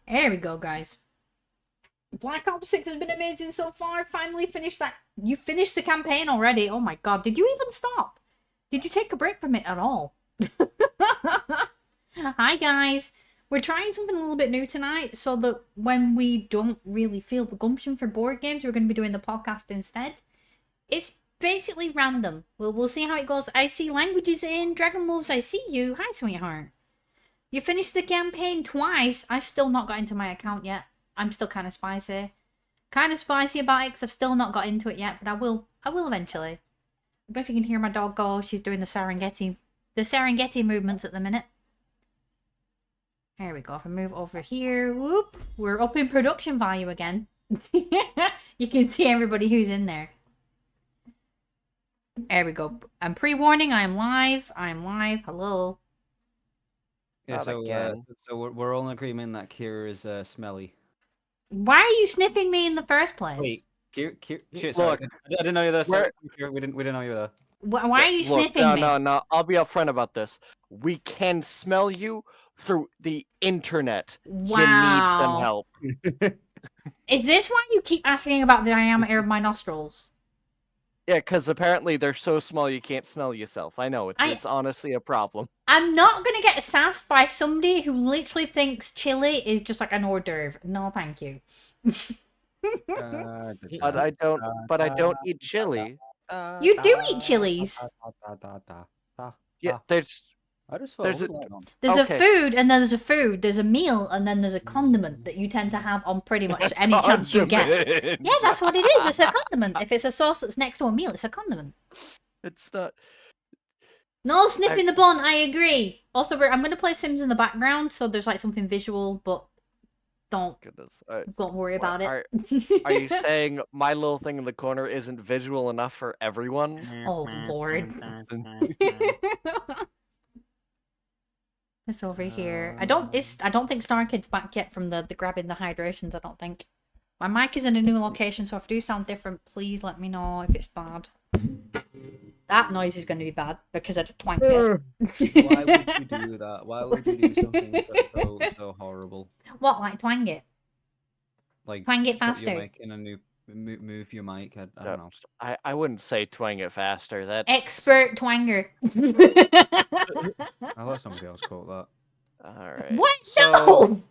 There we go, guys. Black Ops 6 has been amazing so far. Finally finished that. You finished the campaign already. Oh my god. Did you even stop? Did you take a break from it at all? Hi, guys. We're trying something a little bit new tonight so that when we don't really feel the gumption for board games, we're going to be doing the podcast instead. It's basically random. We'll see how it goes. I see languages in. Dragon Wolves, I see you. Hi, sweetheart. You finished the campaign twice. I've still not got into my account yet. I'm still kind of spicy. Kind of spicy about it because I've still not got into it yet, but I will eventually. I don't know if you can hear my dog go. She's doing the Serengeti movements at the minute. There we go. If I move over here, whoop, we're up in production value again. You can see everybody who's in there. There we go. I'm pre-warning. I am live. Hello. Yeah, so we're all in agreement that Kira is smelly. Why are you sniffing me in the first place? Wait, Kira, sorry, I didn't know you were there. We didn't know you were there. Why are you sniffing me? No. I'll be upfront about this. We can smell you through the internet. Wow. You need some help. Is this why you keep asking about the diameter of my nostrils? Yeah, because apparently they're so small you can't smell yourself. I know, it's honestly a problem. I'm not going to get sassed by somebody who literally thinks chili is just like an hors d'oeuvre. No, thank you. But I don't eat chili. You do eat chilies. Yeah, there's a food, and then there's a food. There's a meal, and then there's a condiment that you tend to have on pretty much any chance you get. Yeah, that's what it is. It's a condiment. If it's a sauce that's next to a meal, it's a condiment. It's not. No sniffing the bun. I agree. Also, I'm going to play Sims in the background, so there's like something visual, but don't worry about it. Are you saying my little thing in the corner isn't visual enough for everyone? Oh Lord. It's over here. I don't think Star Kid's back yet from the grabbing the hydrations, I don't think. My mic is in a new location, so if I do sound different, please let me know if it's bad. That noise is going to be bad because I just twanked it. Why would you do that? Why would you do something so horrible? What, like twang it? Like twang it faster. Your mic in a new move your mic. I don't know. I wouldn't say twang it faster. That's expert twanger. I'll let somebody else quote that. All right. What? No.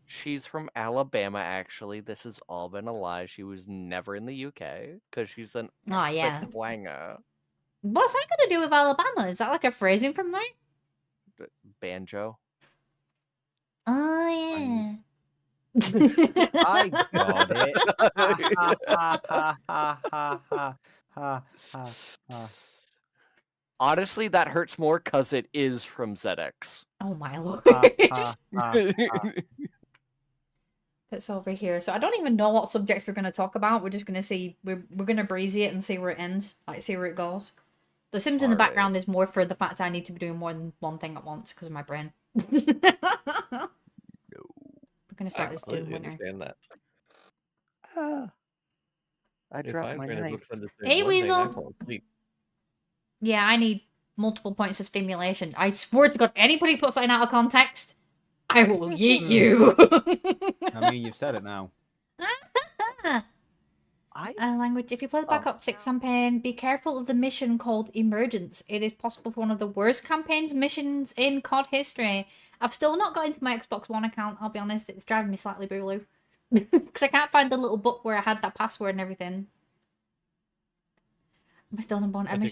She's from Alabama, actually. This has all been a lie. She was never in the UK because she's an expert twanger. What's that got to do with Alabama? Is that like a phrasing from there? Banjo. Oh, yeah. I got it. Honestly, that hurts more because it is from ZX. Oh my lord. It's over here. So I don't even know what subjects we're going to talk about. We're just going to see. We're going to breezy it and see where it ends. Like, see where it goes. The Sims in the background is more for the fact I need to be doing more than one thing at once because of my brain. We're going to start this Doom winter. Understand that. I dropped my knife. Hey, Weasel. Yeah, I need multiple points of stimulation. I swear to God, anybody puts that out of context, I will yeet you. I mean, you've said it now. Language. If you play the Black Ops 6 campaign, be careful of the mission called Emergence. It is possible for one of the worst missions in COD history. I've still not got into my Xbox One account, I'll be honest. It's driving me slightly blue. Because I can't find the little book where I had that password and everything. Am I still number one? Have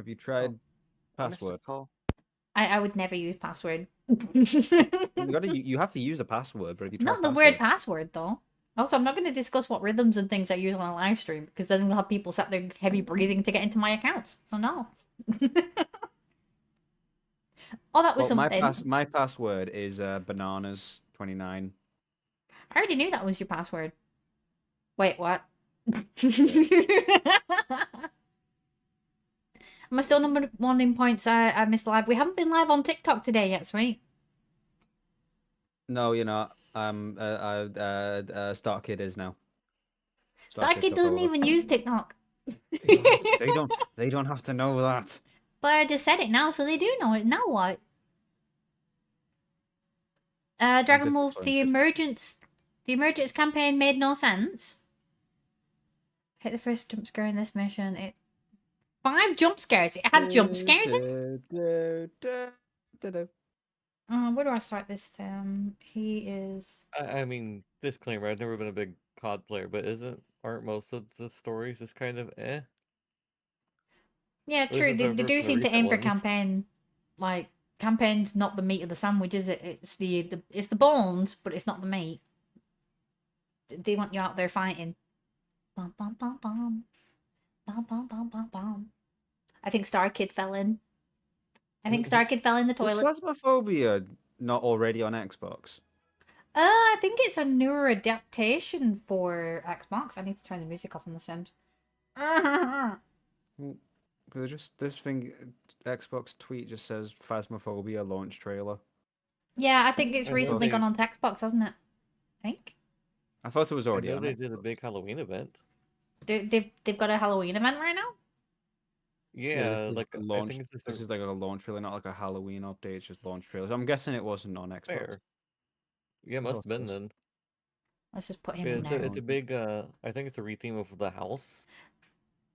you tried password? I would never use password. You have to use a password, but if you try not the word password though. Also, I'm not going to discuss what rhythms and things I use on a live stream because then we'll have people sat there heavy breathing to get into my accounts. So no. Oh, that was something. My password is bananas29. I already knew that was your password. Wait, what? Am I still number one in points? I missed live. We haven't been live on TikTok today yet, sweet. No, you're not. Star Kid is now. Star Kid doesn't even use TikTok. They don't have to know that. But I just said it now, so they do know it. Now what? Dragon Wolves, the emergence campaign made no sense. Hit the first jump scare in this mission. 5 jump scares. It had jump scares in. Where do I start this? He is. I mean, disclaimer: I've never been a big COD player, but aren't most of the stories just kind of eh? Yeah, true. They do seem to aim for campaign. Like, campaign's not the meat of the sandwich, is it? It's the bones, but it's not the meat. They want you out there fighting. Bum, bum, bum, bum. Bum, bum, bum, bum, bum. I think Star Kid fell in. The toilet. Was Phasmophobia not already on Xbox? I think it's a newer adaptation for Xbox. I need to turn the music off on The Sims. There's just this thing, Xbox tweet just says Phasmophobia launch trailer. Yeah, I think it's recently gone on to Xbox, hasn't it? I think. I thought it was already on. They did a big Halloween event. They've got a Halloween event right now? Yeah, like a launch. This is like a launch trailer, not like a Halloween update. It's just launch trailer. So I'm guessing it wasn't on Xbox. Fair. Yeah, must have been then. Let's just put him in there. It's a big. I think it's a retheme of the house.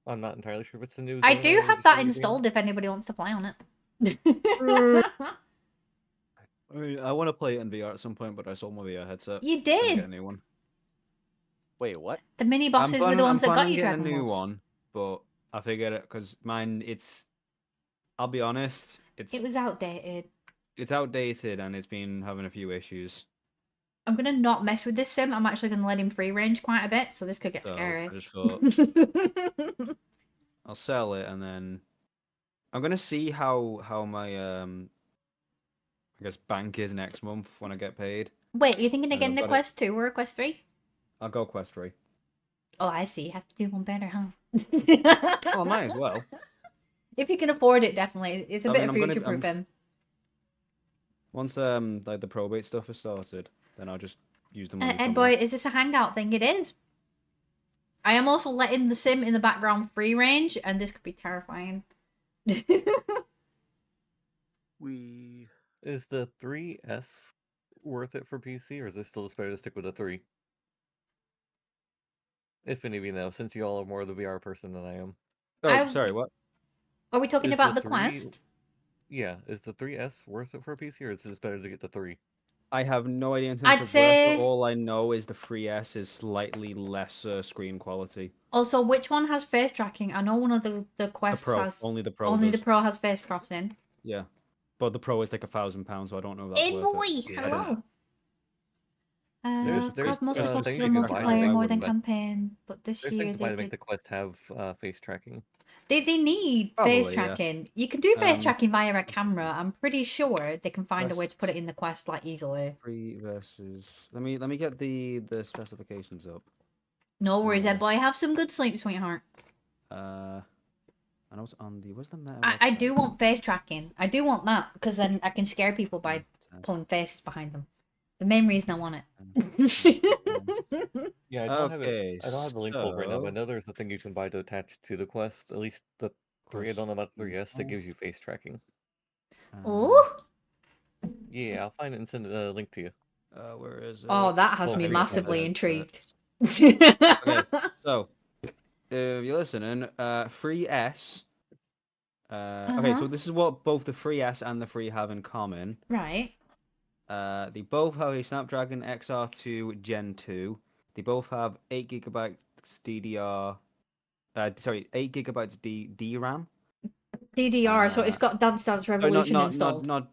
I'm not entirely sure if it's the new. I do have that installed if anybody wants to play on it. I mean, I want to play it in VR at some point, but I sold my VR headset. You did? Get a new one. Wait, what? The mini bosses were the ones that got you Dragon Wolves. A new one, but I figured it because mine. I'll be honest. It was outdated. It's outdated and it's been having a few issues. I'm gonna not mess with this sim. I'm actually gonna let him free range quite a bit, so this could get scary. I just thought I'll sell it and then I'm gonna see how my I guess bank is next month when I get paid. Wait, are you thinking of getting a Quest 2 or a Quest 3? I'll go Quest 3. Oh, I see. You have to do one better, huh? Well, I might as well. If you can afford it, definitely. It's a bit of future-proofing. Once like the probate stuff is sorted, then I'll just use the money. Ed boy, is this a hangout thing? It is. I am also letting the sim in the background free range, and this could be terrifying. Is the 3S worth it for PC, or is it still better to stick with the 3? If any of you know, since you all are more the VR person than I am. Oh, sorry, what? Are we talking about the Quest? Yeah, is the 3S worth it for a PC, or is it better to get the 3? I have no idea in terms of worth. All I know is the 3S is slightly lesser screen quality. Also, which one has face tracking? I know one of the Quests has... Only the Pro Only the Pro has face crossing. Yeah. But the Pro is like £1,000, so I don't know if that's worth it. Hello! There's most of multiplayer more than campaign, but this year they make the Quest have face tracking. They need face tracking. You can do face tracking via a camera. I'm pretty sure they can find a way to put it in the Quest like easily. 3 versus. Let me get the specifications up. No worries, Ed boy. Have some good sleep, sweetheart. I know it's on the. What's the meta? I do want face tracking. I do want that because then I can scare people by pulling faces behind them. The main reason I want it. Yeah, I don't have it. I don't have the link pulled right now, but I know there's a thing you can buy to attach to the Quest. At least the 3. I don't know about 3S that gives you face tracking. Ooh. Yeah, I'll find it and send a link to you. Where is it? Oh, that has me massively intrigued. Okay, so if you're listening, 3S. Okay, so this is what both the 3S and the 3 have in common. Right. They both have a Snapdragon XR2 Gen 2. They both have 8 gigabytes DDR. 8 gigabytes DRAM. DDR, so it's got Dance Dance Revolution installed. I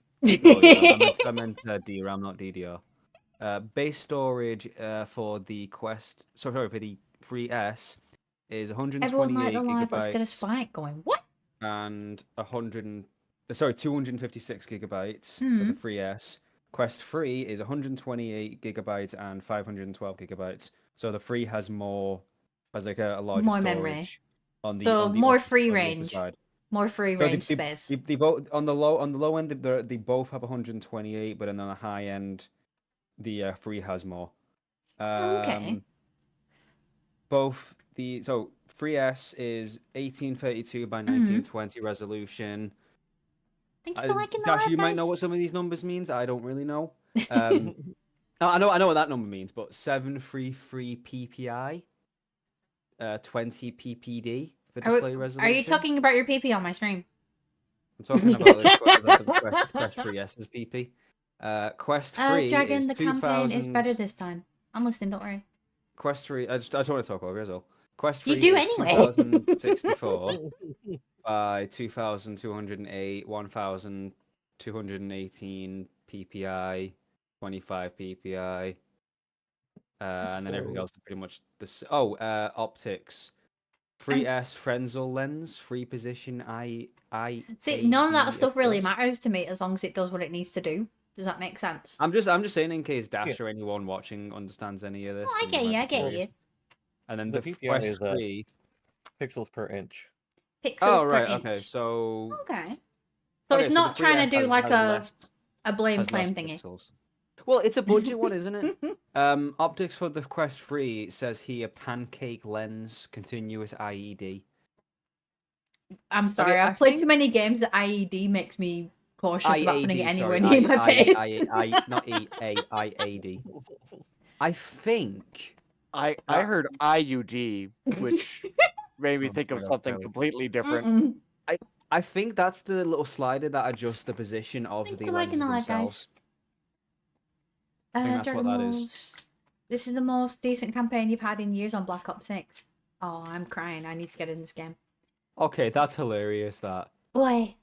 meant DRAM, not DDR. Base storage for the Quest. For the 3S is 128 Everyone like the live, gigabytes. let's get a spike going. What? And 256 gigabytes for the 3S. Quest 3 is 128 gigabytes and 512 gigabytes. So the 3 has a larger more storage memory. On the more free range. More free range space. They both on the low end they both have 128, but on the high end the 3 has more. Okay. Both 3S is 1832 by 1920 resolution. Thank you for liking the Dash, you might live, know guys. what some of these numbers means. I don't really know. I know what that number means, but 733 ppi, 20 ppd for display resolution. Are you talking about your PP on my stream? I'm talking about the Quest 3S's PP. Quest 3 Dragon, is the 2000... campaign is better this time. I'm listening, don't worry. Quest 3, I just want to talk over as well. Quest 3 You do is anyway. 2064 by 2208, 1218 ppi, 25 ppi, and then everything else is pretty much this. optics. 3S Frenzel lens, free position See, none of that AD stuff really adjust. matters to me as long as it does what it needs to do. Does that make sense? I'm just saying in case Dash or anyone watching understands any of this. Oh, I get you. And then The the PPI Quest is 3 pixels per inch. Pixels Oh per right, inch. okay, so Okay. So okay, it's not the trying to 3S do like has a blame less claim thingy. pixels. Well, it's a budget one, isn't it? Optics for the Quest 3 says here pancake lens, continuous IED. I'm sorry, Okay, I've played too many games that IED makes me cautious about putting it anywhere sorry, near my face. not IAD. I think I heard IUD, which made me think of something completely different. I think that's the little slider that adjusts the position of the lenses themselves. I think that's what that is. This is the most decent campaign you've had in years on Black Ops 6. Oh, I'm crying. I need to get in this game. Okay, that's hilarious, that. Why?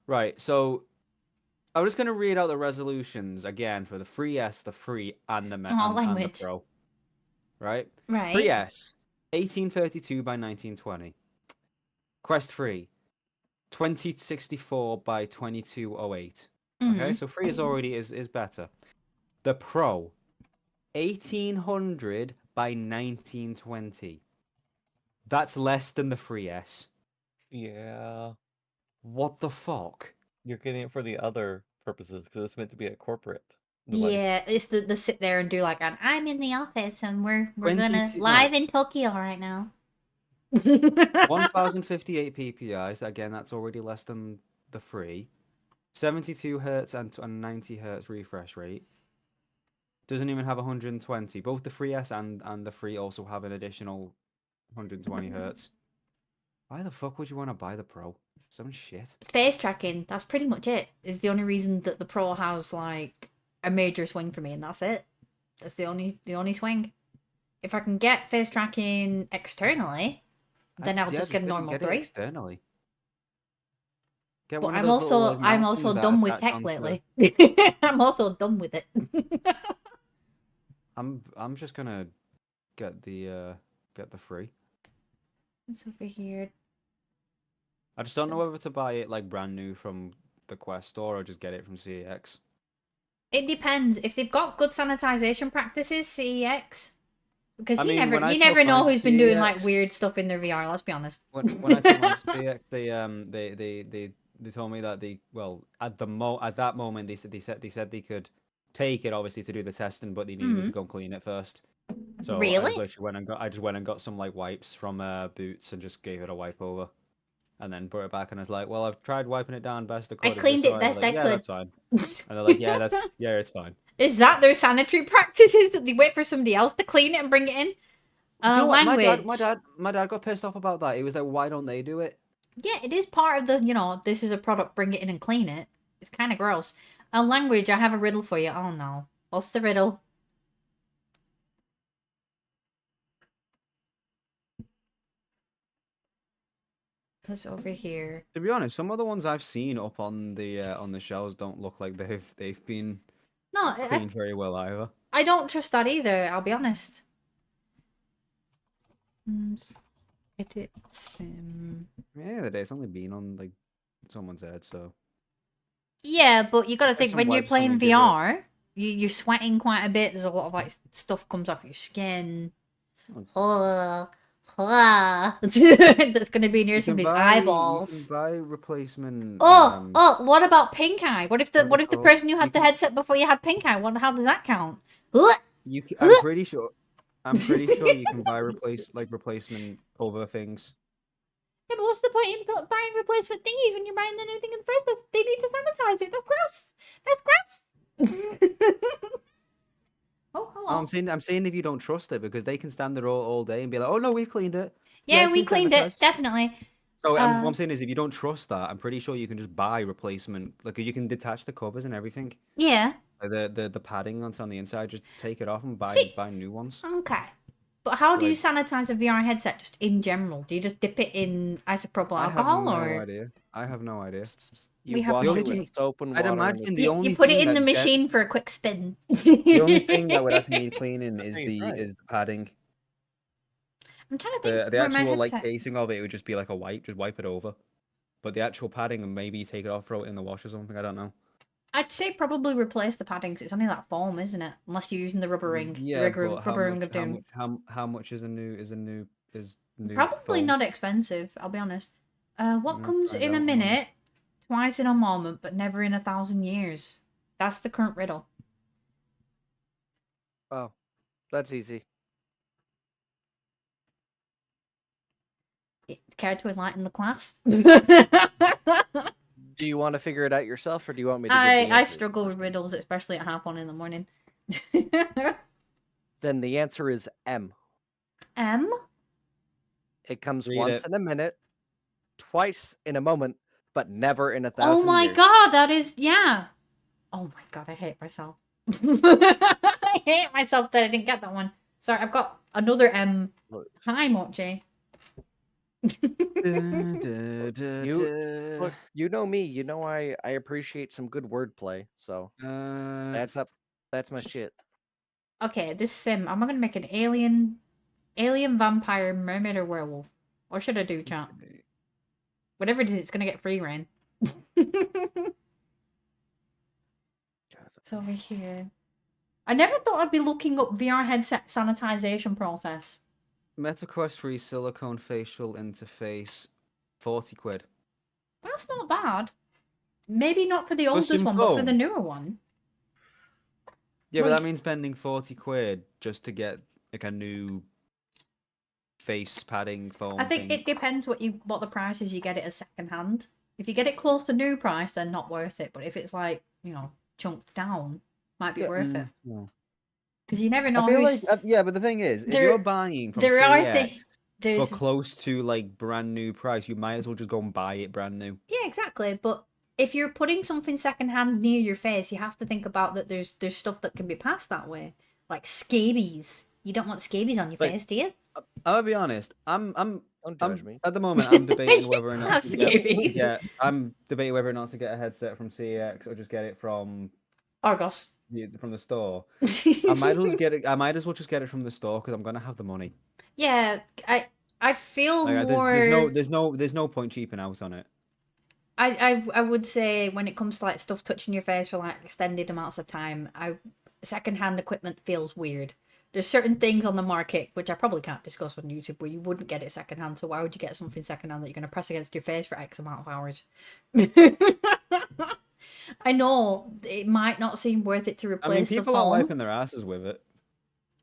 Right, so I'm just going to read out the resolutions again for the 3S, the 3, and the, and the Pro. Right? Right. 3S, 1832 by 1920. Quest 3, 2064 by 2208. Okay, so 3 is already is better. The Pro, 1800 by 1920. That's less than the 3S. Yeah. What the fuck? You're getting it for the other purposes because it's meant to be a corporate device. Yeah, it's the sit there and do like an I'm in the office and we're gonna live in Tokyo right now. 1058 ppi. So again, that's already less than the 3. 72 hertz and 90 hertz refresh rate. Doesn't even have 120. Both the 3S and the 3 also have an additional 120 hertz. Why the fuck would you want to buy the Pro? Some shit. Face tracking, that's pretty much it. Is the only reason that the Pro has like a major swing for me, and that's it. That's the only swing. If I can get face tracking externally, then I'll just get a normal 3. Externally. But I'm also done with tech lately. I'm also done with it. I'm just gonna get the 3. It's over here. I just don't know whether to buy it like brand new from the Quest store or just get it from CEX. It depends. If they've got good sanitization practices, CEX. Because you never know who's been doing like weird stuff in their VR. Let's be honest. When I took my CEX, they told me that at that moment they said they could take it obviously to do the testing, but they needed me to go and clean it first. So really? I just went and got some like wipes from Boots and just gave it a wipe over, and then brought it back and I was like, well, I've tried wiping it down best I could. I cleaned it best I could. Yeah, that's fine. And they're like, yeah, it's fine. Is that their sanitary practices that they wait for somebody else to clean it and bring it in? You know what? Language. My dad got pissed off about that. He was like, why don't they do it? Yeah, it is part of the, this is a product, bring it in and clean it. It's kind of gross. Language, I have a riddle for you. Oh no. What's the riddle? It's over here. To be honest, some of the ones I've seen up on the shelves don't look like they've been cleaned very well either. I don't trust that either, I'll be honest. Edit sim. At the end of the day, it's only been on like someone's head, so. Yeah, but you got to think when you're playing VR, you're sweating quite a bit. There's a lot of like stuff comes off your skin. That's going to be near somebody's eyeballs. You can buy replacement. What about pink eye? What if the person who had the headset before you had pink eye? How does that count? I'm pretty sure you can buy replacement over things. Yeah, but what's the point in buying replacement thingies when you're buying the new thing in the first place? They need to sanitize it. That's gross. That's gross. not. I'm saying if you don't trust it, because they can stand there all day and be like, oh no, we've cleaned it. Yeah, it's we been cleaned it, sanitized." definitely. So what I'm saying is, if you don't trust that, I'm pretty sure you can just buy replacement. Like you can detach the covers and everything. Yeah. Like the padding that's on the inside, just take it off and buy new ones. Okay. But how do you Like- sanitize a VR headset just in general? Do you just dip it in isopropyl alcohol or? I have no idea. You We have wash no it with idea. soap and I'd water. imagine the only You put it thing in the that machine for a quick spin. the only thing that would have to need cleaning is He's the right. padding. I'm trying to think. The where my actual like headset- casing of it would just be like a wipe, just wipe it over. But the actual padding, and maybe take it off, throw it in the wash or something. I don't know. I'd say probably replace the padding because it's only that foam, isn't it? Unless you're using the rubber ring. Yeah, the but rubber ring of doom. how much is new Probably foam? not expensive, I'll be honest. What Let's comes find in a out. minute, twice in a moment, but never in 1,000 years? That's the current riddle. Oh, that's easy. Care to enlighten the class? Do you want to figure it out yourself, or do you want me to? Give the I answer? struggle with riddles, especially at 1:30 in the morning. Then the answer is M. M? It comes Read once it. in a minute, twice in a moment, but never in 1,000 Oh my years. god, that is, yeah. Oh my god, I hate myself. I hate myself that I didn't get that one. Sorry, I've got another M. Hi, Mochi. Look, you know me. You know I appreciate some good wordplay. So that's my shit. Okay, this sim. Am I gonna make an alien, vampire, mermaid, or werewolf? What should I do, chat? Whatever it is, it's gonna get free reign. It's over here. I never thought I'd be looking up VR headset sanitization process. MetaQuest 3 silicone facial interface, 40 quid. That's not bad. Maybe not for the For oldest sim one, but for the phone. newer one. Yeah, but Like- that means spending 40 quid just to get like a new face padding foam I think thing. it depends what the price is you get it as second hand. If you get it close to new price, then not worth it. But if it's like, chunked down, might be worth it. No. Because you never know I feel who's... like, yeah, but the thing is, if There- you're buying from there are CX for there's close to like brand new price, you might as well just go and buy it brand new. Yeah, exactly. But if you're putting something secondhand near your face, you have to think about that there's stuff that can be passed that way. Like scabies. You don't want scabies on your Like- face, do you? I'll be honest. Don't judge me. At the moment, I'm debating whether or You not have to get, scabies. yeah, I'm debating whether or not to get a headset from CX or just get it from Argos. the store. I might as well just get it from the store because I'm gonna have the money. Yeah, I feel Like, more... there's no point cheaping out on it. I would say when it comes to like stuff touching your face for like extended amounts of time, secondhand equipment feels weird. There's certain things on the market which I probably can't discuss on YouTube where you wouldn't get it secondhand. So why would you get something secondhand that you're going to press against your face for X amount of hours? I know it might not seem worth it to I mean, replace the people are phone. wiping their asses with it.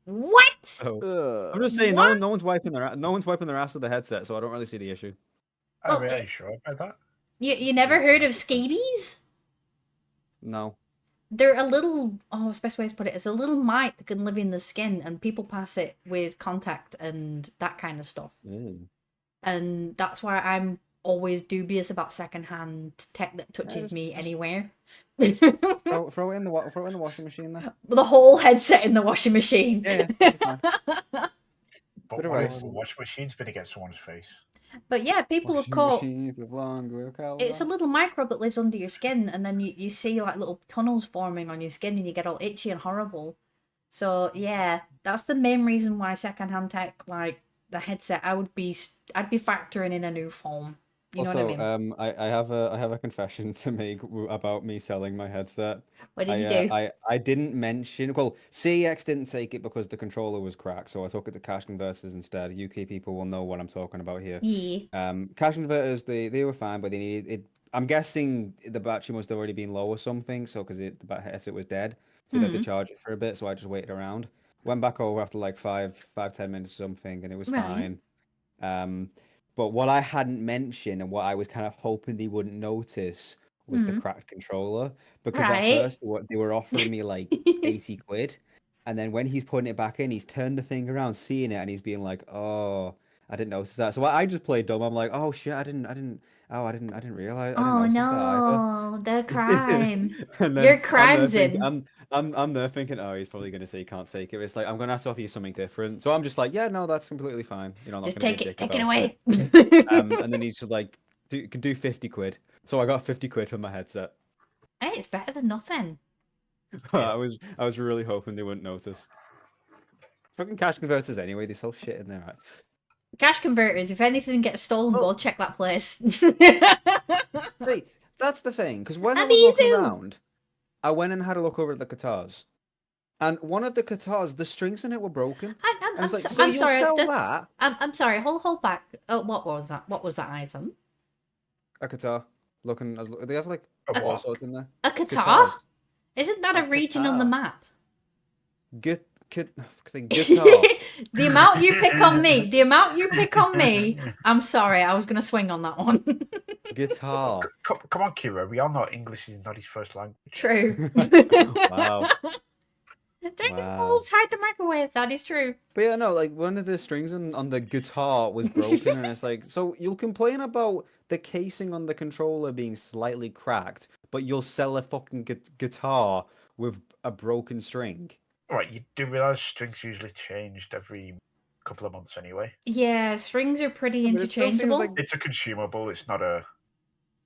What? So I'm just saying, What? no one's wiping their ass with the headset, so I don't really see the issue. Well, Are you sure about that? You never heard of scabies? No. They're a little, what's the best way to put it? It's a little mite that can live in the skin and people pass it with contact and that kind of stuff. And that's why I'm always dubious about secondhand tech that touches me anywhere. Throw it in the washing machine then. The whole headset in the washing machine. Yeah, it's fine. But Bit of what if ice. the washing machine's going to get someone's face? But yeah, people have Washing caught... machines live long, work out It's a long. little microbe that lives under your skin, and then you see like little tunnels forming on your skin, and you get all itchy and horrible. So yeah, that's the main reason why secondhand tech, like the headset, I'd be factoring in a new foam. You know Also, what I mean? I have a confession to make about me selling my headset. What did you do? I didn't mention. Well, CEX didn't take it because the controller was cracked, so I took it to cash converters instead. UK people will know what I'm talking about here. Yeah. Cash converters, they were fine, but they needed it. I'm guessing the battery must have already been low or something, so because the headset was dead, so they had to charge it for a bit. So I just waited around. Went back over after like 5-10 minutes or something, and it was Right. fine. But what I hadn't mentioned and what I was kind of hoping they wouldn't notice was the cracked controller, because Right. at first they were offering me like 80 quid, And then when he's putting it back in, he's turned the thing around, seeing it, and he's being like, "Oh, I didn't notice that." So I just played dumb. I'm like, "Oh shit, I didn't realize, I didn't Oh notice that either." no, the crime. And then Your I'm there crime's thinking, in. I'm there thinking, oh, he's probably gonna say he can't take it. It's like I'm gonna have to offer you something different. So I'm just like, yeah, no, that's completely fine. You know, I'm not Just gonna be take a it, dick take it about away. And then he's just like, can do 50 quid. So I got 50 quid for my headset. Hey, it's better than nothing. I was really hoping they wouldn't notice. Fucking cash converters anyway, they sell shit in there, right? Cash converters, if anything gets stolen, Well- go check that place. See, that's the thing, because when I Me was looking too. around, I went and had a look over at the guitars. And one of the guitars, the strings in it were broken. And it's like, so I'm you'll sorry. sell that? I'm sorry. Hold back. Oh, what was that? What was that item? A guitar. Looking, they have like A all what? sorts in there. A guitar? Guitars. Isn't that a A region on the guitar. map? Guitar. The amount you pick on me. I'm sorry. I was gonna swing on that one. Guitar. Come on, Kira. We all know English is not his first language. True. Wow. Don't Wow. wolves hide the microwave. That is true. But yeah, no, like one of the strings on the guitar was broken, and it's like, so you'll complain about the casing on the controller being slightly cracked, but you'll sell a fucking guitar with a broken string. Right, you do realise strings usually changed every couple of months anyway. Yeah, strings are pretty But it still seems interchangeable. like- It's a consumable. It's not a.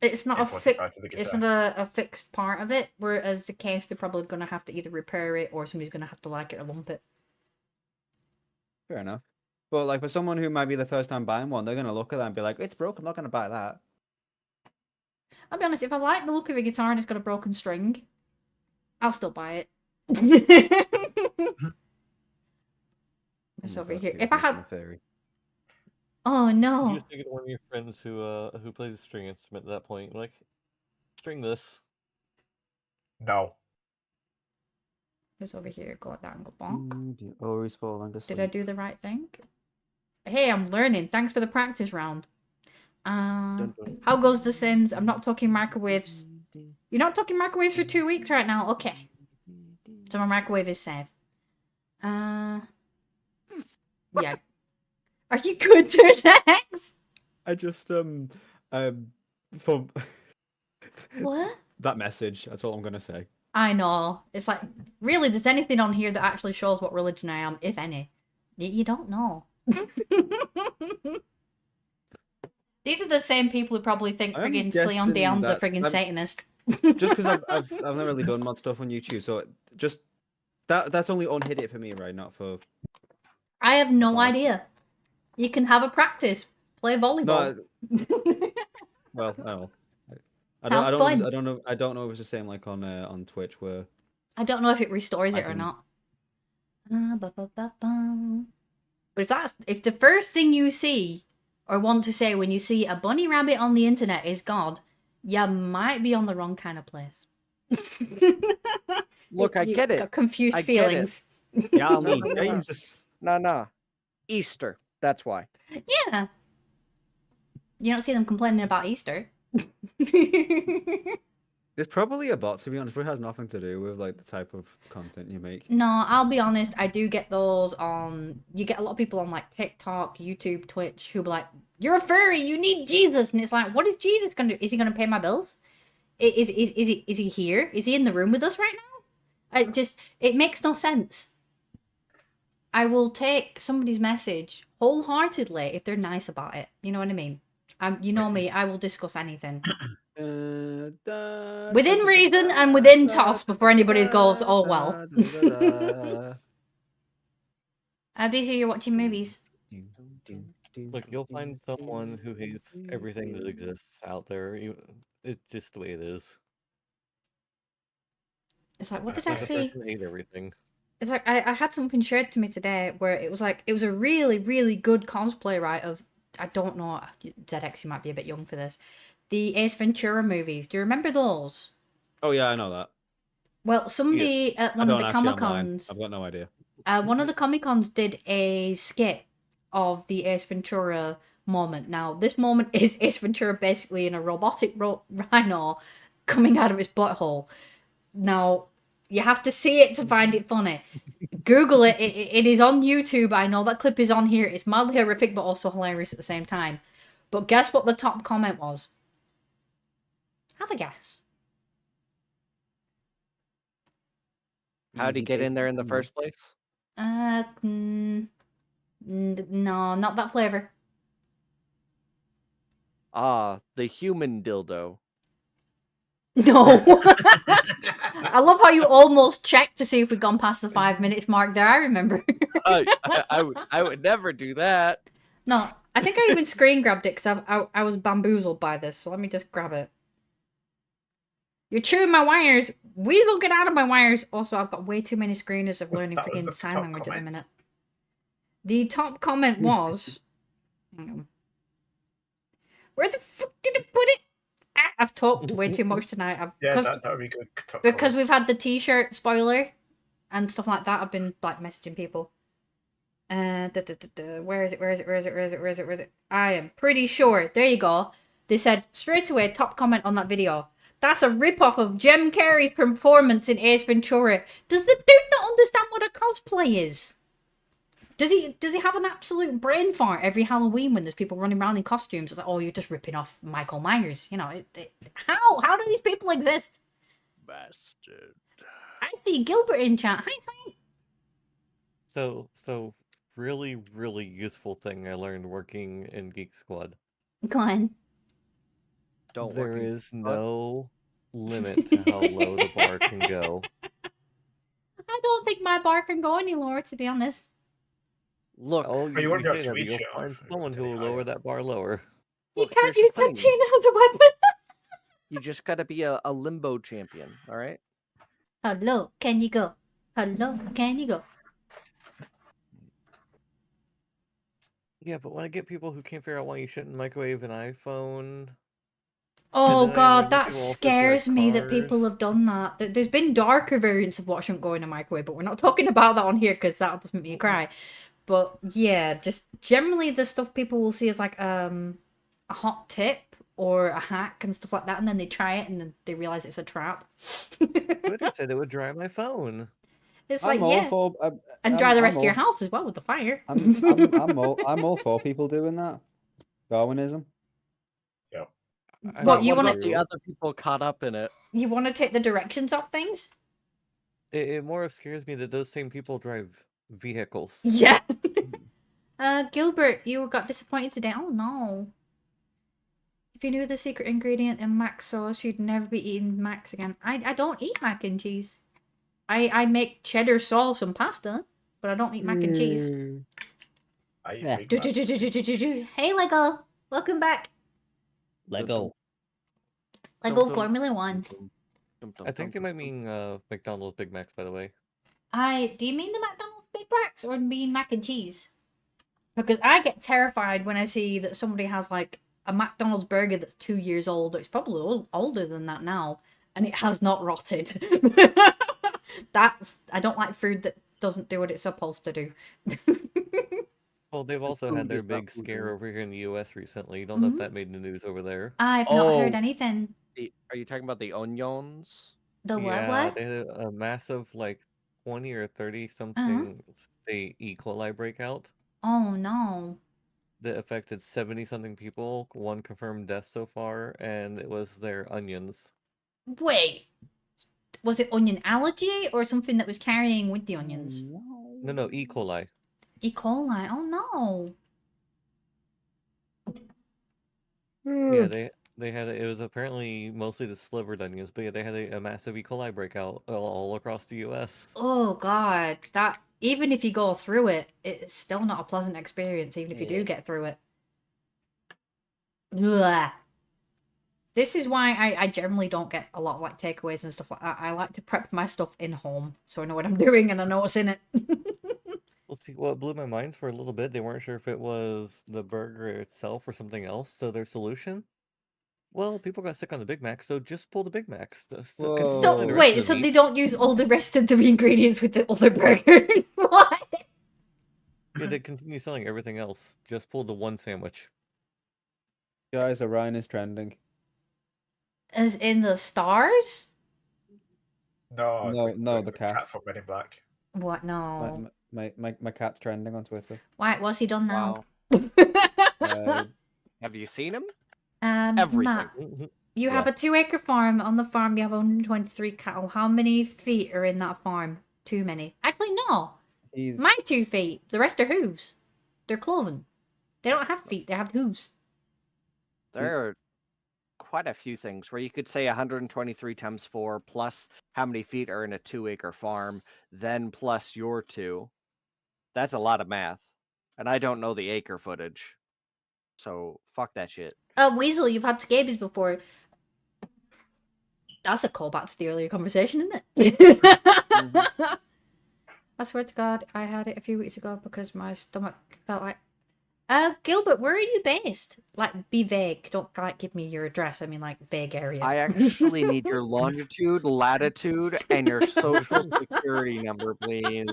It's not a important part of the it's guitar. not a fixed part of it. Whereas the case, they're probably gonna have to either repair it or somebody's gonna have to like it or lump it. Fair enough. But like for someone who might be the first time buying one, they're gonna look at that and be like, "It's broken. I'm not gonna buy that." I'll be honest. If I like the look of a guitar and it's got a broken string, I'll still buy it. It's over here. If I had, oh You no, just think of one of your friends who plays a string instrument at that point, like, string this. No. it's over here. Go like that and go bonk. Always falling asleep. Did I do the right thing? Hey, I'm learning. Thanks for the practice round. Dun, dun. How goes The Sims? I'm not talking microwaves. You're not talking microwaves for 2 weeks right now? Okay. So my microwave is safe. Yeah. Are you good, Turtex? I just for What? that message. That's all I'm gonna say. I know. It's like, really, there's anything on here that actually shows what religion I am, if any? You don't know. These are the same people who probably think I'm friggin' Sleon guessing Dion's a that- friggin' I'm- Satanist. Just because I've never really done mod stuff on YouTube, so just that's only unhit it for me, right? Not for I have no Fine. idea. You can have a practice. Play volleyball. well, I don't know. I Have don't fun. I don't know if it's the same like on Twitch where I don't know if it restores I it or can- not. But if the first thing you see or want to say when you see a bunny rabbit on the internet is God, you might be on the wrong kind of place. Look, I You get it. got confused I get it. feelings. yeah, I mean, No, no, no. Jesus. Nah. Easter. That's why. Yeah. You don't see them complaining about Easter. It's probably a bot, to be honest. But it has nothing to do with like the type of content you make. No, I'll be honest. I do get those on. You get a lot of people on like TikTok, YouTube, Twitch who be like, "You're a furry. You need Jesus," and it's like, "What is Jesus gonna do? Is he gonna pay my bills? Is he here? Is he in the room with us right now? It makes no sense." I will take somebody's message wholeheartedly if they're nice about it. You know what I mean? You know me. I will discuss anything. Within reason and within toss before anybody goes, "Oh well." Busy, you're watching movies. Look, you'll find someone who hates everything that exists out there. It's just the way it is. It's like, what did I Like, see? I hate everything. It's like I had something shared to me today where it was a really, really good cosplay, right? Of, I don't know, ZX, you might be a bit young for this. The Ace Ventura movies. Do you remember those? Oh yeah, I know that. Well, somebody at one of the Comic Cons, I've got no idea. one of the Comic Cons did a skit of the Ace Ventura moment. Now, this moment is Ace Ventura basically in a robotic rhino coming out of his butthole. Now, you have to see it to find it funny. Google it. It is on YouTube. I know that clip is on here. It's mildly horrific, but also hilarious at the same time. But guess what the top comment was? Have a guess. How'd he get in there in the first place? No, not that flavor. Ah, the human dildo. No. I love how you almost checked to see if we'd gone past the 5 minutes mark there. I remember. I would never do that. No, I think I even screen grabbed it because I was bamboozled by this. So let me just grab it. You're chewing my wires. Weasel, get out of my wires. Also, I've got way too many screeners of learning freaking sign language at the minute. The top comment was... Hang on. Where the fuck did I put it? I've talked way too much tonight. That would be good. Because we've had the t-shirt spoiler and stuff like that. I've been like messaging people. Where is it? I am pretty sure. There you go. They said straight away, top comment on that video. That's a rip-off of Jim Carrey's performance in Ace Ventura. Does the dude not understand what a cosplay is? Does he have an absolute brain fart every Halloween when there's people running around in costumes? It's like, oh, you're just ripping off Michael Myers. You know, how do these people exist? Bastard. I see Gilbert in chat. Hi, Sweet. So really, really useful thing I learned working in Geek Squad. Go on. There is no limit to how low the bar can go. I don't think my bar can go any lower, to be honest. Look, you want to go you'll find someone who will lower that bar lower. You can't use that Tina as a weapon. You just gotta be a limbo champion, all right? How low can you go? How low can you go? Yeah, but when I get people who can't figure out why you shouldn't microwave an iPhone... Oh god, that scares me that people have done that. There's been darker variants of what shouldn't go in a microwave, but we're not talking about that on here because that'll just make me cry. But yeah, just generally the stuff people will see as like a hot tip or a hack and stuff like that, and then they try it and then they realize it's a trap. Twitter said it would dry my phone. It's like, and dry the rest of your house as well with the fire. I'm all for people doing that. Darwinism. Yeah. What you want to? The other people caught up in it. You want to take the directions off things? It more scares me that those same people drive vehicles. Yeah. Gilbert, you got disappointed today. Oh no. If you knew the secret ingredient in mac sauce, you'd never be eating macs again. I don't eat mac and cheese. I make cheddar sauce and pasta, but I don't eat mac and cheese. Hey Lego, welcome back. Lego Formula 1. I think they might mean McDonald's Big Macs, by the way. Do you mean the McDonald's Big Macs or mean mac and cheese? Because I get terrified when I see that somebody has like a McDonald's burger that's 2 years old. It's probably older than that now, and it has not rotted. I don't like food that doesn't do what it's supposed to do. Well, they've also had their big scare over here in the U.S. recently. Don't know if that made the news over there. I've not heard anything. Are you talking about the onions? The what? Yeah, they had a massive, like, 20 or 30 something state E. coli breakout. Oh no. That affected 70 something people. One confirmed death so far, and it was their onions. Wait. Was it onion allergy or something that was carrying with the onions? No, E. coli. E. coli. Oh no. Yeah, they had it was apparently mostly the slivered onions, but yeah, they had a massive E. coli breakout all across the U.S. Oh god, that even if you go through it, it's still not a pleasant experience. Even if you do get through it. Ugh. This is why I generally don't get a lot of like takeaways and stuff like that. I like to prep my stuff in home so I know what I'm doing and I know what's in it. Well, see, what blew my mind for a little bit, they weren't sure if it was the burger itself or something else. So their solution, well, people got sick on the Big Mac, so just pull the Big Macs. So wait, so they don't use all the rest of the ingredients with the other burgers? What? Yeah, they continue selling everything else. Just pull the one sandwich. Guys, Orion is trending. As in the stars? No, the cat from Men in Black. What? No. My cat's trending on Twitter. Why? What's he done now? Uh, Have you seen him? Everything. Matt, Mhm. you have a 2-acre farm. On the farm, you have 123 cattle. How many feet are in that farm? Too many. Actually, no. he's My 2 feet. The rest are hooves. They're cloven. They don't have feet. They have hooves. There are quite a few things where you could say 123 times 4 plus how many feet are in a 2-acre farm, then plus your 2. That's a lot of math. And I don't know the acre footage. So fuck that shit. Weasel, you've had scabies before. That's a callback to the earlier conversation, isn't it? I swear to God, I had it a few weeks ago because my stomach felt like... Gilbert, where are you based? Like, be vague. Don't, like, give me your address. I mean, like, vague area. I actually need your longitude, latitude, and your social security number, please.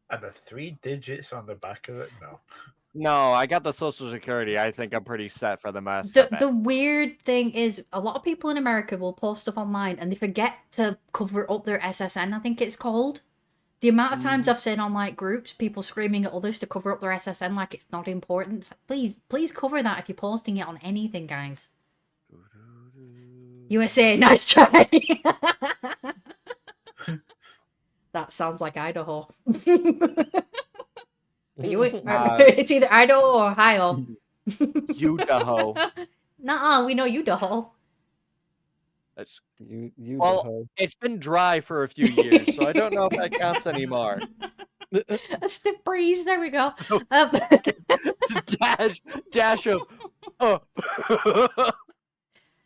And the 3 digits on the back of it? No. No, I got the social security. I think I'm pretty set for the rest The, of it. the weird thing is, a lot of people in America will post stuff online and they forget to cover up their SSN, I think it's called. The amount of times I've seen on like groups, people screaming at others to cover up their SSN like it's not important. It's like, please cover that if you're posting it on anything, guys. USA, nice try. That sounds like Idaho. It's either Idaho or Ohio. Idaho. Nuh-uh, we know Idaho. That's... you. Well, it's been dry for a few years, so I don't know if that counts anymore. A stiff breeze. There we go. Dash of. Oh.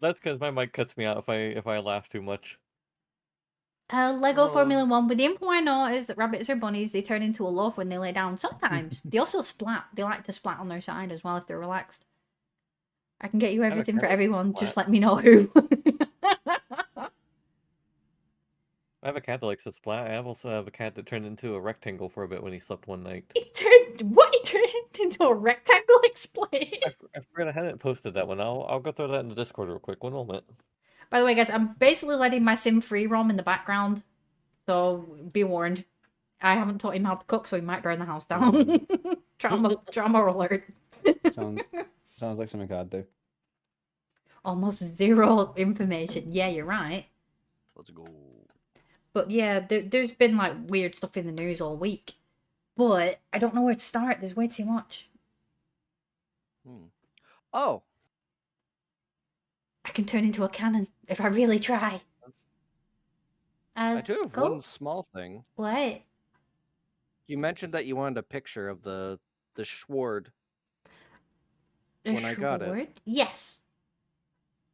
That's because my mic cuts me out if I laugh too much. Lego Formula 1. But the info I know is that rabbits or bunnies, they turn into a loaf when they lay down. Sometimes. They also splat. They like to splat on their side as well if they're relaxed. I can get you everything for everyone. Just let me know who. I have a cat that likes to splat. I also have a cat that turned into a rectangle for a bit when he slept one night. He turned into a rectangle? Explain. I forgot I hadn't posted that one. I'll go throw that in the Discord real quick. 1 moment. By the way, guys, I'm basically letting my sim free roam in the background. So be warned. I haven't taught him how to cook, so he might burn the house down. Trauma alert. sounds like something I'd do. Almost zero information. Yeah, you're right. Let's go. But yeah, there's been like weird stuff in the news all week. But I don't know where to start. There's way too much. Oh. I can turn into a cannon if I really try. I do have one small thing. What? You mentioned that you wanted a picture of the sword when I got it. Yes.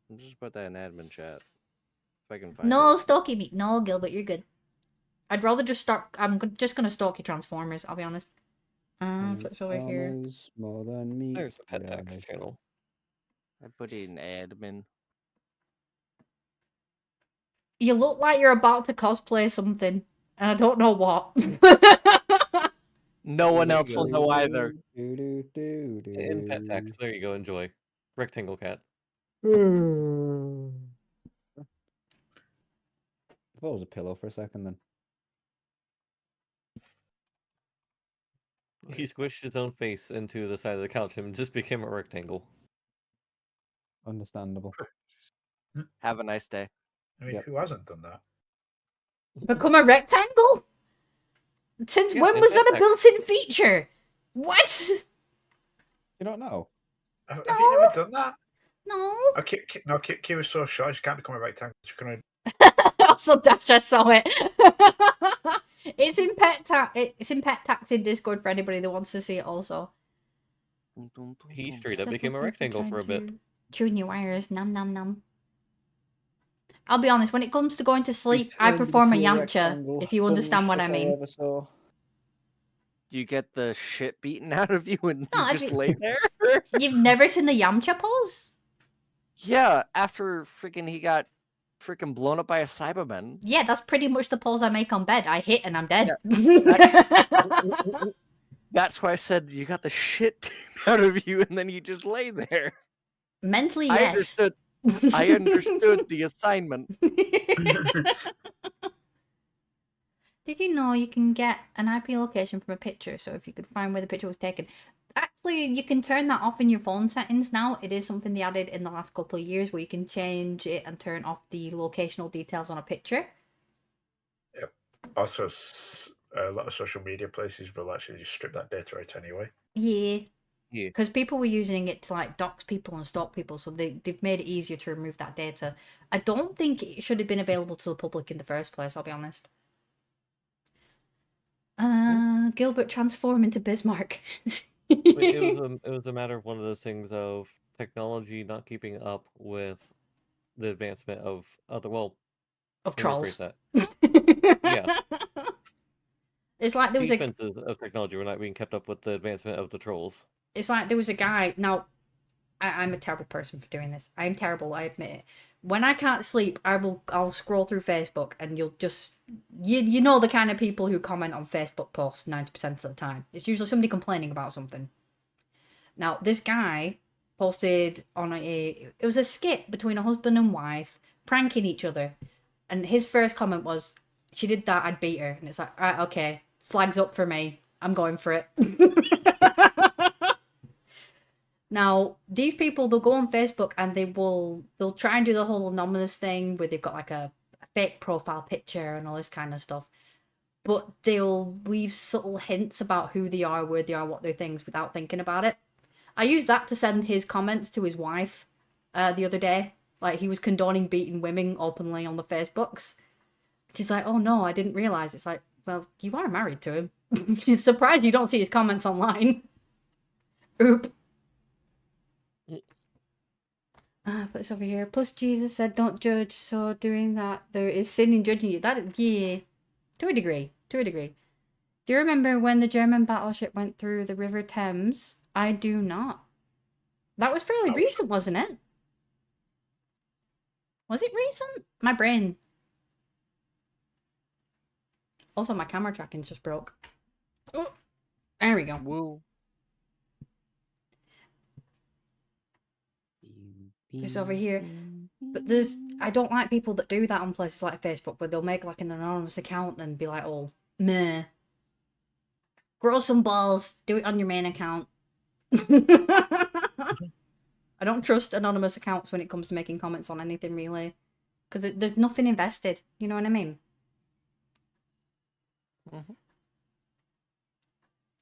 I'll just put that in admin chat. If I can find No, it. stalking me. No, Gilbert, you're good. I'd rather just start... I'm just going to stalk your Transformers, I'll be honest. Put this over here. More than me. There's the pet text channel. I put it in admin. You look like you're about to cosplay something, and I don't know what. No one else will know either. In pet text. There you go. Enjoy. Rectangle cat. I thought it was a pillow for a second then. He squished his own face into the side of the couch and just became a rectangle. Understandable. Have a nice day. I mean, who hasn't done that? Become a rectangle? Since when was that a built-in feature? What? You don't know? Have you never done that? No. Q is so short, she can't become a rectangle. She's gonna... Also, Dash, I saw it. It's in pet tax in Discord for anybody that wants to see it also. He straight up became a rectangle for a bit. Chewing your wires, nom nom nom. I'll be honest, when it comes to going to sleep, I perform a Yamcha, if you understand what I mean. You get the shit beaten out of you and No, you just lay there? You've never seen the Yamcha pose? Yeah, after he got blown up by a Cyberman. Yeah, that's pretty much the pose I make on bed. I hit and I'm dead. Yeah, that's why I said you got the shit out of you and then you just lay there. Mentally, yes. I understood the assignment. Did you know you can get an IP location from a picture? So if you could find where the picture was taken. Actually, you can turn that off in your phone settings now. It is something they added in the last couple of years where you can change it and turn off the locational details on a picture. Yep. Also, a lot of social media places will actually just strip that data out anyway. Yeah. Yeah. Because people were using it to like dox people and stalk people, so they've made it easier to remove that data. I don't think it should have been available to the public in the first place, I'll be honest. Gilbert transform into Bismarck. It was a matter of one of those things of technology not keeping up with the advancement of other of let me rephrase trolls. that. Yeah. It's like there was Defenses of technology were not being kept up with the advancement of the trolls. It's like there was a guy. Now, I'm a terrible person for doing this. I'm terrible, I admit it. When I can't sleep, I'll scroll through Facebook, and you'll just you know the kind of people who comment on Facebook posts 90% of the time. It's usually somebody complaining about something. Now, this guy posted on it was a skit between a husband and wife pranking each other, and his first comment was, "She did that, I'd beat her." And it's like, right, okay, flags up for me. I'm going for it. Now, these people, they'll go on Facebook and they'll try and do the whole anonymous thing where they've got like a fake profile picture and all this kind of stuff. But they'll leave subtle hints about who they are, where they are, what their things without thinking about it. I used that to send his comments to his wife the other day. Like, he was condoning beating women openly on the Facebooks. She's like, oh no, I didn't realise. It's like, well, you are married to him. She's surprised you don't see his comments online. Oop. But it's over here. Plus, Jesus said, "Don't judge." So doing that, there is sin in judging you. That, yeah, to a degree. To a degree. Do you remember when the German battleship went through the River Thames? I do not. That was fairly recent, wasn't it? Was it recent? My brain. Also, my camera tracking's just broke. Oh, there we go. Woo. It's over here. But I don't like people that do that on places like Facebook where they'll make like an anonymous account and be like, oh, meh. Grow some balls. Do it on your main account. I don't trust anonymous accounts when it comes to making comments on anything, really. Because there's nothing invested. You know what I mean? Mm-hmm.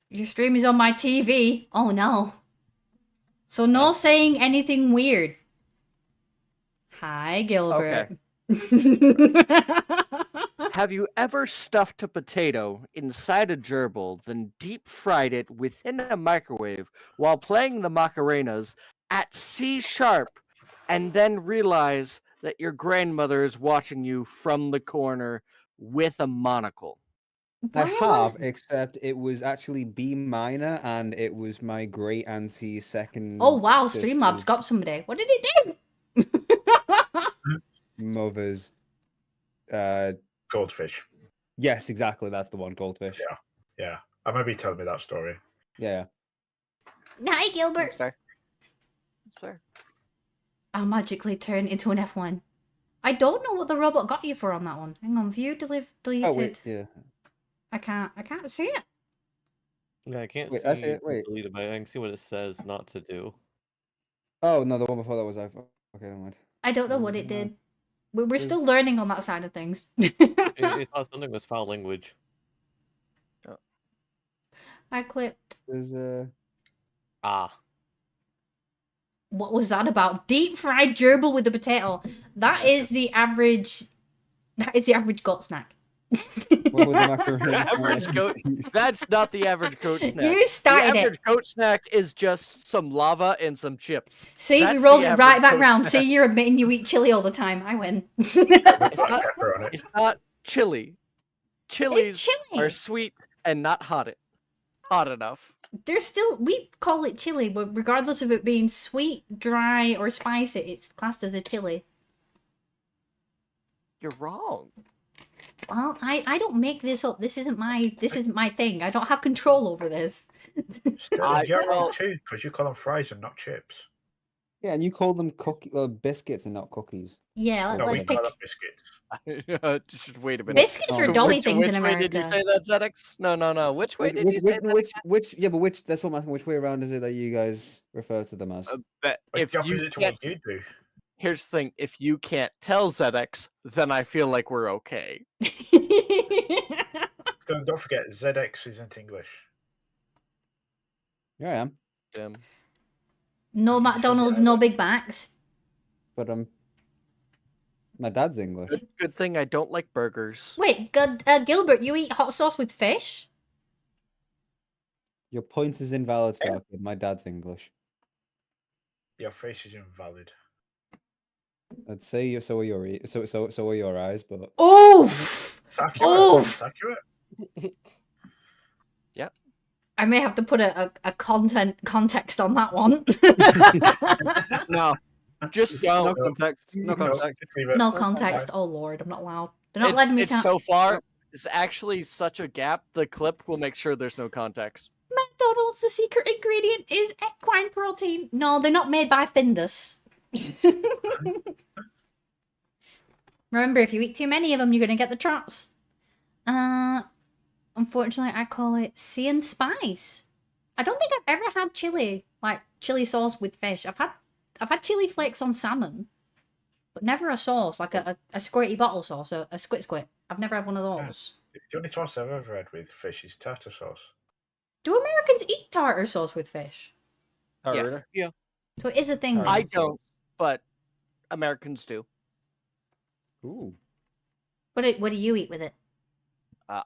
Your stream is on my TV. Oh, no. So no saying anything weird. Hi, Gilbert. Okay. Have you ever stuffed a potato inside a gerbil, then deep fried it within a microwave while playing the Macarenas at C sharp, and then realize that your grandmother is watching you from the corner with a monocle? I have, except it was actually B minor, and it was my great auntie's second. Oh wow, sister's Streamlabs got somebody. What did it do? mother's. Goldfish. Yes, exactly. That's the one. Goldfish. Yeah. I remember you telling me that story. Yeah. Hi, Gilbert. That's fair. That's fair. I'll magically turn into an F1. I don't know what the robot got you for on that one. Hang on, view deleted. Oh wait, yeah. I can't see it. Yeah, I can't Wait, see I see it, wait. deleted, but I can see what it says not to do. Oh no, the one before that was iPhone. Okay, never mind. I don't know what it did. We're still There's- learning on that side of things. It thought something was foul language. I clipped. There's What was that about? Deep fried gerbil with a potato. That is the average. That is the average goat snack. one with the macaroni. Average goat. That's not the average goat snack. You started the it. average goat snack is just some lava and some chips. See, That's you the rolled it average right back goat round. snack. See, you're admitting you eat chili all the time. I win. It's Put not, pepper on it. it's not chili. Chilies It's chili. are sweet and not hot enough. There's still, we call it chili, but regardless of it being sweet, dry, or spicy, it's classed as a chili. You're wrong. Well, I don't make this up. This isn't my thing. I don't have control over this. Still, you're well- wrong too, because you call them fries and not chips. Yeah, and you call them biscuits and not cookies. Yeah, No, we let's pick. call them biscuits. Just wait a minute. Biscuits are Oh, dolly Which things in way did you America. say that, Zedix? No. Which way did you say that? Yeah, but that's what I'm asking. Which way around is it that you guys refer to them as? But It's if the you opposite to can't, what you do. here's the thing: if you can't tell ZX, then I feel like we're okay. So don't forget, ZX isn't English. Here I am, Dim. No McDonald's, no Big Macs. but my dad's English. Good thing I don't like burgers. Wait, Gilbert, you eat hot sauce with fish? Your point is invalid, Scorpion. My dad's English. Your face is invalid. I'd say so are your eyes, but Oof! It's accurate. Oof! It's accurate. I may have to put a context on that one. No, just go. no context. No context. just leave it. No That's context. fine. Oh lord, I'm not allowed. They're not letting me It's count. so far. It's actually such a gap. The clip will make sure there's no context. McDonald's, the secret ingredient is equine protein. No, they're not made by Findus. Remember, if you eat too many of them, you're gonna get the trots. Unfortunately, I call it sea and spice. I don't think I've ever had chili sauce with fish. I've had chili flakes on salmon, but never a sauce like a squirty bottle sauce, a squit. I've never had one of those. The only sauce I've ever had with fish is tartar sauce. Do Americans eat tartar sauce with fish? Yes. Yeah. So it is a thing. then. I don't, but Americans do. Ooh. What do you eat with it?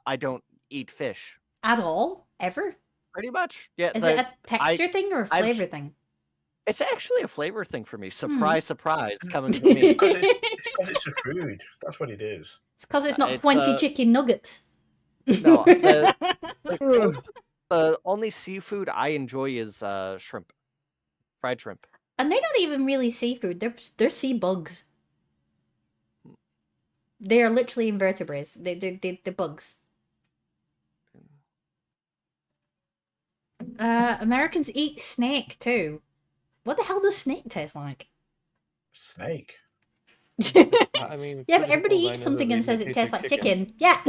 I don't eat fish. At all? Ever? Pretty much. Yeah. Is it a texture thing or a I've- flavor thing? It's actually a flavor thing for me. Surprise, surprise, coming to me. It's because it's a food. That's what it is. It's because it's not It's, 20 chicken nuggets. No, the only seafood I enjoy is shrimp, fried shrimp. And they're not even really seafood. They're sea bugs. They are literally invertebrates. They're bugs. Americans eat snake too. What the hell does snake taste like? Snake. I mean, Yeah, for but the everybody people I eats know something that and they says make it taste tastes like chicken. Yeah.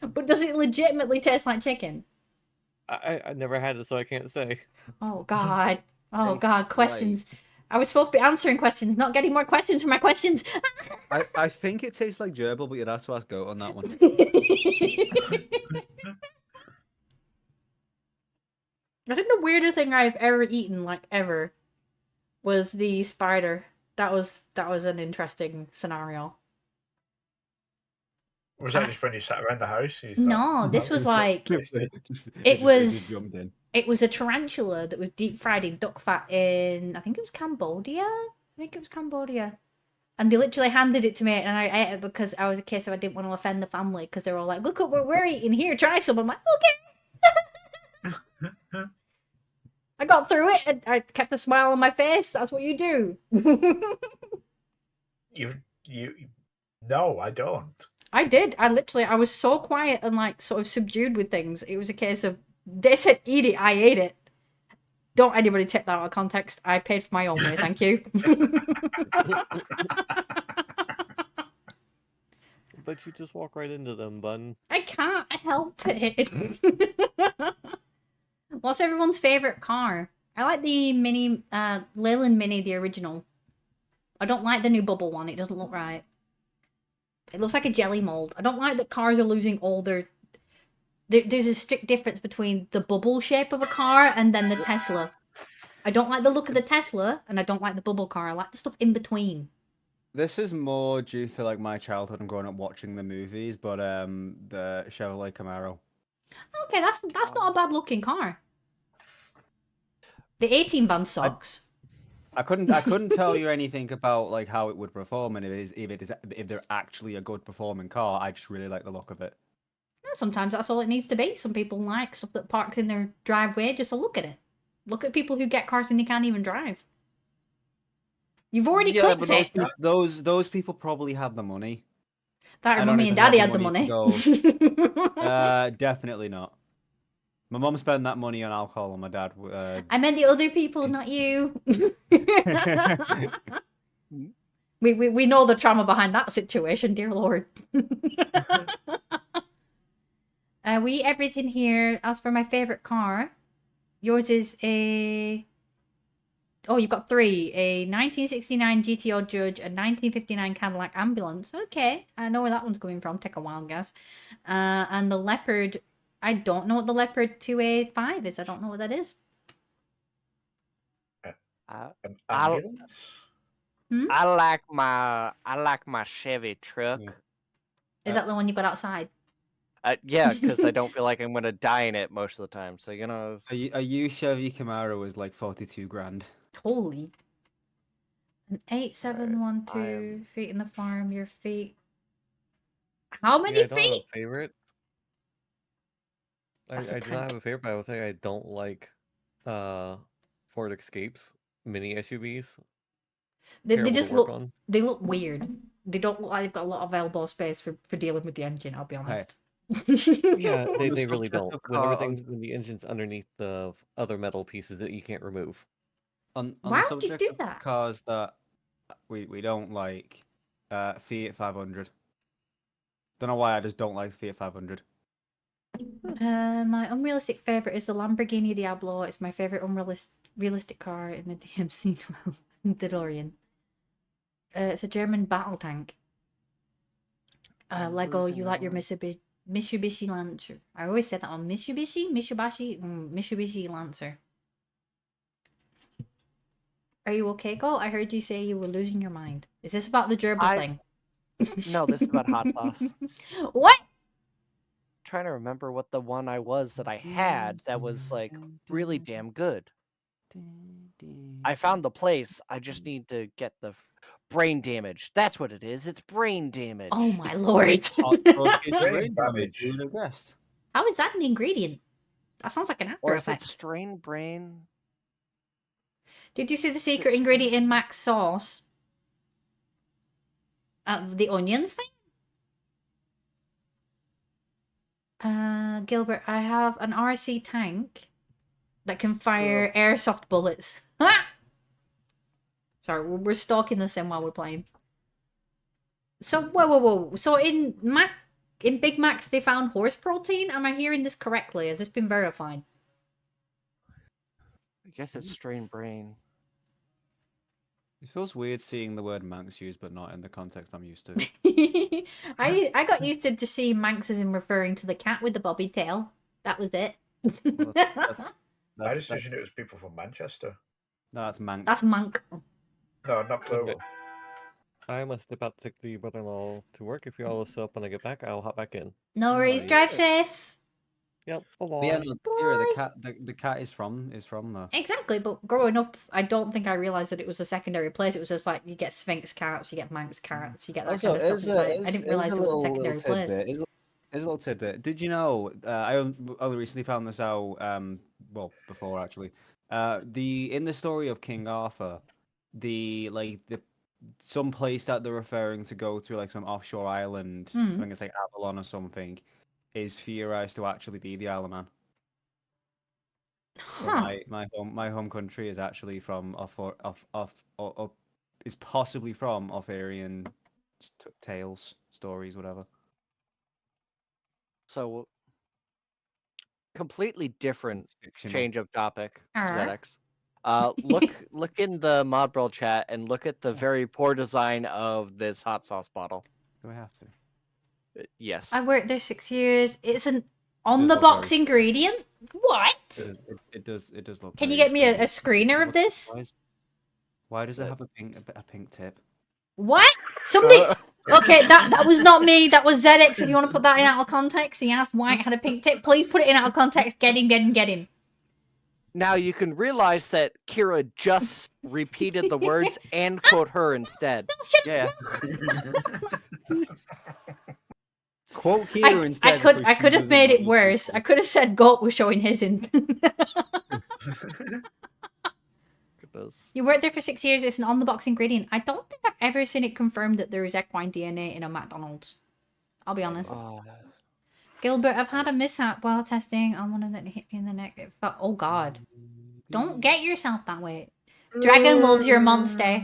But does it legitimately taste like chicken? I never had it, so I can't say. Oh god. Oh Tastes god, questions. I was supposed to be answering questions, not getting more questions for my questions. I think it tastes like gerbil, but you'd have to ask Goat on that one. I think the weirder thing I've ever eaten, like ever, was the spider. That was an interesting scenario. Was that just when you sat around the house? You thought, No, this was like It was- jumped in. it was a tarantula that was deep fried in duck fat in I think it was Cambodia. And they literally handed it to me, and I ate it because I was a kid, so I didn't want to offend the family because they were all like, "Look at what we're eating here, try some." I'm like, "Okay." I got through it, and I kept a smile on my face. That's what you do. No, I don't. I did. I was so quiet and like sort of subdued with things. It was a case of they said eat it, I ate it. Don't anybody take that out of context. I paid for my own way, thank you. But you just walk right into them, bun. I can't help it. What's everyone's favorite car? I like the Mini, Leyland Mini, the original. I don't like the new bubble one. It doesn't look right. It looks like a jelly mold. I don't like that cars are losing all their... There's a strict difference between the bubble shape of a car and then the Tesla. I don't like the look of the Tesla, and I don't like the bubble car. I like the stuff in between. This is more due to like my childhood and growing up watching the movies, but the Chevrolet Camaro. Okay, that's not a bad looking car. The 18 band sucks. I couldn't tell you anything about like how it would perform and if they're actually a good performing car. I just really like the look of it. Sometimes that's all it needs to be. Some people like stuff that parks in their driveway just to look at it. Look at people who get cars and they can't even drive. You've already clicked it. Those people probably have the money. That I mummy don't and daddy even had the have money. the Definitely not. My mum spent that money on alcohol, and my dad. I meant the other people, not you. we know the trauma behind that situation, dear Lord. We eat everything here. As for my favorite car, yours is a. Oh, you've got 3. A 1969 GTO Judge, a 1959 Cadillac Ambulance. Okay, I know where that one's coming from. Take a while, guess. And the Leopard. I don't know what the Leopard 2A5 is. I don't know what that is. An I'll- ambulance? I like my Chevy truck. Yeah. Is that the one you got outside? Yeah, because I don't feel like I'm gonna die in it most of the time. So A used Chevy Camaro was like 42 grand. Holy. An 8712 am- feet in the farm. Your feet. How many Yeah, I don't have feet? a favorite. That's a I do not tank. have a favorite, but I will say I don't like Ford Escapes mini SUVs. They Terrible just to work look. on. They look weird. They don't look like they've got a lot of elbow space for dealing with the engine. I'll be honest. Yeah, On the they really subject don't. of When cars- everything when the engine's underneath the other metal pieces that you can't remove. On Why the would you subject do of that? cars that we don't like, Fiat 500. Don't know why, I just don't like Fiat 500. My unrealistic favorite is the Lamborghini Diablo. It's my favorite realistic car in the DMC 12 DeLorean. It's a German battle tank. I'm Lego, losing you like your my- Mitsubishi Lancer. I always said that on Mitsubishi Lancer. Are you okay, Go? I heard you say you were losing your mind. Is this about the gerbil thing? No, this is about hot sauce. What? Trying to remember what the one I was that I had that was like really damn good. I found the place. I just need to get the brain damage. That's what it is. It's brain damage. Oh my lord. Hot sauce gives you Brain brain damage. damage. Who would have guessed? How is that an ingredient? That sounds like an after Or is it effect. strained brain? Did you see the it secret strained? ingredient in Mac's sauce? The onions thing? Gilbert, I have an RC tank that can fire airsoft bullets. Ah! Sorry, we're stalking the sim while we're playing. So, whoa. So in Big Macs, they found horse protein? Am I hearing this correctly? Has this been verified? I guess it's strained brain. It feels weird seeing the word Manx used, but not in the context I'm used to. I got used to just seeing Manx as in referring to the cat with the bobby tail. That was it. Well, that's, I just assumed it was people from Manchester. no, that's Manx. That's Monk. No, not plural. I must step out to take the brother-in-law to work. If you all will up when I get back, I'll hop back in. No worries. Nice. Drive safe. Yep. But yeah, Bye. no, Kira, the cat is from there. Exactly, but growing up, I don't think I realized that it was a secondary place. It was just like you get Sphinx cats, you get Manx cats, you get that kind of stuff. It's like, I didn't realize it was a secondary place. Here's a little tidbit. Did you know? I only recently found this out. Well, before actually. In the story of King Arthur, some place that they're referring to go to, like some offshore island, I think it's like Avalon or something, is theorized to actually be the Isle of Man. So Huh. my home country is actually from is possibly from Arthurian tales, stories, whatever. So completely different It's fictional. change of topic. Alright. ZX. Look in the mod world chat and look at the very poor design of this hot sauce bottle. Do I have to? Yes. I worked there 6 years. It's an on Does the look box very- ingredient. What? It does look. Can you very get me a pretty. screener of What's- this? Why does it have a pink tip? What? Somebody. Okay, that was not me. That was ZX. If you want to put that in out of context, he asked why it had a pink tip. Please put it in out of context. Get him. Now you can realize that Kira just repeated the words and quote her instead. Yeah. Quote Kira instead. I could because she have doesn't made it want worse. you I could have said Goat was showing his in. You worked there for 6 years. It's an on the box ingredient. I don't think I've ever seen it confirmed that there is equine DNA in a McDonald's. I'll be honest. Gilbert, I've had a mishap while testing on one of them hit me in the neck. Oh god. Don't get yourself that way. Dragon loves your monster.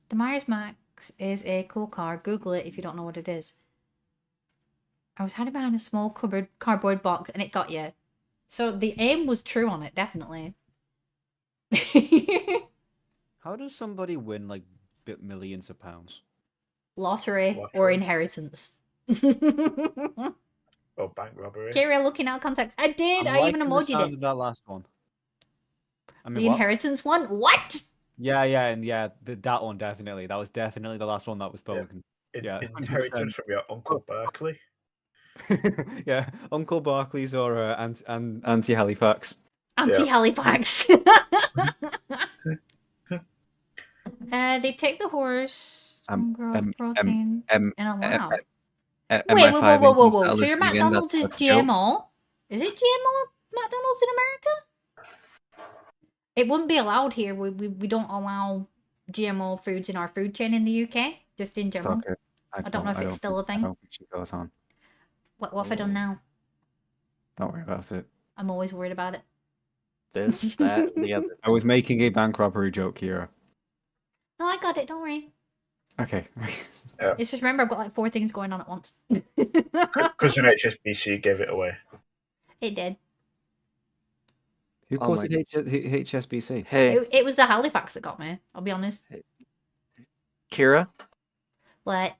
The Myers Max is a cool car. Google it if you don't know what it is. I was hiding behind a small cardboard box and it got you. So the aim was true on it, definitely. How does somebody win like millions of pounds? Lottery or Lottery. inheritance. Or bank robbery. Kira looking out context. I did. I'm I even liking the emojied sound it. of that last one. I mean, The what? inheritance one? What? Yeah, that one definitely. That was definitely the last one that was spoken. Yeah, 100%. Inheritance from your Uncle Berkeley. Yeah, Uncle Barclays or Auntie Halifax. Anti Halifax. They take the horse and grow protein in a lab. Wait, whoa. So your McDonald's is GMO? Is it GMO McDonald's in America? It wouldn't be allowed here. We don't allow GMO foods in our food chain in the UK, just in general. Stop it. I don't know if it's still a thing. I don't think she goes on. What have I done now? Don't worry about it. I'm always worried about it. This, that, the other. I was making a bank robbery joke here. No, I got it. Don't worry. Okay. It's just remember I've got like 4 things going on at once. Because an HSBC gave it away. It did. Who Oh caused my- HSBC? Hey, It was the Halifax that got me. I'll be honest. Kira, What?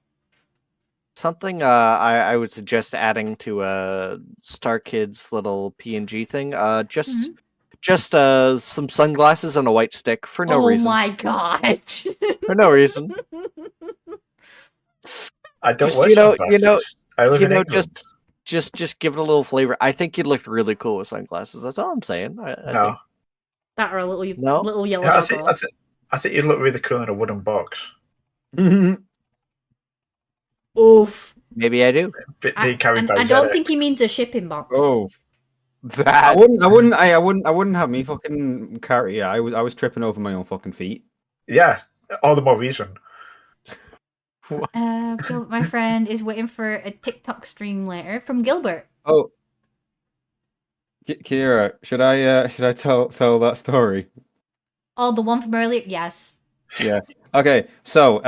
something I would suggest adding to Star Kid's little PNG thing. Just some sunglasses and a white stick for no reason. Oh my god. For no reason. I don't Just, wear sunglasses. I live in England. Just give it a little flavor. I think you'd look really cool with sunglasses. That's all I'm saying. I No. think- That or a little No? little yellow Yeah, dog. I think you'd look really cool in a wooden box. Oof. Maybe I do. They carried by I don't ZX. think he means a shipping box. Oh, I That wouldn't have me fucking carry. Yeah, I was tripping over my own fucking feet. Yeah, all the more reason. Gilbert, my friend, is waiting for a TikTok stream later from Gilbert. Oh, Kira, should I tell that story? Oh, the one from earlier? Yes. Yeah. Okay. So,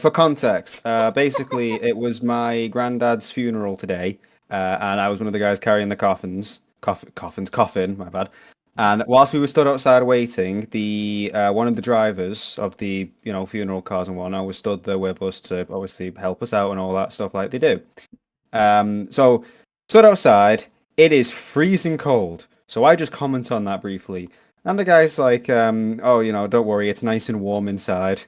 for context, basically, it was my granddad's funeral today, and I was one of the guys carrying the coffin. My bad. And whilst we were stood outside waiting, the one of the drivers of the funeral cars and whatnot was stood there with us to obviously help us out and all that stuff like they do. So stood outside. It is freezing cold. So I just comment on that briefly. And the guy's like, don't worry, it's nice and warm inside.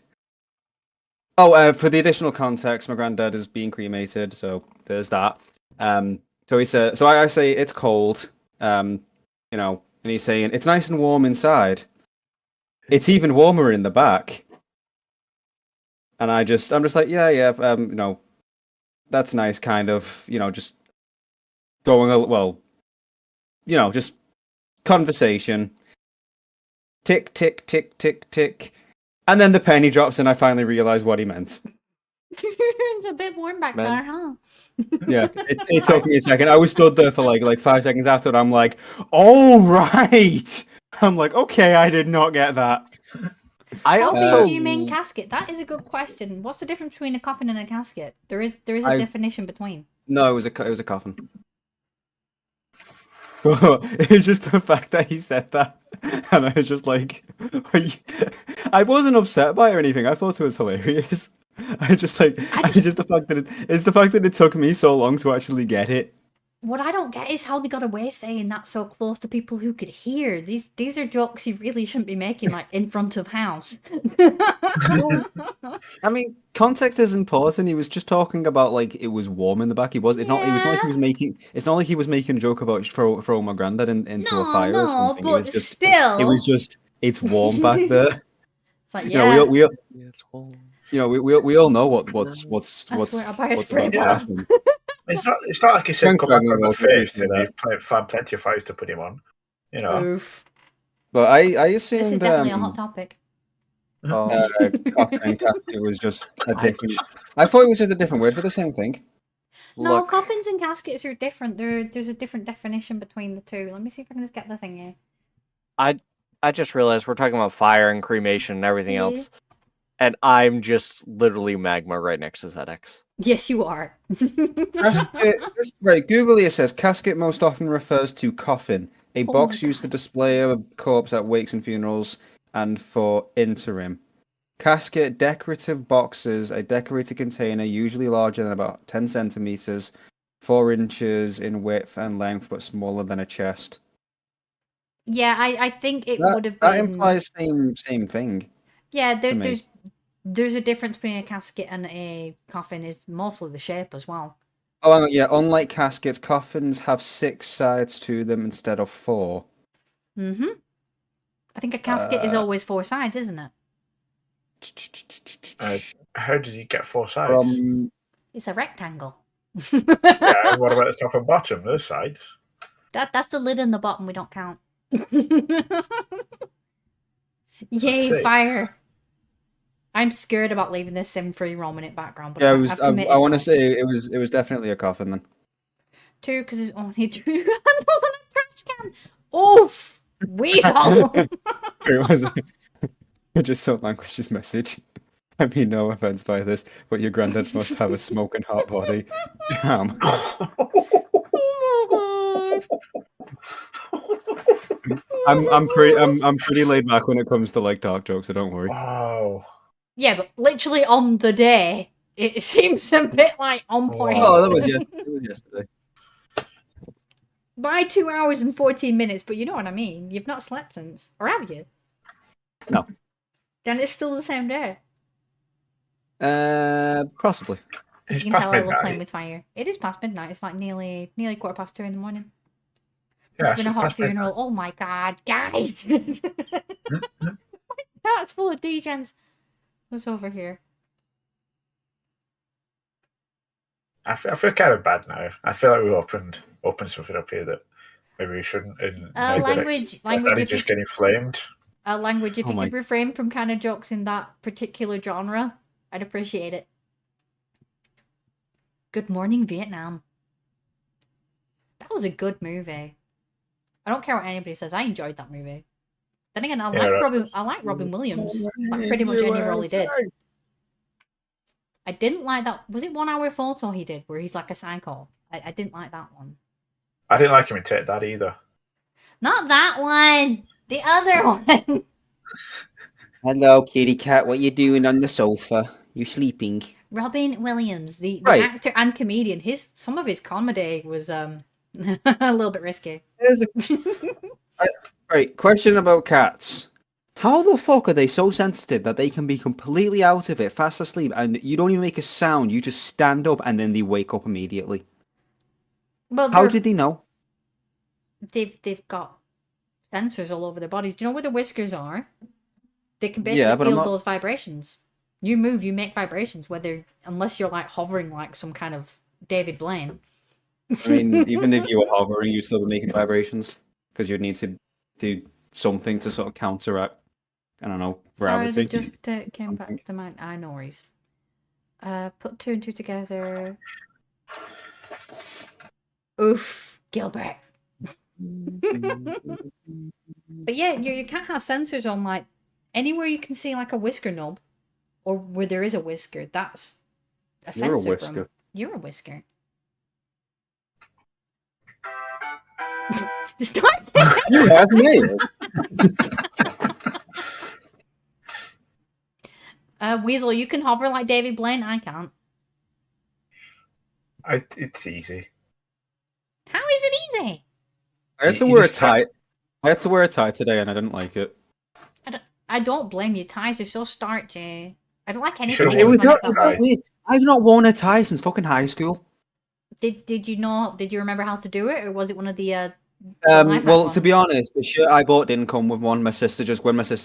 Oh, for the additional context, my granddad is being cremated, so there's that. So he said, so I say it's cold, and he's saying it's nice and warm inside. It's even warmer in the back. And I'm just like, yeah, that's nice, kind of, just going just conversation. Tick, tick, tick, tick, tick. And then the penny drops and I finally realize what he meant. It's a bit warm back Man. there, huh? Yeah, it took me a second. I was stood there for like 5 seconds after and I'm like, oh, right. I'm like, okay, I did not get that. I How also big do you mean casket? That is a good question. What's the difference between a coffin and a casket? There is a definition between. No, it was a coffin. It's just the fact that he said that, and I was just like, I wasn't upset by it or anything. I thought it was hilarious. It's just the fact that it's the fact that it took me so long to actually get it. What I don't get is how they got away saying that so close to people who could hear. These are jokes you really shouldn't be making, like in front of house. I mean, context is important. He was just talking about like it was warm in the back. It's not like he was making. It's not like he was making a joke about throwing my granddad into a fire or something. But still, It was just it's warm back there. It's like, yeah. We all know what's swear I'll buy a what's spray about to bottle. happen. It's not like he said Thanks come back for on the having me, face and that. you've found plenty of fires to put him on. Oof. But I This is assumed definitely a hot topic. coffin and casket was just a different. I thought it was just a different word for the same thing. No, Look, coffins and caskets are different. There's a different definition between the two. Let me see if I can just get the thing here. I just realized we're talking about fire and cremation and everything Yeah. else, and I'm just literally magma right next to ZX. Yes, you are. Right, Google here says casket most often refers to coffin, a Oh box my used to God. display a corpse at wakes and funerals and for interim. Casket, decorative boxes, a decorated container, usually larger than about 10 centimeters, 4 inches in width and length, but smaller than a chest. Yeah, I think it would have That been. implies same thing. Yeah, to me. there's a difference between a casket and a coffin. Is mostly the shape as well. Oh, yeah, unlike caskets, coffins have 6 sides to them instead of 4. Mm-hmm. I think a casket is always 4 sides, isn't it? How did you get 4 sides? From It's a rectangle. Yeah, what about the top and bottom? Those sides. That's the lid and the bottom. We don't count. Yay, 6. fire! I'm scared about leaving this sim-free Romanit background, but yeah, I've committed I want to now. say it was definitely a coffin then. 2, because it's only 2 handles on a trash can. Oof! Weasel! It was I just saw Languish's message. I mean, no offense by this, but your granddad must have a smoking hot body. Damn. Oh my god. I'm pretty laid back when it comes to like dark jokes, so don't worry. Wow. Yeah, but literally on the day, it seems a bit like on point. Oh, that was yesterday. By 2 hours and 14 minutes, but you know what I mean. You've not slept since, or have you? No. Then it's still the same day. Possibly. It's You can past tell I love midnight. playing with fire. It is past midnight. It's like nearly 2:15 in the morning. Yeah, It's been a it's hot past midnight. funeral. Oh my god, guys! That's full of degens. What's over here? I feel kind of bad now. I feel like we opened something up here that maybe we shouldn't. And now that Language. Daddy If just you, getting flamed. language. If Oh you my- could refrain from kind of jokes in that particular genre, I'd appreciate it. Good morning, Vietnam. That was a good movie. I don't care what anybody says. I enjoyed that movie. Then again, I like Robin Williams. Like pretty much any role he did. I didn't like that. Was it 1 hour photo he did where he's like a psycho? I didn't like that one. I didn't like him in Take That either. Not that one. The other one. Hello, kitty cat. What you doing on the sofa? You sleeping? Robin Williams, the Right. actor and comedian. Some of his comedy was a little bit risky. There's Right, question about cats. How the fuck are they so sensitive that they can be completely out of it, fast asleep, and you don't even make a sound? You just stand up and then they wake up immediately. Well, How did they know? they've got sensors all over their bodies. Do you know where the whiskers are? They can basically Yeah, but I'm feel not- those vibrations. You move, you make vibrations. Unless you're like hovering like some kind of David Blaine. I mean, even if you were hovering, you'd still be making vibrations because you'd need to do something to sort of counteract. I don't know, Sorry, gravity. they just came back to mind. No worries. Put 2 and 2 together. Oof, Gilbert. But yeah, your cat has sensors on like anywhere you can see like a whisker knob, or where there is a whisker. That's a You're a sensor from. whisker. You're a whisker. Start. That's me. Weasel, you can hover like David Blaine. I can't. It's easy. How is it easy? I had to You wear a just have- tie. I had to wear a tie today, and I didn't like it. I don't blame you. Ties are so starchy. I don't like anything should've against worn my not- stuff. tie. I've not worn a tie since fucking high school. Did you know? Did you remember how to do it, or was it one of the life Well, hack to be ones? honest, the shirt I bought didn't come with one. When my sister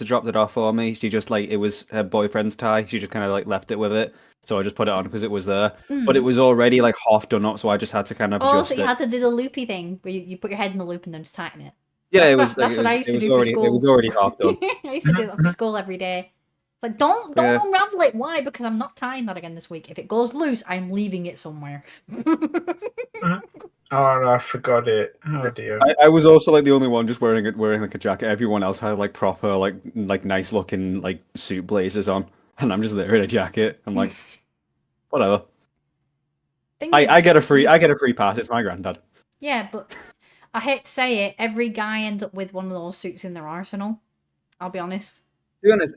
dropped it off for me, she just like it was her boyfriend's tie. She just kind of like left it with it, so I just put it on because it was there. But it was already like half done up, so I just had to kind of Oh, adjust so you it. had to do the loopy thing where you put your head in the loop and then just tighten it. Yeah, That's it what- was. that's it what I was- used it to was do for already, school. It was already half done. I used to do that for school every day. It's like, don't Yeah. unravel it. Why? Because I'm not tying that again this week. If it goes loose, I'm leaving it somewhere. Oh no, I forgot it. Oh dear. I was also like the only one just wearing like a jacket. Everyone else had like proper like nice looking like suit blazers on, and I'm just there in a jacket. I'm like, whatever. Thing is, I get a free pass. It's my granddad. yeah, but I hate to say it, every guy ends up with one of those suits in their arsenal. I'll be honest. To be honest,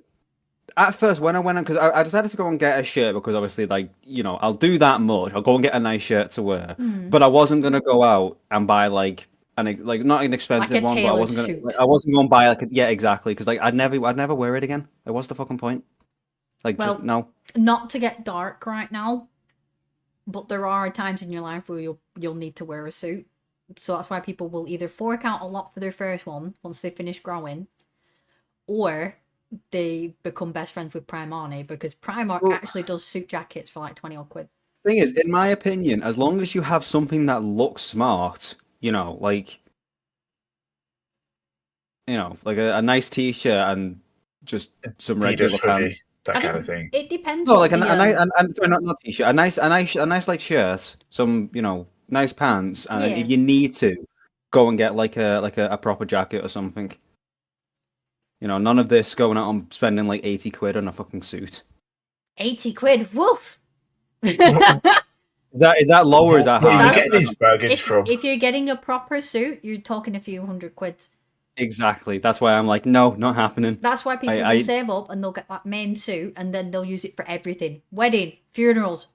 at first when I went on, because I decided to go and get a shirt because obviously like I'll do that much. I'll go and get a nice shirt to wear, but I wasn't gonna go out and buy like not an expensive Like a one, but tailored suit. I wasn't gonna buy yeah, exactly, because like I'd never wear it again. Like, what's the fucking point? Like, Well, just no. Not to get dark right now, but there are times in your life where you'll need to wear a suit. So that's why people will either fork out a lot for their first one once they finish growing, or they become best friends with Primark, because Primark actually does suit jackets for like 20 odd quid. Thing is, in my opinion, as long as you have something that looks smart, like a nice t-shirt and just some Adidas regular hoodie, pants. that I kind think of thing. It depends. No, what like the, sorry, not t-shirt, a nice like shirt, some nice pants, and then Yeah. if you need to, go and get like a proper jacket or something. None of this going out and spending like 80 quid on a fucking suit. 80 quid. Woof. Is that low or is that Where are you high? getting these bargains from? If you're getting a proper suit, you're talking a few hundred quid. Exactly. That's why I'm like, no, not happening. That's why people will save up and they'll get that main suit and then they'll use it for everything. Wedding, funerals,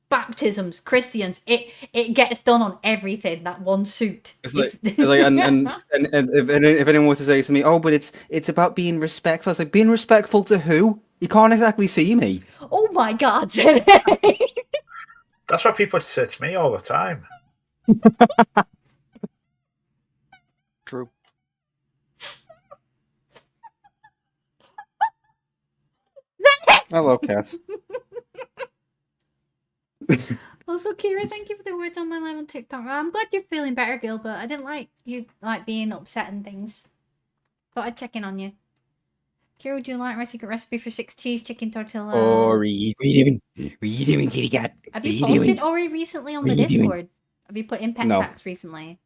baptisms, Christians. It gets done on everything, that one suit. It's like and if anyone was to say to me, oh, but it's about being respectful. I was like, being respectful to who? You can't exactly see me. Oh my god. That's what people say to me all the time. True. Hello, cat. Also, Kira, thank you for the words on my live on TikTok. I'm glad you're feeling better, Gilbert. I didn't like you being upset and things. Thought I'd check in on you. Kira, would you like my secret recipe for 6 cheese chicken tortilla? Ori, what are you doing? What are you doing, kitty cat? Have What you are you posted doing? Ori recently on What the are you doing? Discord? Have you put in pet No. facts recently?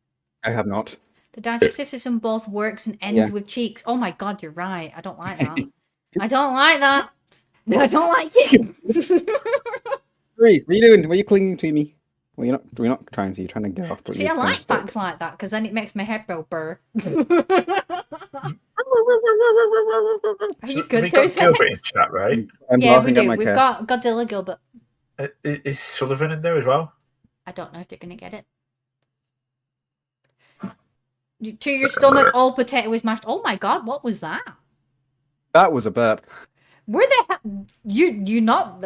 I have not. The digestive system both works and ends with cheeks. Oh my god, you're right. I don't like that. I don't like that. I don't like it. Ori, what are you doing? Why are you clinging to me? Well, you're not trying to. You're trying to get off. But See, you're I kinda like stuck. facts like that because then it makes my head go burr. Are you Have good, we got Gilbert in Curtis? chat, right? I'm Yeah, we laughing at do. my We've cat. got Godzilla Gilbert. Is Sullivan in there as well? I don't know if they're gonna get it. To your stomach, all potato is mashed. Oh my god, what was that? That was a burp. Where the hell you not?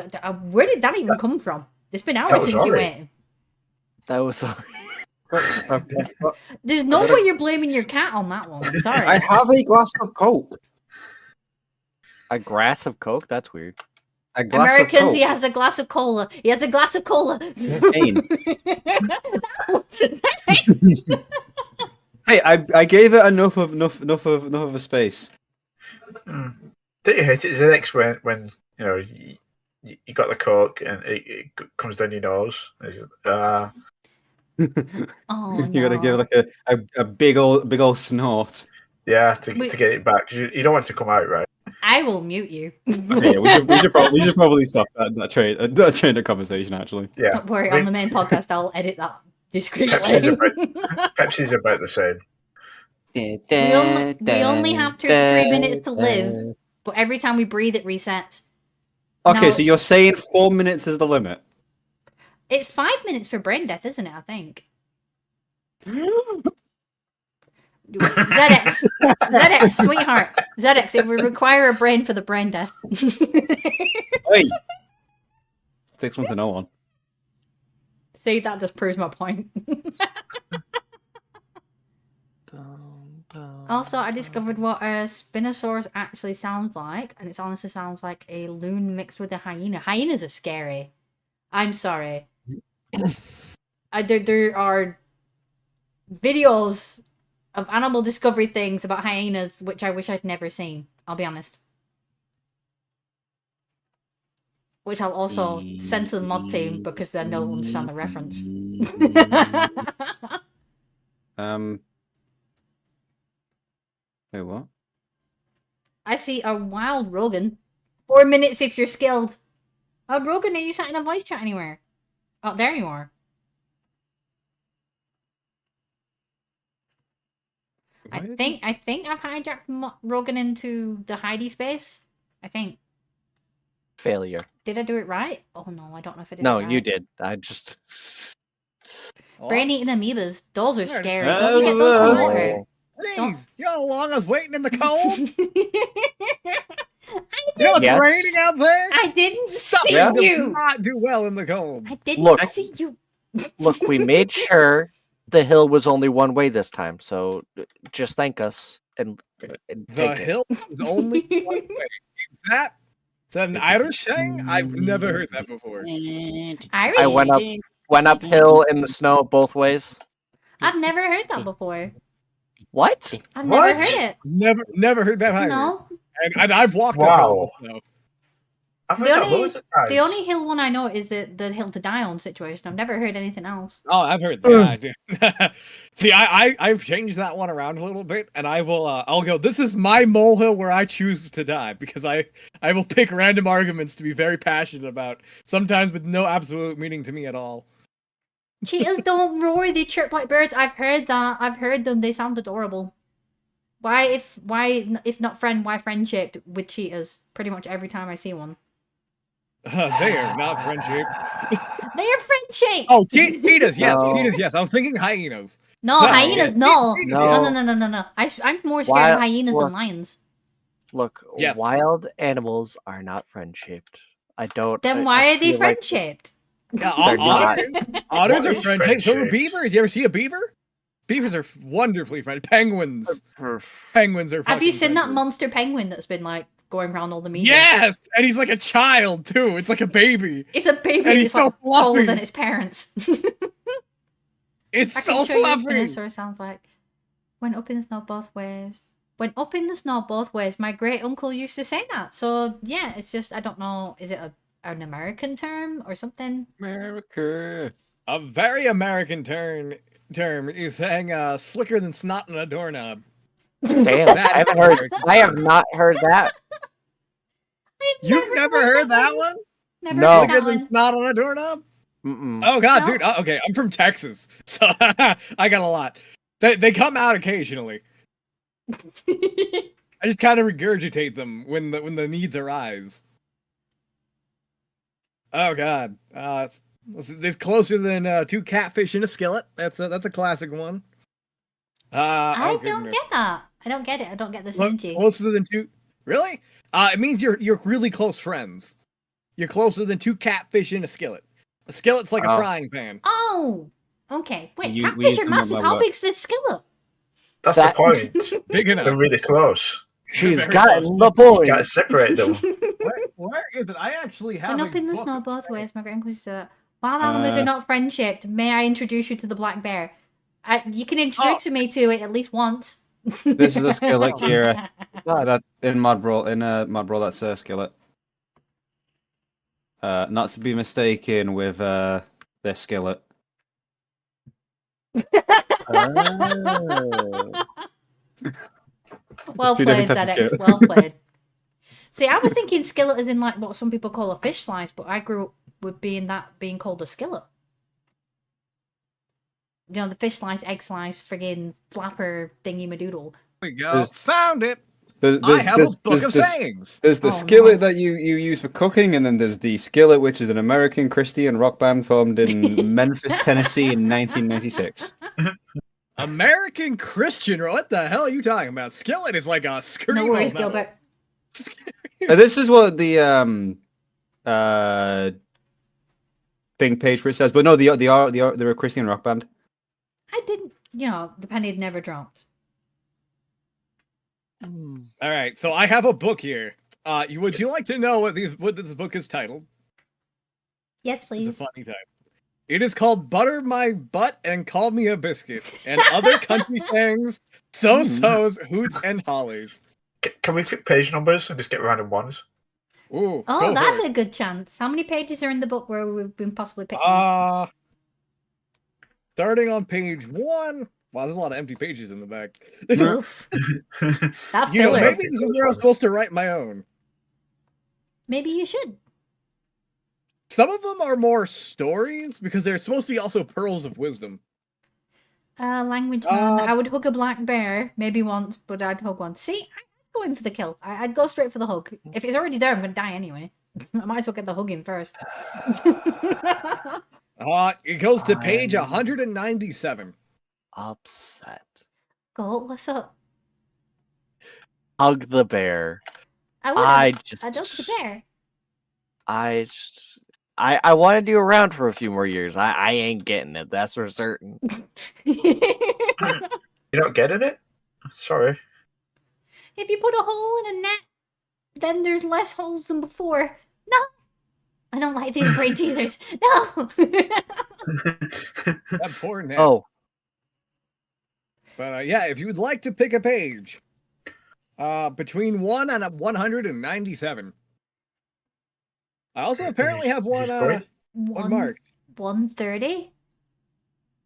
Where did that even come from? It's been hours was since you Ori. went. That was There's no way you're blaming your cat on that one. I'm sorry. I have a glass of Coke. a grass of Coke. That's weird. A glass Americans, of he Coke. has a glass of cola. He has a glass of cola. Pain. Hey, I gave it enough of a space. Don't you hate it? Is it next when you got the Coke and it comes down your nose? It's just, Oh You gotta give no. like a big old snort. yeah, to Wait. get it back. 'Cause you don't want it to come out, right? I will mute you. Okay, yeah, we should probably stop that train of conversation. Actually, Yeah. Don't worry, I mean, on the main podcast, I'll edit that discreetly. Pepsi's about the same. we only have 2 to 3 minutes to live, but every time we breathe, it resets. Okay, Now- so you're saying 4 minutes is the limit? It's 5 minutes for brain death, isn't it? I think. ZX, sweetheart. ZX, it would require a brain for the brain death. Hey, 6 months to no one. See, that just proves my point. Also, I discovered what a Spinosaurus actually sounds like, and it honestly sounds like a loon mixed with a hyena. Hyenas are scary. I'm sorry. There are videos of animal discovery things about hyenas which I wish I'd never seen. I'll be honest. which I'll also send to the mod team because then they'll understand the reference. Wait, what? I see a wild Rogan. 4 minutes if you're skilled. Oh, Rogan, are you sat in a voice chat anywhere? Oh, there you are. I think I've hijacked Rogan into the Heidi space. I think. Failure. Did I do it right? Oh no, I don't know if I did. No, it right. you did. I just. Brain eating amoebas. Those are There it is. scary. Don't you get those from Oh. water? Please, you know how long I was waiting in the cold? You know I it's Yes. raining out there? didn't Something see does you. not do well in the cold. I didn't Look. see you. Look, we made sure the hill was only one way this time, so just thank us and The take it. hill is only one way. Is that an Irish saying? I've never heard that before. Irish. I went uphill in the snow both ways. I've never heard that before. What? I've never What? heard it. Never heard that either. No. And I've walked Wow. uphill in the snow. I've The heard that only- loads of times. The only hill one I know is the hill to die on situation. I've never heard anything else. Oh, I've heard that. See, I've changed that one around a little bit, and I'll go. This is my molehill where I choose to die because I will pick random arguments to be very passionate about, sometimes with no absolute meaning to me at all. Cheetahs don't roar, they chirp like birds. I've heard that. I've heard them. They sound adorable. Why if not friend, why friendship with cheetahs? Pretty much every time I see one. They are not friendship. They are friendship. Oh, cheetahs, yes, No. cheetahs, yes. I was thinking hyenas. No, No, hyenas, yeah. no. No. No. I'm more scared Why- of hyenas look. than lions. Look, Yes. wild animals are not friend-shaped. I don't. Then I- why I are they feel like- friend-shaped? Yeah, They're not. otters What are is friendship. So are friendship? beavers. You ever see a beaver? Beavers are wonderfully friendly. Penguins. Penguins are. Have you fucking seen that friendly. monster penguin that's been like going around all the media? Yes, and he's like a child too. It's like a baby. It's a baby And and he's it's so like taller fluffy. than its parents. It's I so can show you what fluffy. Spinosaurus sounds like. Went up in the snow both ways. Went up in the snow both ways. My great uncle used to say that. So yeah, it's just I don't know. Is it an American term or something? America. A very American term is saying slicker than snot on a doorknob. Damn, That I haven't is heard. American. I have not heard that. You've never heard that one? Never No. heard Slicker that than one. snot on a doorknob? Mm-mm. Oh god, No. dude. Okay, I'm from Texas, so I got a lot. They come out occasionally. I just kind of regurgitate them when the needs arise. Oh god, it's closer than two catfish in a skillet. That's a classic one. I oh, don't goodness. get that. I don't get it. I don't get the Look, synergy. closer than two. Really? It means you're really close friends. You're closer than two catfish in a skillet. A skillet's like a Oh. frying pan. Oh, okay. Wait, We catfish use are them at massive. my How work. big's this skillet? That's That- the point. Big enough. They're really close. She's Very gotten close. the You point. gotta separate them. Where is it? I actually have. Went a up in the book snow of both sayings. ways. My great uncle used to say that. Wild animals are not friendship. May I introduce you to the black bear? You can introduce me to it at least once. This is a skillet, Kira. God. That in mod brawl, that's a skillet. Not to be mistaken with their skillet. Oh. Well two played, different types of ZX. skillet. Well played. See, I was thinking skillet is in like what some people call a fish slice, but I grew up with being called a skillet. You know, the fish slice, egg slice, friggin' flapper thingy madoodle. There we go. There's- Found it. There's, I have a book of sayings. There's the Oh, skillet no. that you use for cooking, and then there's the skillet, which is an American Christian rock band formed in Memphis, Tennessee in 1996. American Christian. What the hell are you talking about? Skillet is like a screamo No worries, metal. Gilbert. This is what the thing page for it says, but no, they're a Christian rock band. I didn't, the penny had never dropped. All right, so I have a book here. Would you like to know what this book is titled? Yes, It's a please. funny title. It is called "Butter My Butt and Call Me a Biscuit" and other country sayings, so-sos, hoots, and hollies. Can we pick page numbers and just get random ones? Ooh. Oh, go that's for a good chance. How many pages are in the book where we've been possibly it. picking? Starting on page 1. Wow, there's a lot of empty pages in the back. Oof. That You know, filler. maybe this is where I'm supposed to write my own. Maybe you should. Some of them are more stories because they're supposed to be also pearls of wisdom. Language man. I would hug a black bear maybe once, but I'd hug one. See, I'd go in for the kill. I'd go straight for the hug. If it's already there, I'm gonna die anyway. I might as well get the hug in first. It goes to page 197. Upset. Go, what's up? Hug the bear. I would. I'd I'd hug the bear. I wanted you around for a few more years. I ain't getting it. That's for certain. You're not getting it? Sorry. If you put a hole in a net, then there's less holes than before. No, I don't like these brain teasers. No. That poor net. Oh, But yeah, if you would like to pick a page, between 1 and 197. I also apparently have one marked. 130.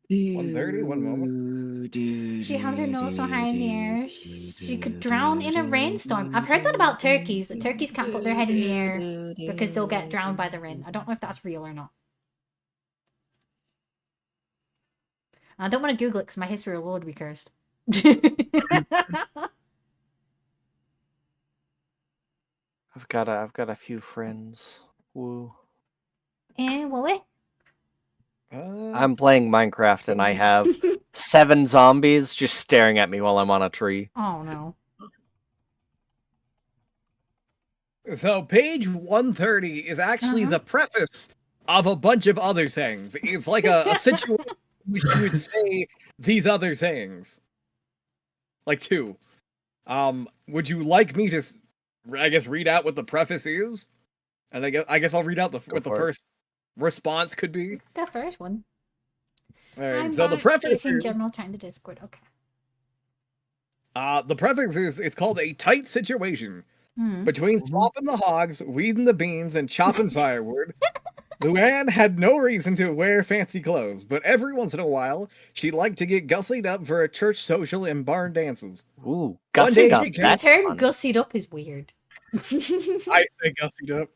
130. One moment. She has her nose so high in the air, she could drown in a rainstorm. I've heard that about turkeys, that turkeys can't put their head in the air because they'll get drowned by the rain. I don't know if that's real or not. I don't want to Google it because my history will be cursed. I've got a few friends. Woo. And what? I'm playing Minecraft and I have 7 zombies just staring at me while I'm on a tree. Oh no. So page 130 is actually the preface of a bunch of other sayings. It's like a situation in which you would say these other sayings. Like 2. Would you like me to, I guess, read out what the preface is? And I guess I'll read out what the first response could be. The first one. All right, so the preface in is, general trying to Discord. Okay. the preface is, it's called a tight situation. Hmm. Between swapping the hogs, weeding the beans, and chopping firewood, Luann had no reason to wear fancy clothes, but every once in a while, she liked to get gussied up for a church social and barn dances. Ooh, One day gussied up. the The That's term fun. gussied up is weird. I say gussied up.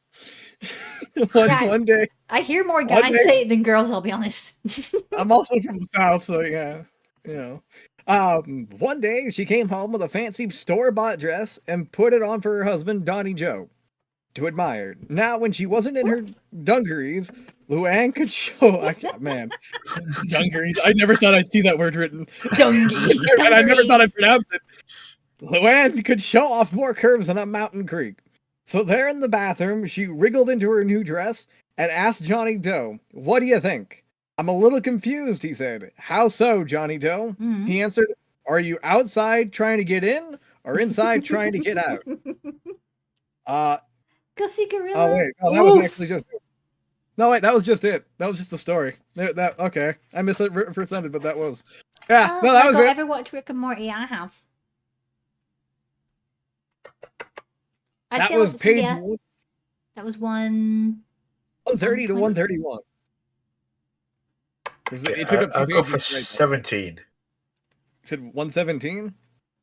one day, I hear more One guys day- say it than girls, I'll be honest. I'm also from the South, so yeah, you know. One day, she came home with a fancy store-bought dress and put it on for her husband, Donnie Joe, to admire. Now, when she wasn't in her dungarees, Luann could show... man. Dungarees. I never thought I'd see that word written. Dungies. And I never thought I'd pronounce it. Luann could show off more curves than a mountain creek. So there in the bathroom, she wriggled into her new dress and asked Johnny Doe, "What do you think?" "I'm a little confused," he said. "How so, Johnny Doe?" Mhm. He answered, "Are you outside trying to get in or inside trying to get out?" Gussie Gorilla. Oh, wait. Oh, that was actually just it. No, wait, that was just it. That was just the story. Okay. I misrepresented, but that was. Yeah, no, that was it. Ever watch Rick and Morty? I have. I'd That say was lots of page yeah. That was 130 to 131. It took up I'll 2 go pages for right there. 17. You said 117?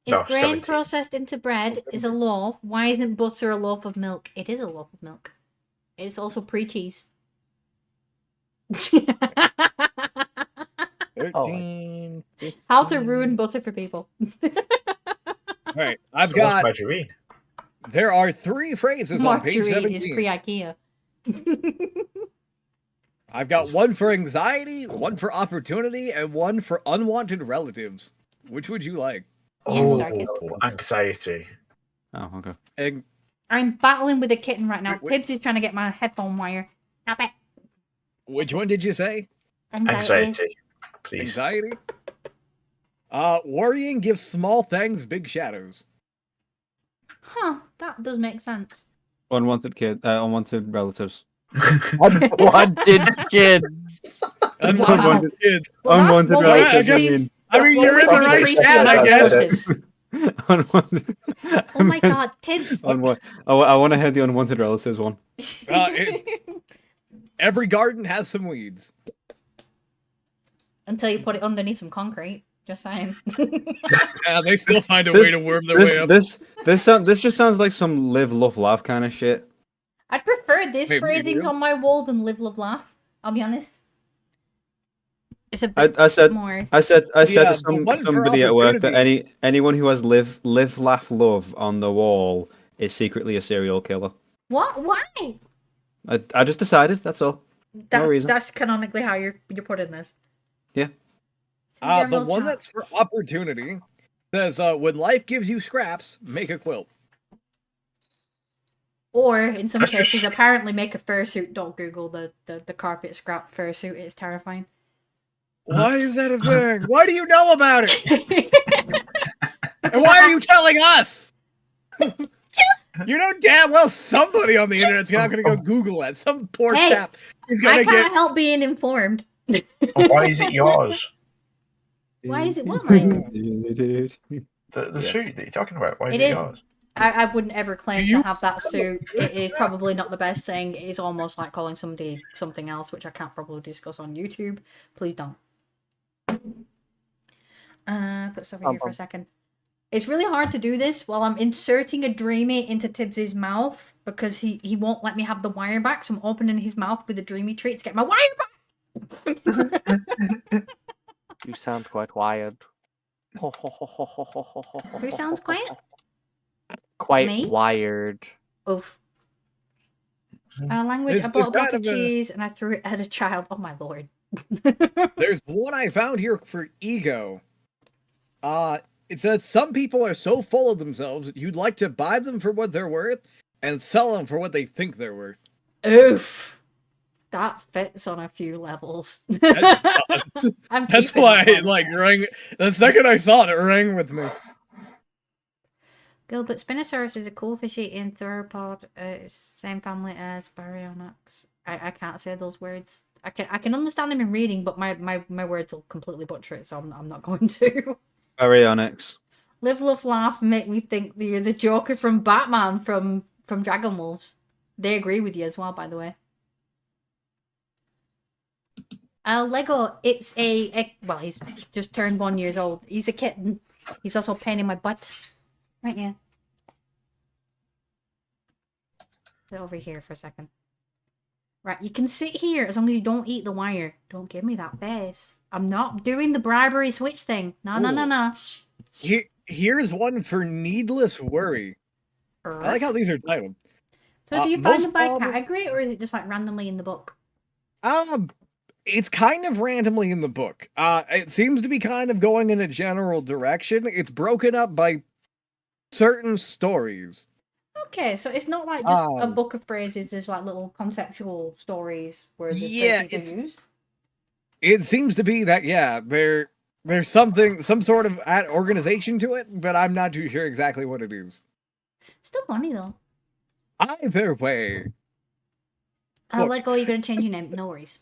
If No, grain 17. processed into bread is a loaf, why isn't butter a loaf of milk? It is a loaf of milk. It's also pre-cheese. 13. How to ruin butter for people. All right, I've So what's got. margarine? There are 3 phrases on page Margarine is 17. pre-IKEA. I've got one for anxiety, one for opportunity, and one for unwanted relatives. Which would you like? Ian Starkey. Anxiety. Oh, okay. And I'm battling with a kitten right now. Wait. Tibbs is trying to get my headphone wire. Stop it. which one did you say? Anxiety. Please. Anxiety? Worrying gives small things big shadows. Huh, that does make sense. Unwanted relatives. Unwanted kids. Unwanted kids. Well, Unwanted that's one way to relatives, I see- mean- I mean, that's you're one in way the to right decrease the chat, amount I of guess. relatives. Unwanted. Oh my god, Tibbs. I want to hear the unwanted relatives one. Every garden has some weeds. Until you put it underneath some concrete. Just saying. Yeah, they still find a way to worm their way up. This just sounds like some live, love, laugh kind of shit. I'd prefer this Maybe phrasing you. on my wall than live, love, laugh. I'll be honest. It's a bit I said more. I said Yeah, to the one for somebody at work that opportunity. anyone who has live, laugh, love on the wall is secretly a serial killer. What? Why? I just decided. That's all. No reason. That's canonically how you're putting this. Yeah. Some The general one chat. that's for opportunity says, when life gives you scraps, make a quilt. Or in some That's cases, just- apparently make a fursuit. Don't Google the carpet scrap fursuit. It's terrifying. Why is that a thing? Why do you know about it? And why are you telling us? You know damn well somebody on the internet's not going to go Google that. Some poor Hey, chap is I going to can't get. help being informed. Why is it yours? Why is it what, Mike? The suit that you're talking about. Why is It it is. yours? I wouldn't ever claim You- to have that suit. It is probably not the best thing. It is almost like calling somebody something else, which I can't probably discuss on YouTube. Please don't. Put stuff here for a second. It's really hard to do this while I'm inserting a dreamy into Tibbs's mouth because he won't let me have the wire back. So I'm opening his mouth with a dreamy treat to get my wire back. You sound quite wired. Who sounds quiet? Quite Me? wired. Oof. Language. I There's bought a block kind of of a- cheese and I threw it at a child. Oh my lord. There's one I found here for ego. It says some people are so full of themselves that you'd like to buy them for what they're worth and sell them for what they think they're worth. Oof. That fits on a few levels. I'm That's keeping why that it one. rang. The second I saw it, it rang with me. Gilbert Spinosaurus is a cool fish-eating theropod. Same family as Baryonyx. I can't say those words. I can understand them in reading, but my words will completely butcher it, so I'm not going to. Baryonyx. Live, love, laugh make me think you're the Joker from Batman from Dragon Wolves. They agree with you as well, by the way. Lego, it's well, he's just turned 1 year old. He's a kitten. He's also a pain in my butt. Right, yeah. Sit over here for a second. Right, you can sit here as long as you don't eat the wire. Don't give me that face. I'm not doing the bribery switch thing. No. Here's one for needless worry. I like how these are titled. So do you most find them by problem- category, or is it just like randomly in the book? It's kind of randomly in the book. It seems to be kind of going in a general direction. It's broken up by certain stories. Okay, so it's not like just a Um, book of phrases. There's like little conceptual stories where the Yeah, phrases are used. It seems to be that, yeah, there's some sort of organization to it, but I'm not too sure exactly what it is. Still funny though. Either way, Look. Like, oh, you're gonna change your name. No worries.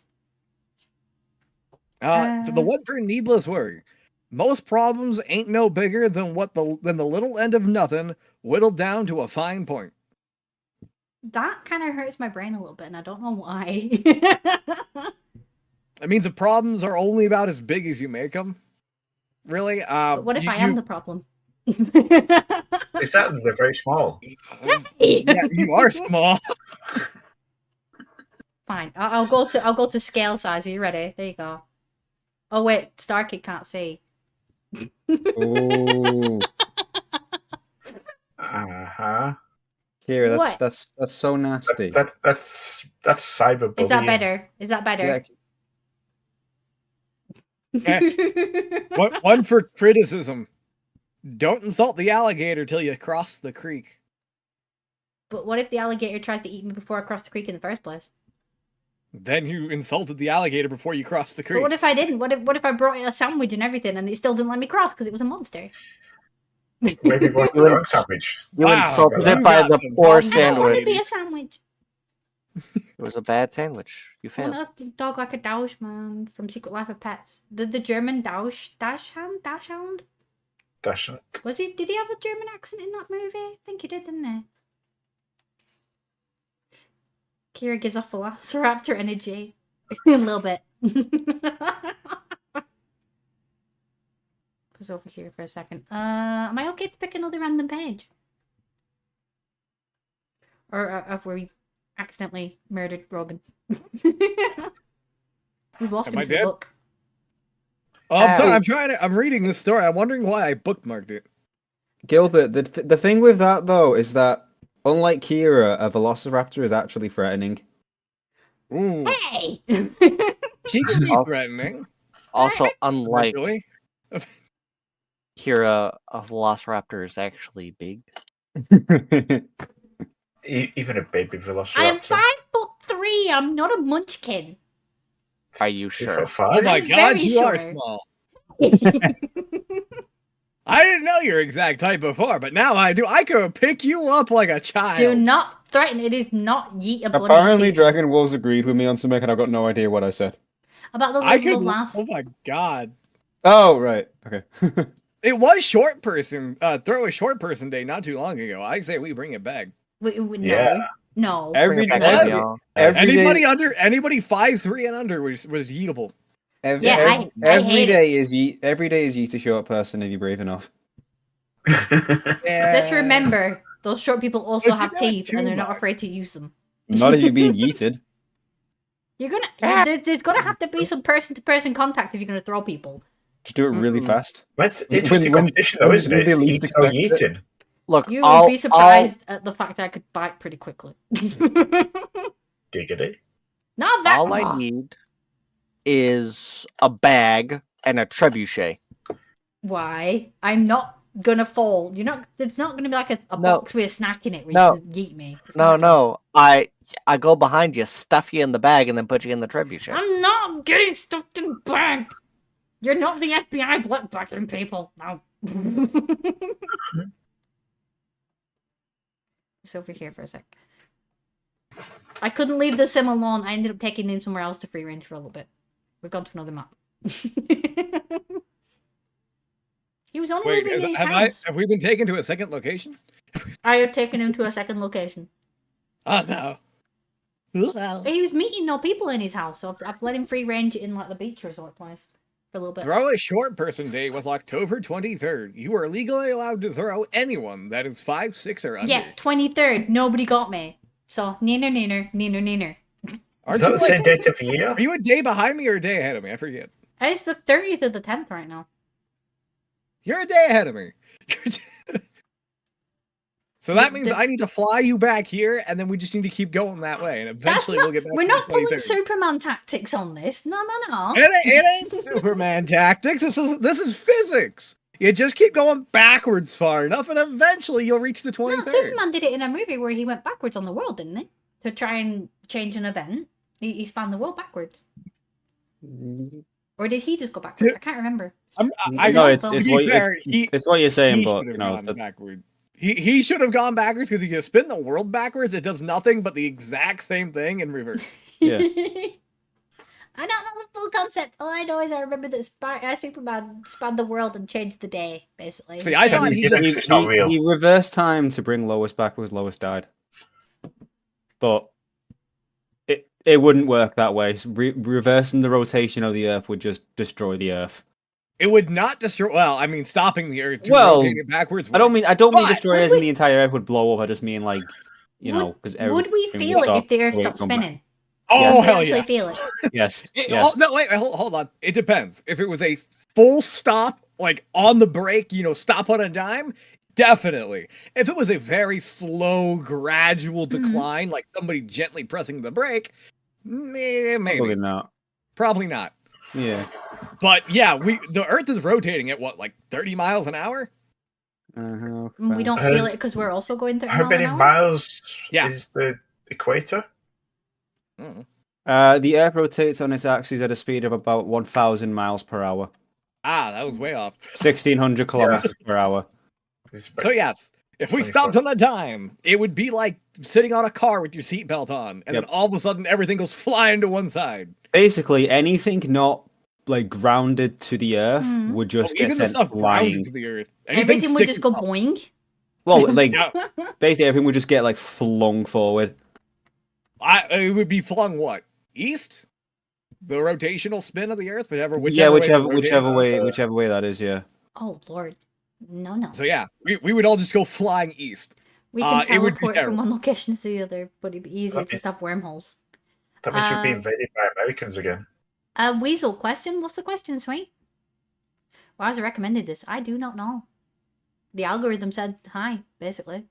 for the one for needless worry. Most problems ain't no bigger than the little end of nothing whittled down to a fine point. That kind of hurts my brain a little bit, and I don't know why. It means the problems are only about as big as you make them. Really? But what if I am the problem? Is that they're very small? Yeah, you are small. Fine. I'll go to scale size. Are you ready? There you go. Oh wait, Starkid can't see. Oh, Uh-huh. here, What? that's so nasty. That's cyberbullying. Is that better? Is that better? One for criticism. Don't insult the alligator till you cross the creek. But what if the alligator tries to eat me before I cross the creek in the first place? Then you insulted the alligator before you crossed the But creek. what if I didn't? What if I brought it a sandwich and everything and it still didn't let me cross because it was a monster? Maybe it was the wrong sandwich. You Wow, insulted you it by got the some poor problems. I don't want to sandwich. be a sandwich. It was a bad sandwich. You I failed. want a dog like a Dausch man from Secret Life of Pets. The German Dachshund? Definitely. Did he have a German accent in that movie? I think he did, didn't he? Kira gives off Velociraptor energy. A little bit. Pause over here for a second. Am I okay to pick another random page? Or have we accidentally murdered Rogan? We've lost Am him I to the dead? book. Oh, I'm sorry. I'm reading this story. I'm wondering why I bookmarked it. Gilbert, the thing with that though is that unlike Kira, a velociraptor is actually threatening. Ooh, Hey! she can be Also- threatening. Also, unlike Really? Kira, a velociraptor is actually big. Even a baby velociraptor. I am 5'3". I'm not a munchkin. Are you sure? 4'5". Oh my I'm god, very you are sure. small. I didn't know your exact type before, but now I do. I could pick you up like a child. Do not threaten. It is not yeet a bunny Apparently, season. Dragon Wolves agreed with me on something, and I got no idea what I said. About the I little could laugh. Oh my god. Oh, right. Okay. It was short person, throw a short person day not too long ago. I say we bring it back. No. Yeah. No. Every Bring it back, every, y'all. every day, Anybody 5'3" and under was yeetable. every, Yeah, every, I every hate it. day is every day is yeet a short person if you're brave enough. Just remember, those short people also If you have do it teeth too and they're not much. afraid to use them. Not if you're being yeeted. You're gonna. There's gonna have to be some person-to-person contact if you're gonna throw people. Just do it really Mm-mm. fast. That's interesting When- competition, though, when isn't you it? It's least eat or expect it. eating. Look, You would I'll, be surprised at the fact I could bite pretty quickly. Giggity. Not that. all I need is a bag and a trebuchet. Why? I'm not gonna fall. You're not. It's not gonna be like a No. box with a snack in it where No. you can yeet me. It's No, not no. I go behind you, stuff you in the bag, and then put you in the trebuchet. I'm not getting stuffed in a bag. You're not the FBI blood bucking people. No. It's over here for a sec. I couldn't leave the sim alone. I ended up taking him somewhere else to free range for a little bit. We've gone to another map. He was only Wait, living in his have house. we been taken to a second location? I have taken him to a second location. Oh no. He was meeting no people in his house, so I've let him free range in like the beach resort place for a little bit. Throw a short person day was October 23rd. You are legally allowed to throw anyone that is 5'6" or under. Yeah, 23rd. Nobody got me. So, neener. Aren't Is that you the same like, date of year? are you a day behind me or a day ahead of me? I forget. It's the 30th of the 10th right now. You're a day ahead of me. So that means The- I need to fly you back here, and then we just need to keep going that way, and eventually we'll get back. We're to not the pulling 23rd. Superman tactics on this. No. It ain't Superman tactics. This is physics. You just keep going backwards far enough, and eventually you'll reach the 23rd. No, Superman did it in a movie where he went backwards on the world, didn't he? To try and change an event. He spanned the world backwards. Or did he just go backwards? I can't remember. I No, got- it's to it's be what fair, it's what you're saying, he but should you have know gone that's backward. He should have gone backwards because if you spin the world backwards, it does nothing but the exact same thing in reverse. Yeah. I don't know the full concept. All I know is I remember that Superman spanned the world and changed the day, basically. See, I thought He he did just it. It's not real. he reversed time to bring Lois back because Lois died, but it wouldn't work that way. So reversing the rotation of the Earth would just destroy the Earth. it would not destroy. Well, I mean, stopping the Earth to Well, rotate it backwards. I don't mean But destroy would as in we- the entire Earth would blow up. I just mean like because Would we feel it if the Earth stopped spinning? Oh Would we hell actually yeah! feel it? Yes. Oh, Yes. no, wait, hold on. It depends. If it was a full stop, like on the brake, stop on a dime, definitely. If it was a very slow, gradual decline, like somebody gently pressing the brake, maybe. Probably not. Probably not. Yeah. But yeah, the Earth is rotating at what, like 30 miles an hour? We don't feel it because we're also going 30 How miles many an hour? miles Yeah. is the equator? The Earth rotates on its axis at a speed of about 1,000 miles per hour, That was way off. 1,600 kilometers per hour. So yes, if we 24. stopped on the dime, it would be like sitting on a car with your seatbelt on, and Yep. then all of a sudden everything goes flying to one side. Basically, anything not like grounded to the Earth Mhm. would just get Even the sent stuff grounded flying. to the earth. Everything would just go sticking up. boing. Well, like Yeah, basically everything would just get like flung forward. it would be flung what? East? The rotational spin of the Earth, whichever Yeah, way they're rotating. whichever way that is. Yeah. Oh Lord, no. So yeah, we would all just go flying east. We can it would be teleport from terrible. one location to the other, but it'd be easier That'd to be- stop wormholes. That means you'd be Um, invaded by Americans again. Weasel question. What's the question, Sweet? Why has it recommended this? I do not know. The algorithm said hi, basically.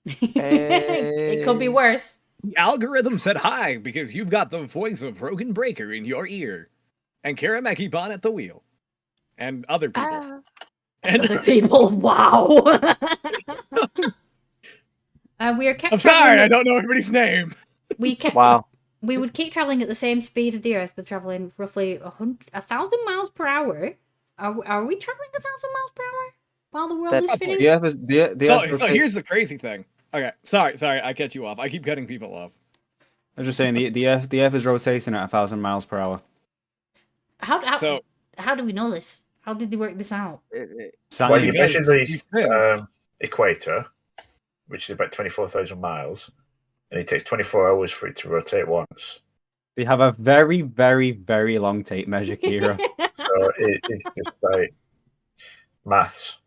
It could be worse. The algorithm said hi because you've got the voice of Broken Breaker in your ear, and Karamekibon at the wheel, and other people. And Other people, wow. We are kept I'm sorry, I traveling. don't know everybody's name. We kept. Wow. We would keep traveling at the same speed of the Earth, but traveling roughly 1,000 miles per hour. Are we traveling 1,000 miles per hour while the world is That's- spinning? The Earth is the Earth So rotates- here's the crazy thing. Okay, sorry, I cut you off. I keep cutting people off. I was just saying the Earth is rotating at 1,000 miles per hour. How do we know this? How did they work this out? Well, you Because measure you spin. the equator, which is about 24,000 miles, and it takes 24 hours for it to rotate once. They have a very, very, very long tape measure, Kira. So it's just like maths.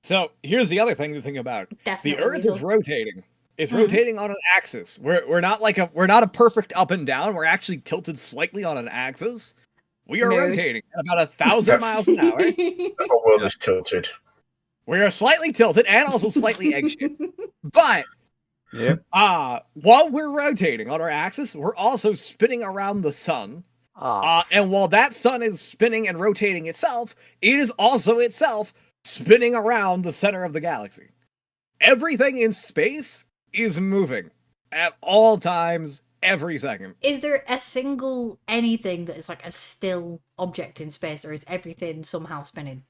So here's the other thing to think about. Definitely. The Earth Weasel. is rotating. It's Mhm. rotating on an axis. We're not a perfect up and down. We're actually tilted slightly on an axis. We are Nerd. rotating at about 1,000 miles an hour. The whole world is tilted. We are slightly tilted and also slightly egg shit. But Yep. while we're rotating on our axis, we're also spinning around the sun. And while that sun is spinning and rotating itself, it is also itself spinning around the center of the galaxy. Everything in space is moving at all times, every second. Is there a single anything that is like a still object in space, or is everything somehow spinning?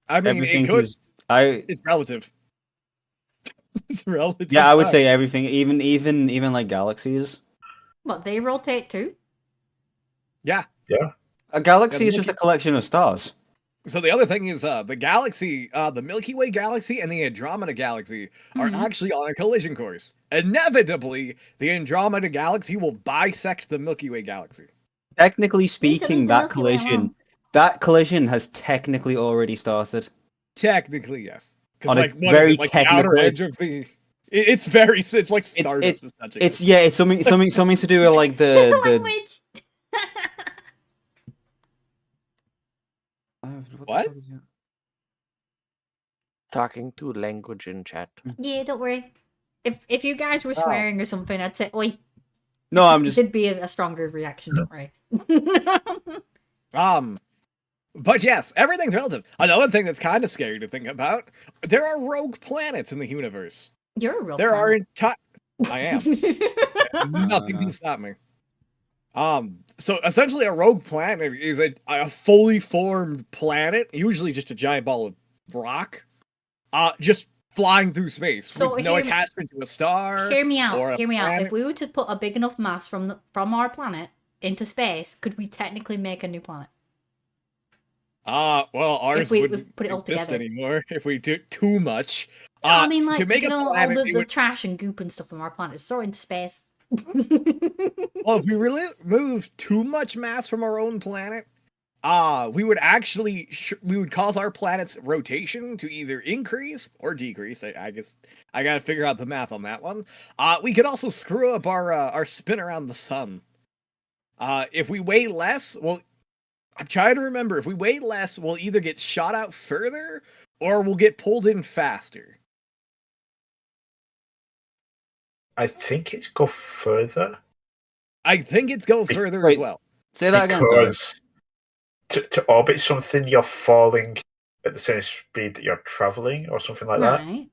I mean, Everything it could. is. It's relative. It's relative. Yeah, I would say everything, even like galaxies. What, they rotate too? Yeah. A galaxy Yeah, is just a collection of stars. So the other thing is, the galaxy, the Milky Way galaxy and the Andromeda galaxy are Mhm. actually on a collision course. Inevitably, the Andromeda galaxy will bisect the Milky Way galaxy. Technically speaking, leave the that Milky Way alone. collision has technically already started. Technically, yes. On Because a like, what very is it? Like the outer technical- edge of the. It's very. It's like Stardust is touching. It's something to do with like the Language. What? Talking to language in chat. Yeah, don't worry. If you guys were swearing or something, I'd say, oi. No, I'm just. There'd be a stronger reaction, don't worry. But yes, everything's relative. Another thing that's kind of scary to think about: there are rogue planets in the universe. You're a real There are planet. entire. I am. Nothing can stop me. So essentially, a rogue planet is a fully formed planet, usually just a giant ball of rock, just flying through space So with no hear me- attachment to a star. Hear me or out. a Hear me out. If planet. we were to put a big enough mass from our planet into space, could we technically make a new planet? Well, ours we wouldn't put it all exist together. anymore if we do too much. No, I mean, like, to make you a know, planet, all it the would- trash and goop and stuff from our planet, just throw it into space. Well, if we really move too much mass from our own planet, we would actually we would cause our planet's rotation to either increase or decrease. I guess I gotta figure out the math on that one. We could also screw up our spin around the sun. If we weigh less, well, I'm trying to remember. If we weigh less, we'll either get shot out further or we'll get pulled in faster. I think it's go further. I think it's go further as Wait. well. Say that again. Sorry. Because to orbit something, you're falling at the same speed that you're traveling, or something like that. Right.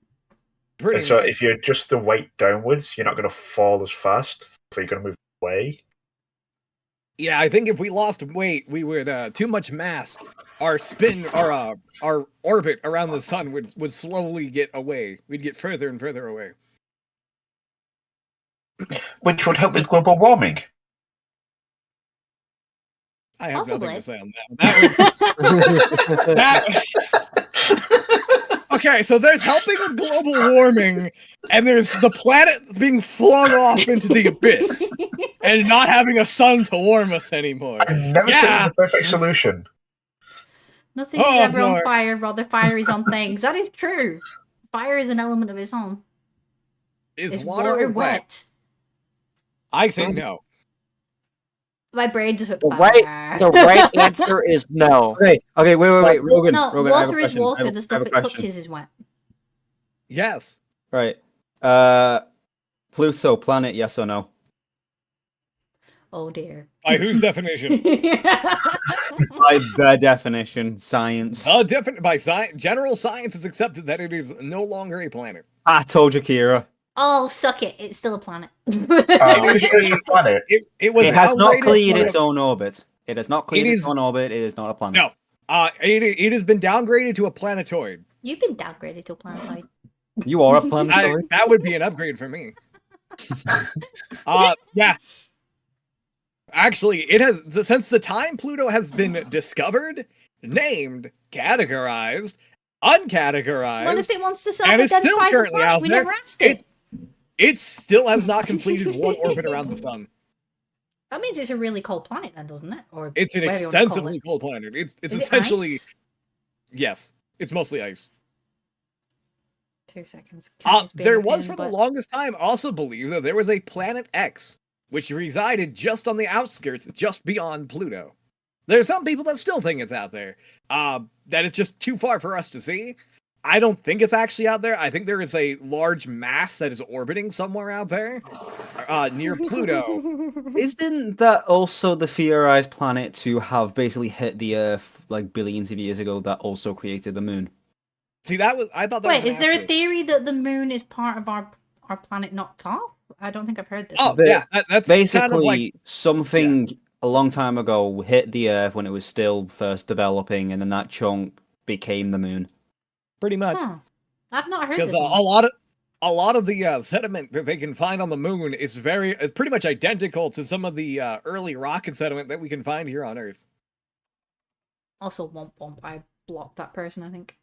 Pretty And so, much. if you adjust the weight downwards, you're not going to fall as fast. So you're going to move away. Yeah, I think if we lost weight, we would too much mass. Our spin, our orbit around the sun would slowly get away. We'd get further and further away. Which would help with global warming. I have nothing Possibly. to say on that. Okay, so there's helping with global warming, and there's the planet being flung off into the abyss, and not having a sun to warm us anymore. I never said it was Yeah. the perfect solution. Nothing is Oh, ever on Lord. fire, rather fire is on things. That is true. Fire is an element of its own. Is water wet? wet? I say no. My brain just went The fire. right answer is no. Okay, wait. Rogan, No, Rogan, I have a water is question. I water. have- The I stuff have a it question. touches is wet. Yes. Right. Pluto, planet, yes or no? Oh dear. By whose definition? By the definition, science. General science has accepted that it is no longer a planet. I told you, Kira. Oh, suck it. It's still a planet. Pretty sure it's a planet. It was It has not downgraded cleared from its own orbit. It has not cleared It its is- own orbit. It is not a planet. No. It has been downgraded to a planetoid. You've been downgraded to a planetoid. You are a planetoid. That would be an upgrade for me. Yeah. Actually, it has since the time Pluto has been discovered, named, categorized, uncategorized. What if it wants to and it's still self-identify as a currently planet? out We there. never asked it. It still has not completed one orbit around the sun. That means it's a really cold planet, then, doesn't it? Or It's an whatever you wanna call extensively it. cold planet. It's Is it essentially ice? yes. It's mostly ice. 2 seconds. Kenny's being There a was pain, for the but- longest time also believed that there was a planet X, which resided just on the outskirts, just beyond Pluto. There are some people that still think it's out there. That it's just too far for us to see. I don't think it's actually out there. I think there is a large mass that is orbiting somewhere out there, near Pluto. Isn't that also the theorized planet to have basically hit the Earth like billions of years ago that also created the moon? See, I thought that Wait, was an is there a asteroid. theory that the moon is part of our planet knocked off? I don't think I've heard this. Oh, The- yeah, that's Basically, kind of like something a long time ago hit the Earth when it was still first developing, and then that chunk became the moon. pretty much. Huh. I've not heard Because this. a one. lot of the sediment that they can find on the moon is pretty much identical to some of the early rocket sediment that we can find here on Earth. Also, womp womp. I blocked that person, I think.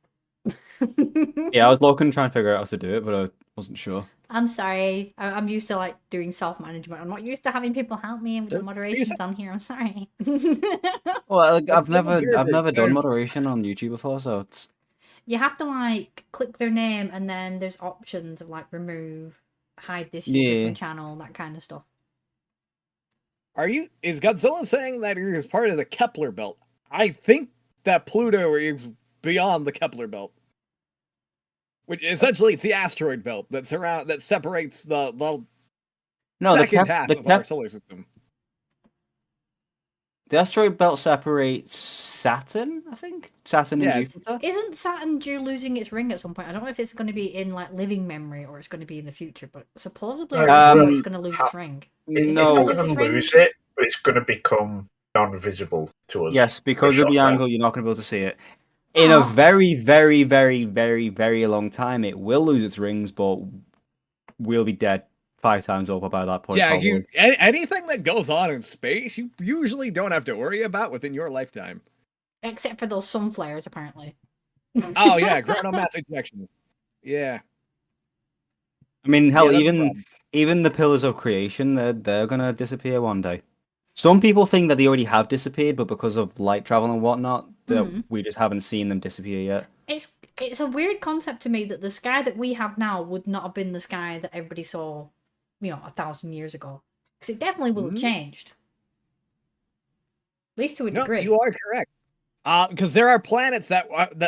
Yeah, I was looking trying to figure out how to do it, but I wasn't sure. I'm sorry. I'm used to like doing self-management. I'm not used to having people help me with the Don't- moderations on here. I'm sorry. Well, It's I've still never weird that done there's- moderation on YouTube before, so it's You have to like click their name and then there's options of like remove, hide this Yeah. user from channel, that kind of stuff. Is Godzilla saying that it is part of the Kepler belt? I think that Pluto is beyond the Kepler belt. Which essentially it's the asteroid belt that separates the no second half of our solar system. the asteroid belt separates Saturn, I think. Saturn Yeah. and Jupiter. Isn't Saturn due losing its ring at some point? I don't know if it's going to be in like living memory or it's going to be in the future, but supposedly it's going to lose its ring. It's No. not Lose going its to ring? lose it, but it's going to become non-visible to us. Yes, because For of the sure. angle, you're not going to be able to see it. In a Oh. very, very, very, very, very long time, it will lose its rings, but we'll be dead 5 times over by that point. Yeah, probably. anything that goes on in space, you usually don't have to worry about within your lifetime. Except for those sun flares, apparently. Oh yeah, ground mass ejections. Yeah. I mean, hell, Yeah, that's a even problem. even the pillars of creation, they're gonna disappear one day. Some people think that they already have disappeared, but because of light travel and whatnot, that Mhm. we just haven't seen them disappear yet. It's a weird concept to me that the sky that we have now would not have been the sky that everybody saw, 1,000 years ago. Because it definitely will have Mhm. changed. At least to a No, degree. you are correct. Because there are planets that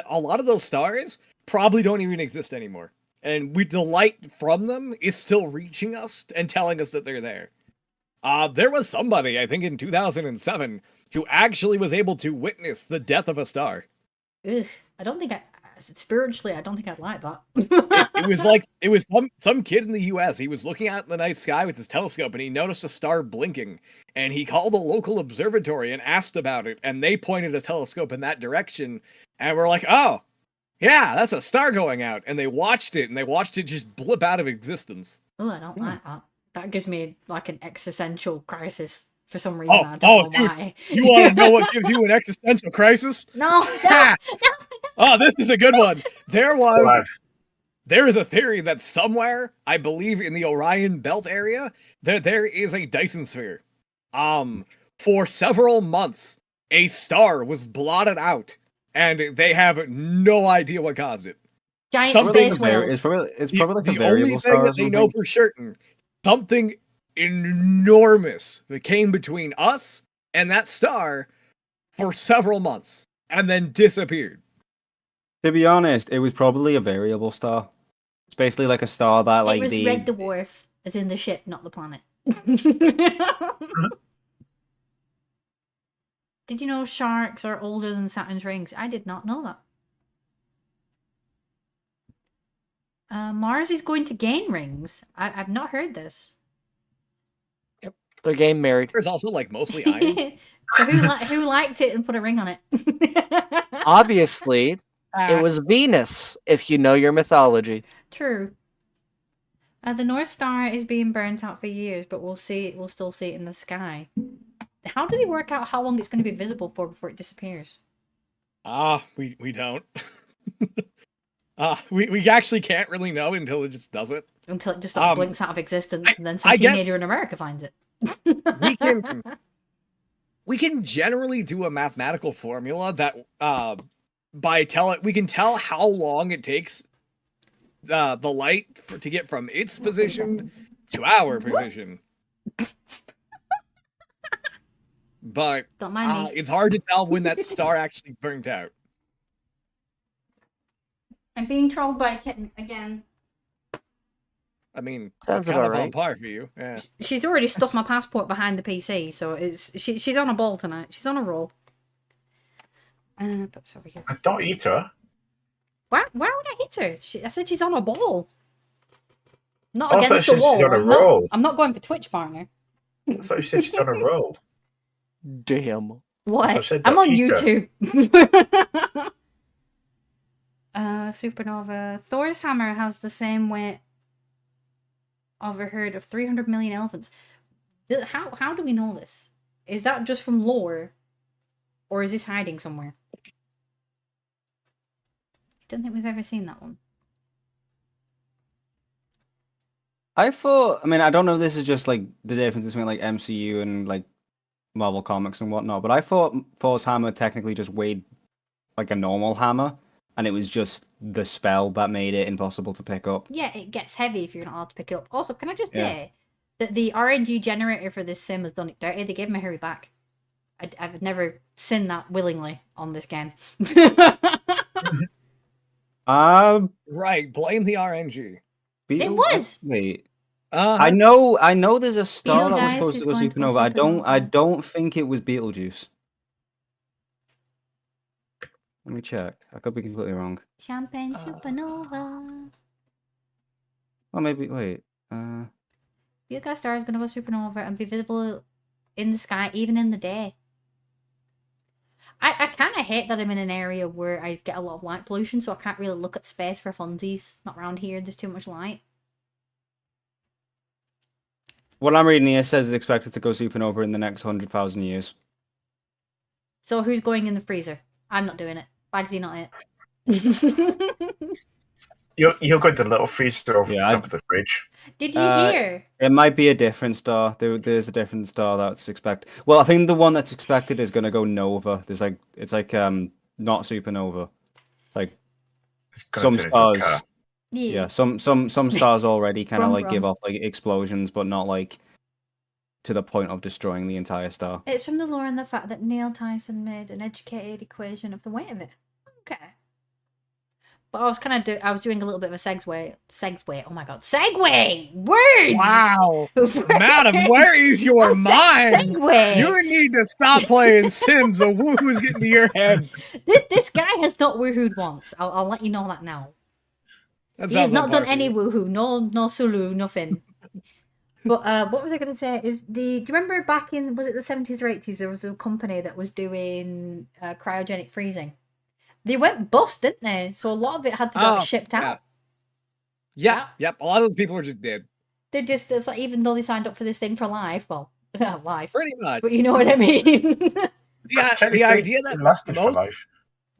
a lot of those stars probably don't even exist anymore, and the light from them is still reaching us and telling us that they're there. There was somebody, I think, in 2007 who actually was able to witness the death of a star. Ugh, I don't think spiritually, I don't think I'd like that. It was some kid in the US. He was looking out in the night sky with his telescope and he noticed a star blinking. And he called a local observatory and asked about it. And they pointed a telescope in that direction. And we're like, oh, yeah, that's a star going out. And they watched it just blip out of existence. Oh, I don't like that. That gives me like an existential crisis. for some reason. I don't know dude, why. You want to know what gives you an existential crisis? No. Oh, this is a good one. There Right. is a theory that somewhere, I believe in the Orion Belt area, there is a Dyson sphere. For several months, a star was blotted out, and they have no idea what caused it. Giant Something space whales. It's probably like a The variable only star thing or that they know something. for certain, something enormous that came between us and that star for several months, and then disappeared. To be honest, it was probably a variable star. It's basically like a star that, like, it was the Red Dwarf, as in the ship, not the planet. Did you know sharks are older than Saturn's rings? I did not know that. Mars is going to gain rings. I've not heard this. They're getting married. There's also like mostly iron. So who liked it and put a ring on it? Obviously, it was Venus, if you know your mythology. True. The North Star is being burnt out for years, but we'll still see it in the sky. How do they work out how long it's going to be visible for before it disappears? We don't. We actually can't really know until it just does it. Until it just blinks out of existence, and then some I guess- teenager in America finds it. We can generally do a mathematical formula that we can tell how long it takes the light to get from its position to our position. But Don't mind me. it's hard to tell when that star actually burnt out. I'm being trolled by a kitten again. I mean, Sounds kind of about on right. par for you. Yeah. She's already stuffed my passport behind the PC, so she's on a ball tonight. She's on a roll. Put this over here. Don't eat her. Why would I hit her? I said she's on a ball. Not Oh, I thought against the she was wall. on a roll. I'm not going for Twitch partner. I thought you said she's on a roll. Damn. What? So I said I'm don't on eat her. YouTube. Supernova. Thor's hammer has the same weight of a herd of 300 million elephants. How do we know this? Is that just from lore? Or is this hiding somewhere? I don't think we've ever seen that one. I mean, I don't know if this is just like the difference between like MCU and like Marvel Comics and whatnot, but I thought Thor's hammer technically just weighed like a normal hammer, and it was just the spell that made it impossible to pick up. Yeah, it gets heavy if you're not allowed to pick it up. Also, can I just Yeah. say that the RNG generator for this sim has done it dirty? They gave me Harry back. I've never seen that willingly on this game. Right, blame the RNG. It was. Wait. Uh-huh. I know there's a star that was Betelgeuse supposed is to go going to go supernova. I supernova. don't think it was Beetlejuice. Let me check. I could be completely wrong. Champagne supernova. Oh, maybe wait. Betelgeuse star is going to go supernova and be visible in the sky even in the day. I kind of hate that I'm in an area where I get a lot of light pollution, so I can't really look at space for funsies. Not around here, there's too much light. What I'm reading here says it's expected to go supernova in the next 100,000 years. So who's going in the freezer? I'm not doing it. Bagsy not it. You're going to the little freezer over Yeah, the top of the fridge. Did you hear? It might be a different star. There's a different star that's expected. Well, I think the one that's expected is going to go nova. It's like not supernova. It's like It's gonna some turn into a car. stars. Yeah, some stars already kind of Brum, like give brum. off like explosions, but not like to the point of destroying the entire star. It's from the lore and the fact that Neil Tyson made an educated equation of the weight of it. Okay. But I was doing a little bit of a segue. Oh my god. Segue! Words! Wow. Words! Madam, where is your mind? Segue! You need to stop playing Sims. A woohoo's getting to your head. This guy has not woohooed once. I'll let you know that now. That He has sounds not on done par for any you. woohoo. No Sulu, nothing. But what was I going to say? Do you remember back in, was it the 70s or 80s, there was a company that was doing cryogenic freezing? They went bust, didn't they? So a lot of it had to go shipped out. Yeah. Yep. A lot of those people are just dead. They're just, it's like, even though they signed up for this thing for life, well, Life. Pretty much. But you know what I mean. The idea that it lasted for life.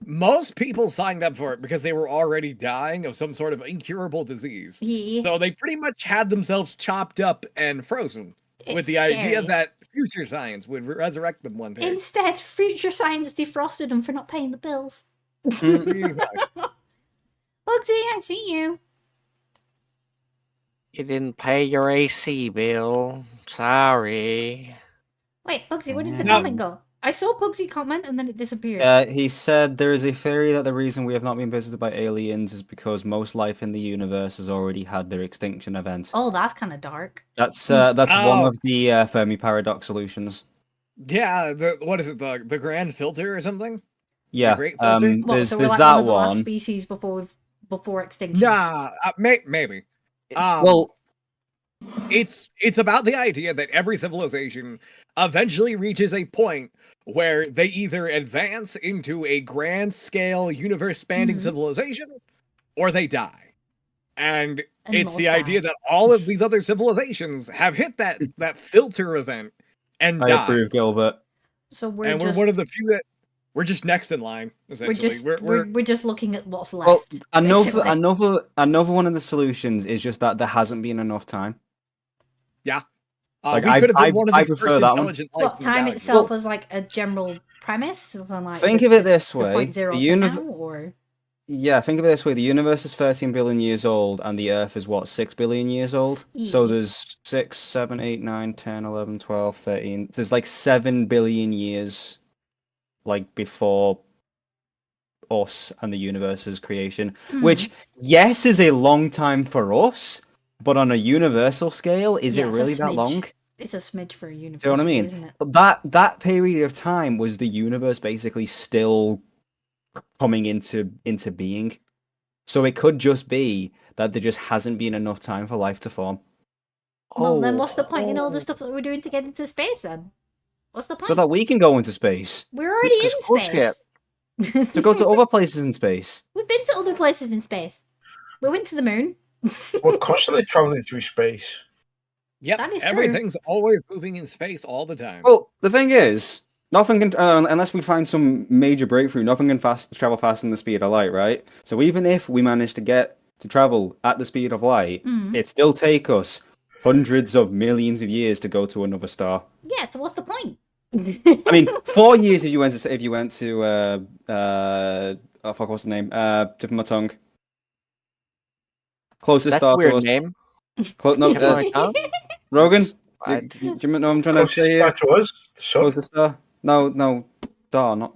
most people signed up for it because they were already dying of some sort of incurable disease. Yeah. So they pretty much had themselves chopped up and frozen with It's the idea scary. that future science would resurrect them one day. Instead, future science defrosted them for not paying the bills. Pretty much. Bugsy, I see you. You didn't pay your AC bill. Sorry. Wait, Bugsy, where did the No. comment go? I saw Bugsy comment and then it disappeared. He said there is a theory that the reason we have not been visited by aliens is because most life in the universe has already had their extinction event. Oh, that's kind of dark. That's Hmm. one Oh. of the Fermi paradox solutions. Yeah, what is it, the grand filter or something? Yeah, great filter? What, there's so we're like that one of the last one. species before extinction. Nah, maybe. Well, It's about the idea that every civilization eventually reaches a point where they either advance into a grand scale universe spanning Mhm. civilization or they die. And it's most the idea die. that all of these other civilizations have hit that filter event and I died. approve, Gilbert. So we're And we're just one of the few that we're just next in line, essentially. we're just looking at what's left. Well, basically. another one of the solutions is just that there hasn't been enough time. Like, we could have been one of I the prefer first that one. intelligent lives What in the time galaxy. itself was like a general premise? Something like Think the- of it the- this the way, point zero the to univ- now, or Yeah, think of it this way: the universe is 13 billion years old, and the Earth is what, 6 billion years old. So Yeah. there's 6, 7, 8, 9, 10, 11, 12, 13. There's like 7 billion years, like before us and the universe's creation. Which, yes, is a long time for us, but on a universal scale, is Yeah, it it's a really that smidge. long? It's a smidge for a universe, Do you know what I really, mean? isn't it? But that period of time was the universe basically still coming into being. So it could just be that there just hasn't been enough time for life to form. Well, then what's the point in all the stuff that we're doing to get into space then? What's the point? So that we can go into space. We're already in Just cool space. To go to other places in space. We've been to other places in space. We went to the moon. We're constantly traveling through space. Yep, That is true. everything's always moving in space all the time. Well, the thing is, nothing can, unless we find some major breakthrough, nothing can travel faster than the speed of light, right? So even if we manage to get to travel at the speed of light, it still take us hundreds of millions of years to go to another star. Yeah, so what's the point? I mean, 4 years if you went to oh fuck, what's the name? Tip of my tongue. Closest That's a star to weird us. name. No, Tip of my tongue? Rogan. I- Do you know what I'm trying to Closest say? star to us, the sun. Closest star? No, star, not.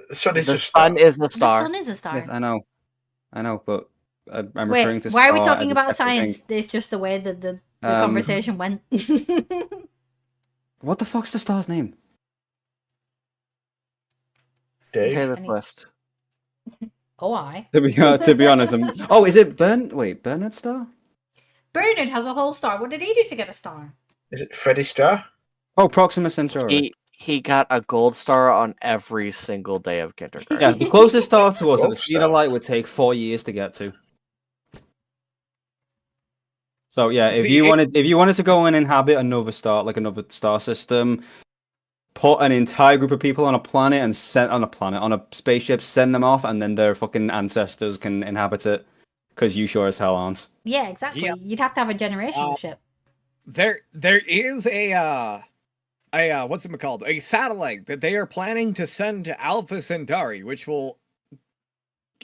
The sun is The a star. sun is the The star. sun is a star. Yes, I know, but I'm referring Wait, to. why are we star talking as a about separate thing. science? It's just the way that the Um, conversation went. What the fuck's the star's name? Dave. Taylor Any- Swift. Oh, I. To be honest, oh, is it Bernard Star? Bernard has a whole star. What did he do to get a star? Is it Freddy Star? Oh, Proxima Centauri. He got a gold star on every single day of kindergarten. Yeah, the closest star to us at the Gold speed of star. light would take 4 years to get to. So yeah, if See, you wanted to go and inhabit another star system, put an entire group of people on a planet and on a spaceship, send them off, and then their fucking ancestors can inhabit it. Because you sure as hell aren't. Yeah, exactly. Yep. You'd have to have a generational ship. There is a what's it called? A satellite that they are planning to send to Alpha Centauri, which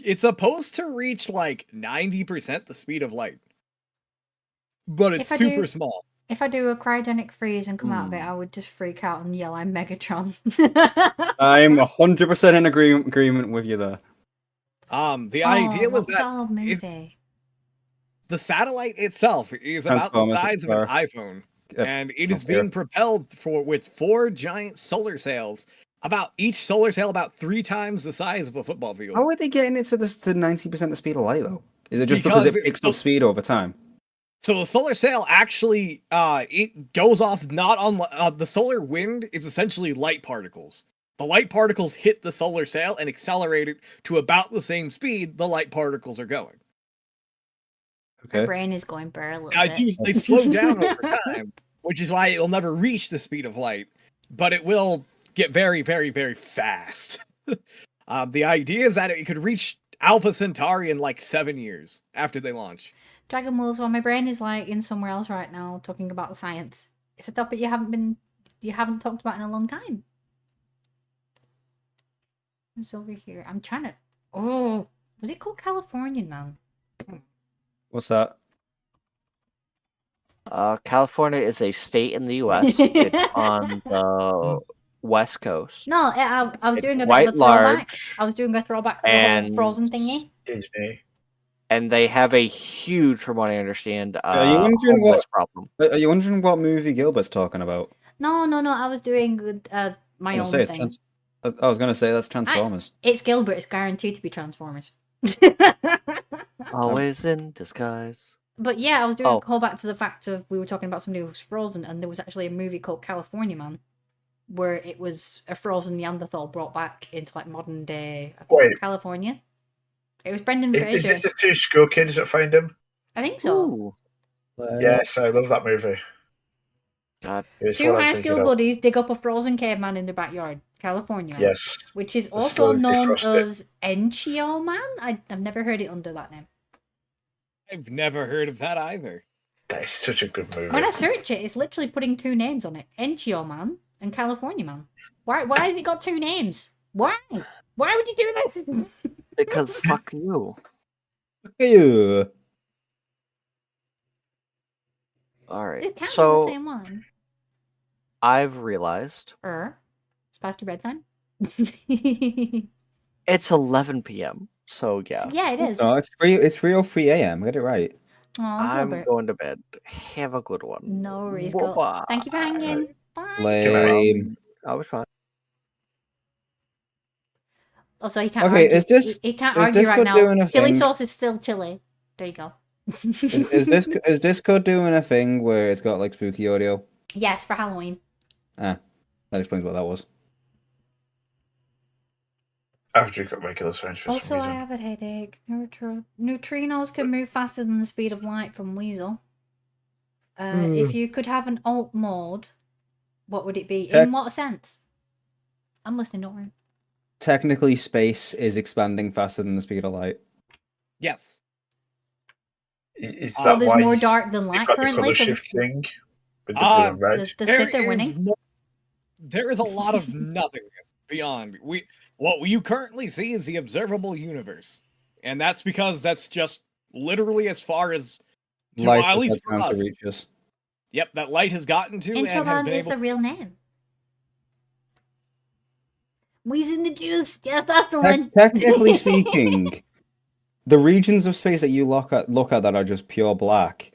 it's supposed to reach like 90% the speed of light. But it's If I do- super small. If I do a cryogenic freeze and come out of it, I would just freak out and yell, "I'm Megatron." I'm 100% in agreement with you there. The idea was that Oh, maybe. the satellite itself is about the Transformers size of an are- iPhone, and it is up being here. propelled with 4 giant solar sails. About each solar sail about 3 times the size of a football field. How are they getting it to 90% the speed of light though? Is it just because Because it picks up speed over time? So the solar sail actually, it goes off not on the solar wind is essentially light particles. The light particles hit the solar sail and accelerate it to about the same speed the light particles are going. My Okay. brain is going burr a little I bit. do. They slow down over time, which is why it will never reach the speed of light, but it will get very, very, very fast. The idea is that it could reach Alpha Centauri in like 7 years after they launch. Dragon Wolves, well, my brain is like in somewhere else right now talking about science. It's a topic you haven't talked about in a long time. It's over here. I'm trying to. Oh, was it called Californian Man? What's that? California is a state in the U.S. It's on the West Coast. No, I was It's doing a bit quite of a throwback. large, I was doing a throwback to the whole and Frozen thingy. Disney. and they have a huge, from what I understand, Are you wondering homeless what- problem. Are you wondering what movie Gilbert's talking about? No. I was doing my I own was gonna say, thing. I was going to say that's Transformers. It's Gilbert. It's guaranteed to be Transformers. Always in disguise. But yeah, I was doing Oh. a call back to the fact of we were talking about somebody who was frozen, and there was actually a movie called California Man, where it was a frozen Neanderthal brought back into like modern day Wait. California. It was Brendan Is Fraser. this the two school kids that find him? I think so. Ooh, Yes, I love that movie. God. It's Two what I high was thinking school of. buddies dig up a frozen caveman in their backyard, California. Yes. Which is The also slowly known defrosted. as Enchio Man. I've never heard it under that name. I've never heard of that either. That is such a good movie. When I search it, it's literally putting two names on it: Enchio Man and California Man. Why has it got two names? Why? Why would you do this? Because fuck you. Look at you. All right. It can't be the So same one. I've realized It's past your bedtime. it's 11 p.m. So yeah, Yeah, it is. No, it's 3:03 a.m. Get it right. Oh, I'm Gilbert. going to bed. Have a good one. No worries, Gil. Bye-bye. Thank you for hanging. Bye. Lame. I was fine. Also, he can't Okay, argue. is this- he can't is argue right Discord doing now. a Chili thing? sauce is still chili. There you go. Is Discord doing a thing where it's got like spooky audio? Yes, for Halloween. That explains what that was. I've just got regular sounds for Also, some I reason. have a headache. Neutrinos can move faster than the speed of light from Weasel. If you could have an alt mode, what would it be? In what sense? I'm listening, don't worry. Technically, space is expanding faster than the speed of light. Yes. Is So that there's why more you've dark than light got the currently. colour So shift thing with the Ah, blue and red? the Sith are winning. There is a lot of nothingness beyond. What you currently see is the observable universe, and that's because that's just literally as far as Light at has least had for time us. to reach us. Yep, that light has gotten to and has Introman been is able the real name. Wheeze in the juice. Yes, that's the one. Technically speaking, the regions of space that you look at that are just pure black,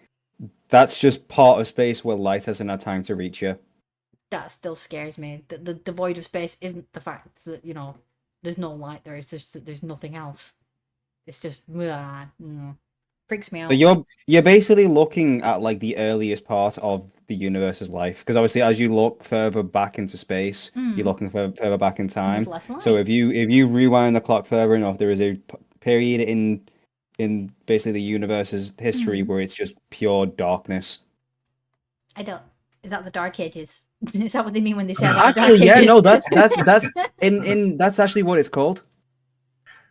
that's just part of space where light hasn't had time to reach you. That still scares me. The void of space isn't the fact that, there's no light there. It's just that there's nothing else. It's just, freaks me out. But you're basically looking at like the earliest part of the universe's life, because obviously as you look further back into space, you're looking further back in And time. there's less light. So if you rewind the clock further enough, there is a period in basically the universe's history where it's just pure darkness. I don't. Is that the Dark Ages? Is that what they mean when they say about the Dark Actually, Ages? yeah, no, that's that's actually what it's called.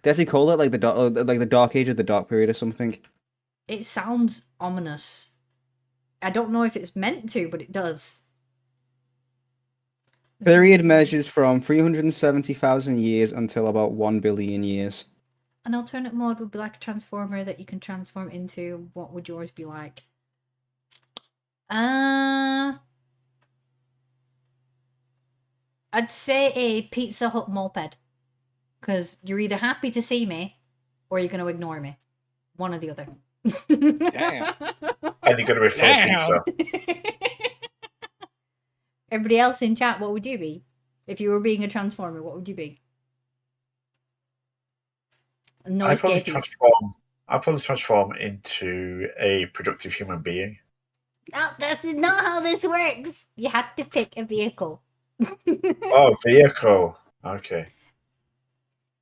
They actually call it like the Dark Age of the Dark Period or something. It sounds ominous. I don't know if it's meant to, but it does. Period measures from 370,000 years until about 1 billion years. An alternate mode would be like a transformer that you can transform into. What would yours be like? I'd say a Pizza Hut moped. Because you're either happy to see me or you're going to ignore me. One or the other. Damn. And you're going to be full Damn. pizza. Everybody else in chat, what would you be? If you were being a transformer, what would you be? No I'd probably escapees. transform into a productive human being. No, that's not how this works. You have to pick a vehicle. Oh, vehicle. Okay.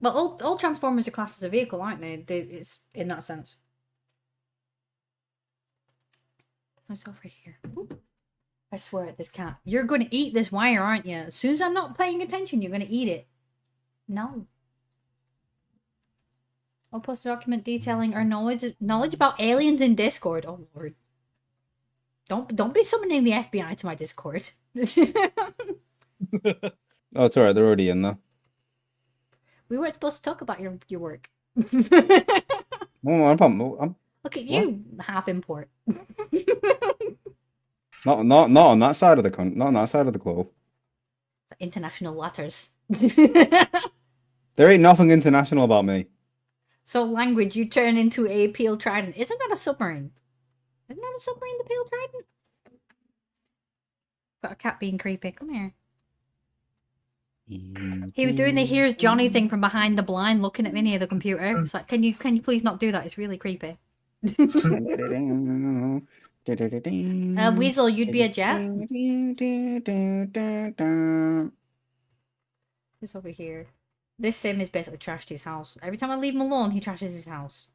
But all Transformers are classed as a vehicle, aren't they? It's in that sense. What's over here? Ooh. I swear at this cat. You're going to eat this wire, aren't you? As soon as I'm not paying attention, you're going to eat it. No. I'll post a document detailing our knowledge about aliens in Discord. Oh, Lord. Don't be summoning the FBI to my Discord. Oh, it's alright. They're already in there. We weren't supposed to talk about your work. Oh, I'm Look at you, half import. not on that side of the not on that side of the globe. International waters. There ain't nothing international about me. So language, you turn into a peel trident. Isn't that a submarine? Isn't that a submarine, the peel trident? Got a cat being creepy. Come here. He was doing the here's Johnny thing from behind the blind, looking at Minnie at the computer. It's like, can you please not do that? It's really creepy. Weasel, you'd be a jet. This over here. This sim is basically trashed his house. Every time I leave him alone, he trashes his house.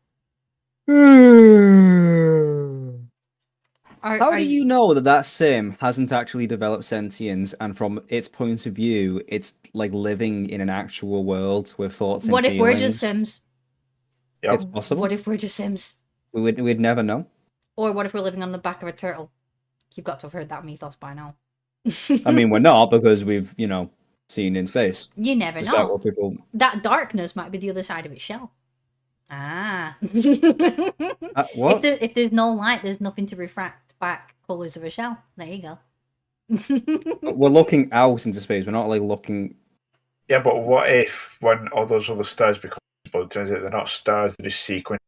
How do you know that sim hasn't actually developed sentience, and from its point of view, it's like living in an actual world with thoughts and What if feelings? we're just sims? Yep. It's possible. What if we're just sims? We'd never know. Or what if we're living on the back of a turtle? You've got to have heard that mythos by now. I mean, we're not, because we've, seen in space. You never Despite know. what people... That darkness might be the other side of its shell. Ah. What? If there's no light, there's nothing to refract back colours of a shell. There you go. We're looking out into space. We're not like looking. Yeah, but what if when all those other stars become visible, it turns out they're not stars, they're just sequence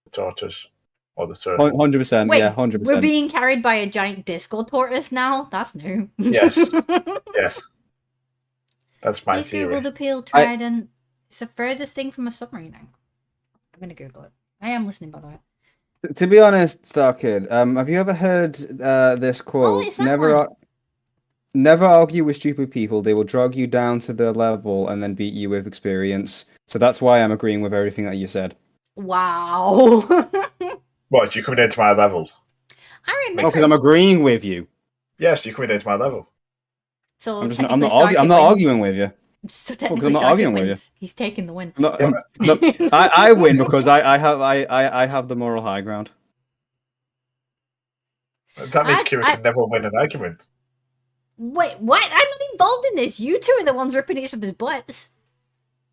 the tortoise or the turtle. 100%. Wait, Yeah, 100%. we're being carried by a giant disco tortoise now? That's new. Yes. Yes. That's my Please theory. Google the peel trident. It's the furthest thing from a submarine now. I'm going to Google it. I am listening, by the way. To be honest, Star Kid, have you ever heard this quote? it's that one. Never argue with stupid people. They will drag you down to their level and then beat you with experience. So that's why I'm agreeing with everything that you said. Wow. What, you coming down to my level? I remember. No, because I'm agreeing with you. Yes, you're coming down to my level. So I'm technically not Starkid arguing wins. with you. So I'm technically not Starkid arguing with wins. He's taking the win. No, I win because I have the moral high ground. That means Kira can never win an argument. Wait, what? I'm not involved in this. You two are the ones ripping each other's butts.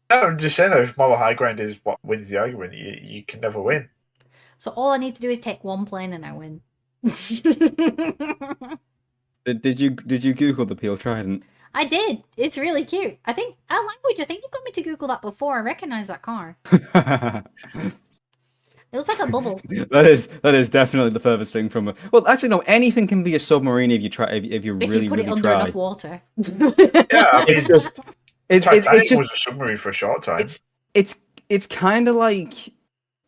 No, I'm just saying, if moral high ground is what wins the argument, you can never win. So all I need to do is take one plane and I win. Did you Google the peel trident? I did. It's really cute. I think language. I think you've got me to Google that before. I recognize that car. It looks like a bubble. That is definitely the furthest thing from a. Well, actually, no. Anything can be a submarine if you try. If you If really you put really it under try. enough water. Yeah, I mean, It's just. Titanic It's just. was a submarine for a short time. It's kind of like,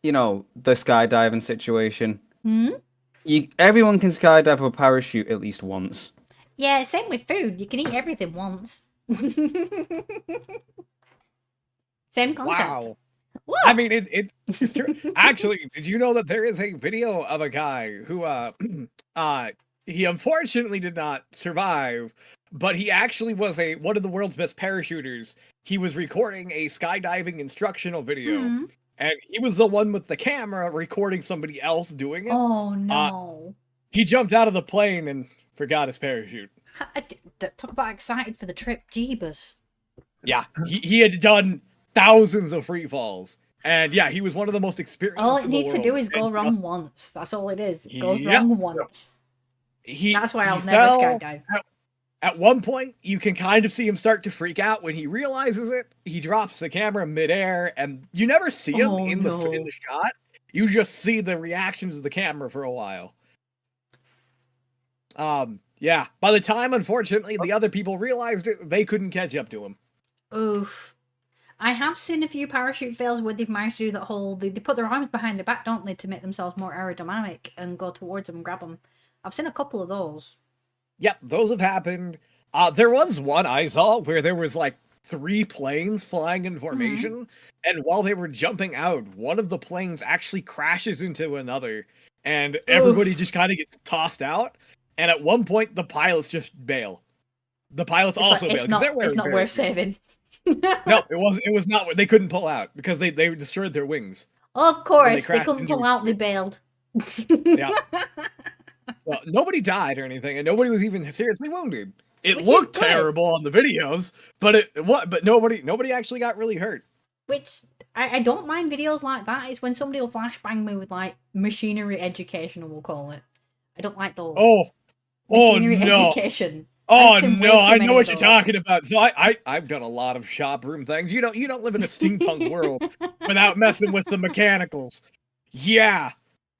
the skydiving situation. Everyone can skydive with a parachute at least once. Yeah, same with food. You can eat everything once. Same concept. Wow. What? I mean, it's true. Actually, did you know that there is a video of a guy who, he unfortunately did not survive, but he actually was one of the world's best parachuters. He was recording a skydiving instructional video, and he was the one with the camera recording somebody else doing it. Oh no! He jumped out of the plane and forgot his parachute. Talk about excited for the trip, Jeebus. Yeah, he had done thousands of free falls. And yeah, he was one of the most experienced. All it in the needs to world. do is go wrong once. That's all it is. It goes Yep. wrong once. That's why I'll he never fell. skydive. At one point, you can kind of see him start to freak out when he realizes it. He drops the camera midair, and you never see him in the shot. You just see the reactions of the camera for a while. Yeah. By the time, unfortunately, the other people realized it, they couldn't catch up to him. Oof. I have seen a few parachute fails where they've managed to do that whole... They put their arms behind their back, don't they, to make themselves more aerodynamic and go towards them and grab them. I've seen a couple of those. Yep, those have happened. There was one I saw where there was like 3 planes flying in formation, and while they were jumping out, one of the planes actually crashes into another, and everybody just kind of gets tossed out. and at one point the pilots just bail. The pilots also bail. 'Cause they're It's wearing not worth parachutes. saving. No, it was not. They couldn't pull out because they destroyed their wings. Of course, they crashed couldn't into pull a out, they tree. bailed. Yeah. Well, nobody died or anything, and nobody was even seriously wounded. It Which is looked good. terrible on the videos, but nobody actually got really hurt. Which, I don't mind videos like that. It's when somebody will flashbang me with, like, machinery education, we'll call it. I don't like those. Oh Machinery no. education. Oh I've seen way no, too I many know what of you're those. talking about. So I've done a lot of shop room things. You don't live in a steampunk world without messing with some mechanicals. Yeah.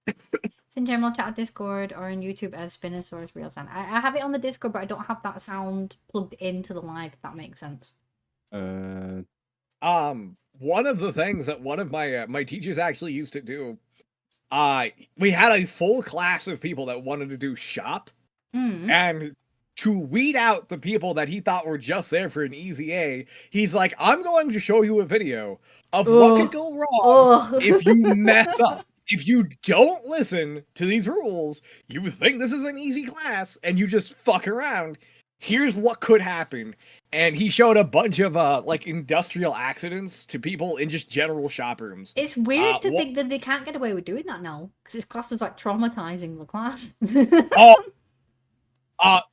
It's in general chat Discord or on YouTube as Spinosaurus Real Sound. I have it on the Discord, but I don't have that sound plugged into the live, if that makes sense. Uh, One of the things that one of my teachers actually used to do, we had a full class of people that wanted to do shop, and to weed out the people that he thought were just there for an easy A, he's like, I'm going to show you a video of what could go wrong if you mess up. If you don't listen to these rules, you think this is an easy class, and you just fuck around. Here's what could happen. And he showed a bunch of like industrial accidents to people in just general shop rooms. It's weird to think that they can't get away with doing that now, because this class is like traumatizing the class.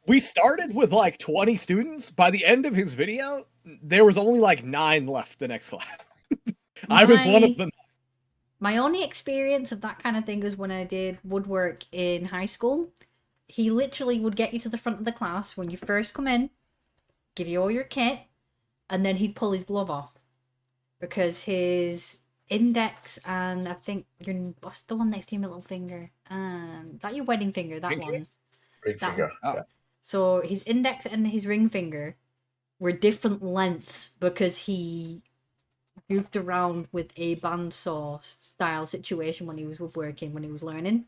We started with like 20 students. By the end of his video, there was only like 9 left the next class. I was one of them. My only experience of that kind of thing is when I did woodwork in high school. He literally would get you to the front of the class when you first come in, give you all your kit, and then he'd pull his glove off. Because his index and I think what's the one next to your middle finger? That your wedding finger, that one. Ring That finger. one. Yeah. So his index and his ring finger were different lengths because he goofed around with a bandsaw style situation when he was woodworking, when he was learning.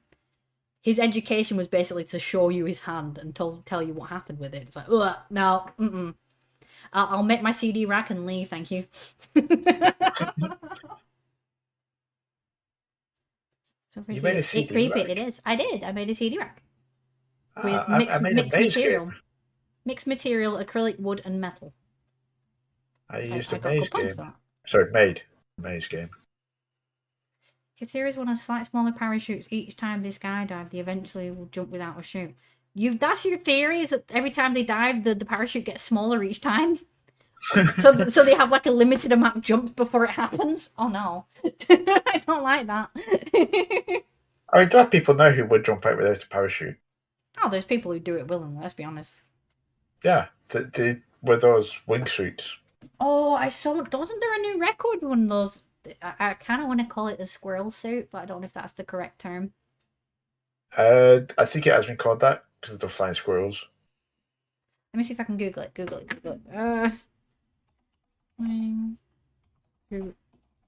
His education was basically to show you his hand and tell you what happened with it. It's like, no, I'll make my CD rack and leave, thank you. So You made a CD creepy, rack? it is. I did. I made a CD rack with I made a mixed maze material. game. Mixed material, acrylic, wood, and metal. I used I a got maze good points game. for that. Sorry, made a maze game. If there is one of slightly smaller parachutes each time they skydive, they eventually will jump without a chute. That's your theory, is that every time they dive, the parachute gets smaller each time? so they have like a limited amount of jumps before it happens? Oh no. I don't like that. I mean, there are people now who would jump out without a parachute. Oh, there's people who do it willingly, let's be honest. Yeah, they with those wingsuits. Oh, I saw, wasn't there a new record with one of those? I kind of want to call it the squirrel suit, but I don't know if that's the correct term. I think it has been called that because they're flying squirrels. Let me see if I can Google it.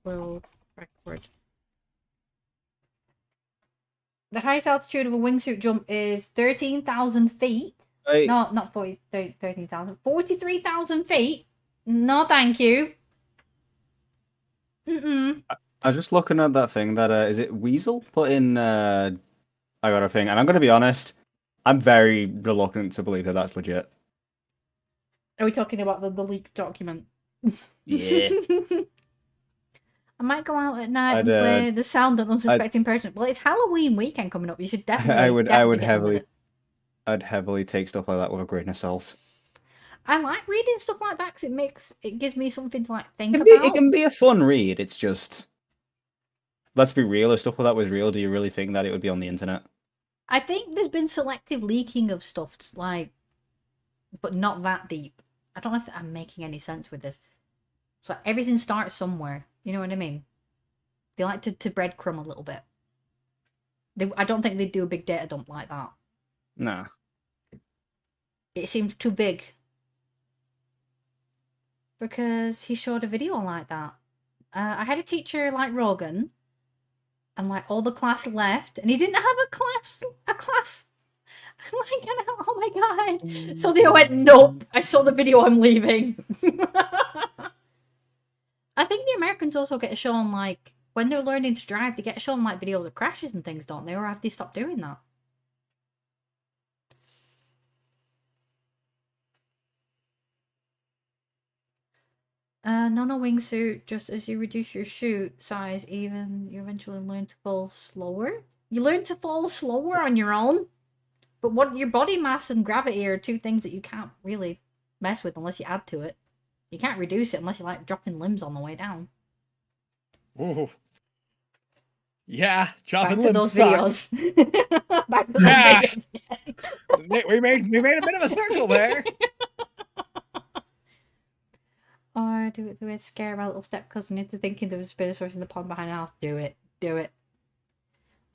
World record. The highest altitude of a wingsuit jump is 13,000 feet. Hey, No, not 13,000. 43,000 feet. No, thank you. I was just looking at that thing that is it Weasel put in. I got a thing, and I'm going to be honest. I'm very reluctant to believe that that's legit. Are we talking about the leaked document? Yeah. I might go out at night I'd, and play the sound of unsuspecting person. Well, it's Halloween weekend coming up. You should definitely. I would definitely get on with heavily, it. I'd heavily take stuff like that with a grain of salt. I like reading stuff like that because it gives me something to like think It about. can be a fun read. It's just, let's be real. If stuff like that was real, do you really think that it would be on the internet? I think there's been selective leaking of stuff, like, but not that deep. I don't know if I'm making any sense with this. So everything starts somewhere. You know what I mean? They like to breadcrumb a little bit. I don't think they do a big data dump like that. Nah. It seems too big. Because he showed a video like that. I had a teacher like Rogan, and like all the class left, and he didn't have a class. Like, oh my god! So they went, nope. I saw the video. I'm leaving. I think the Americans also get shown like when they're learning to drive, they get shown like videos of crashes and things, don't they? Or have they stopped doing that? No wingsuit. Just as you reduce your chute size, you eventually learn to fall slower. You learn to fall slower on your own. But what your body mass and gravity are two things that you can't really mess with unless you add to it. You can't reduce it unless you like dropping limbs on the way down. Ooh. Yeah, Back chopping to limbs those sucks. videos. Back to those Yeah. videos again. we made a bit of a circle there. Or do it scare my little step cousin into thinking there was a Spinosaurus in the pond behind the house. Do it.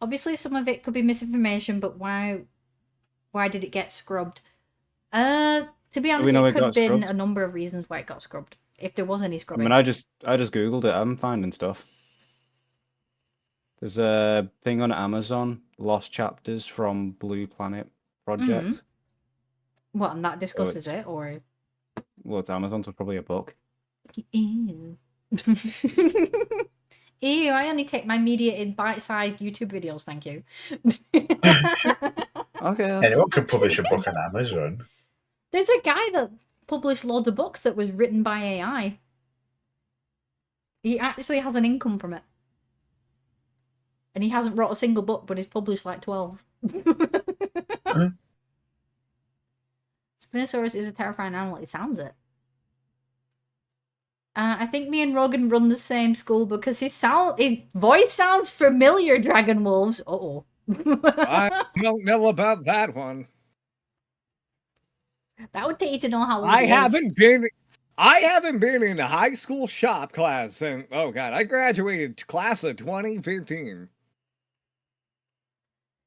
Obviously some of it could be misinformation, but why did it get scrubbed? To be honest, know it it could have got been scrubbed? a number of reasons why it got scrubbed. If there was any I scrubbing. mean, I just googled it. I'm finding stuff. There's a thing on Amazon, Lost Chapters from Blue Planet Project. Mhm. What, and that discusses it's- it, or? Well, it's Amazon, so it's probably a book. Ew. Ew, I only take my media in bite-sized YouTube videos, thank you. Okay, that's... Anyone could publish a book on Amazon. There's a guy that published loads of books that was written by AI. He actually has an income from it. And he hasn't wrote a single book, but he's published like 12. Spinosaurus is a terrifying animal. It sounds it. I think me and Rogan run the same school because his voice sounds familiar, Dragon Wolves. Uh-oh. I don't know about that one. That would take you to know how old I he is. haven't been in a high school shop class since, oh god, I graduated class of 2015.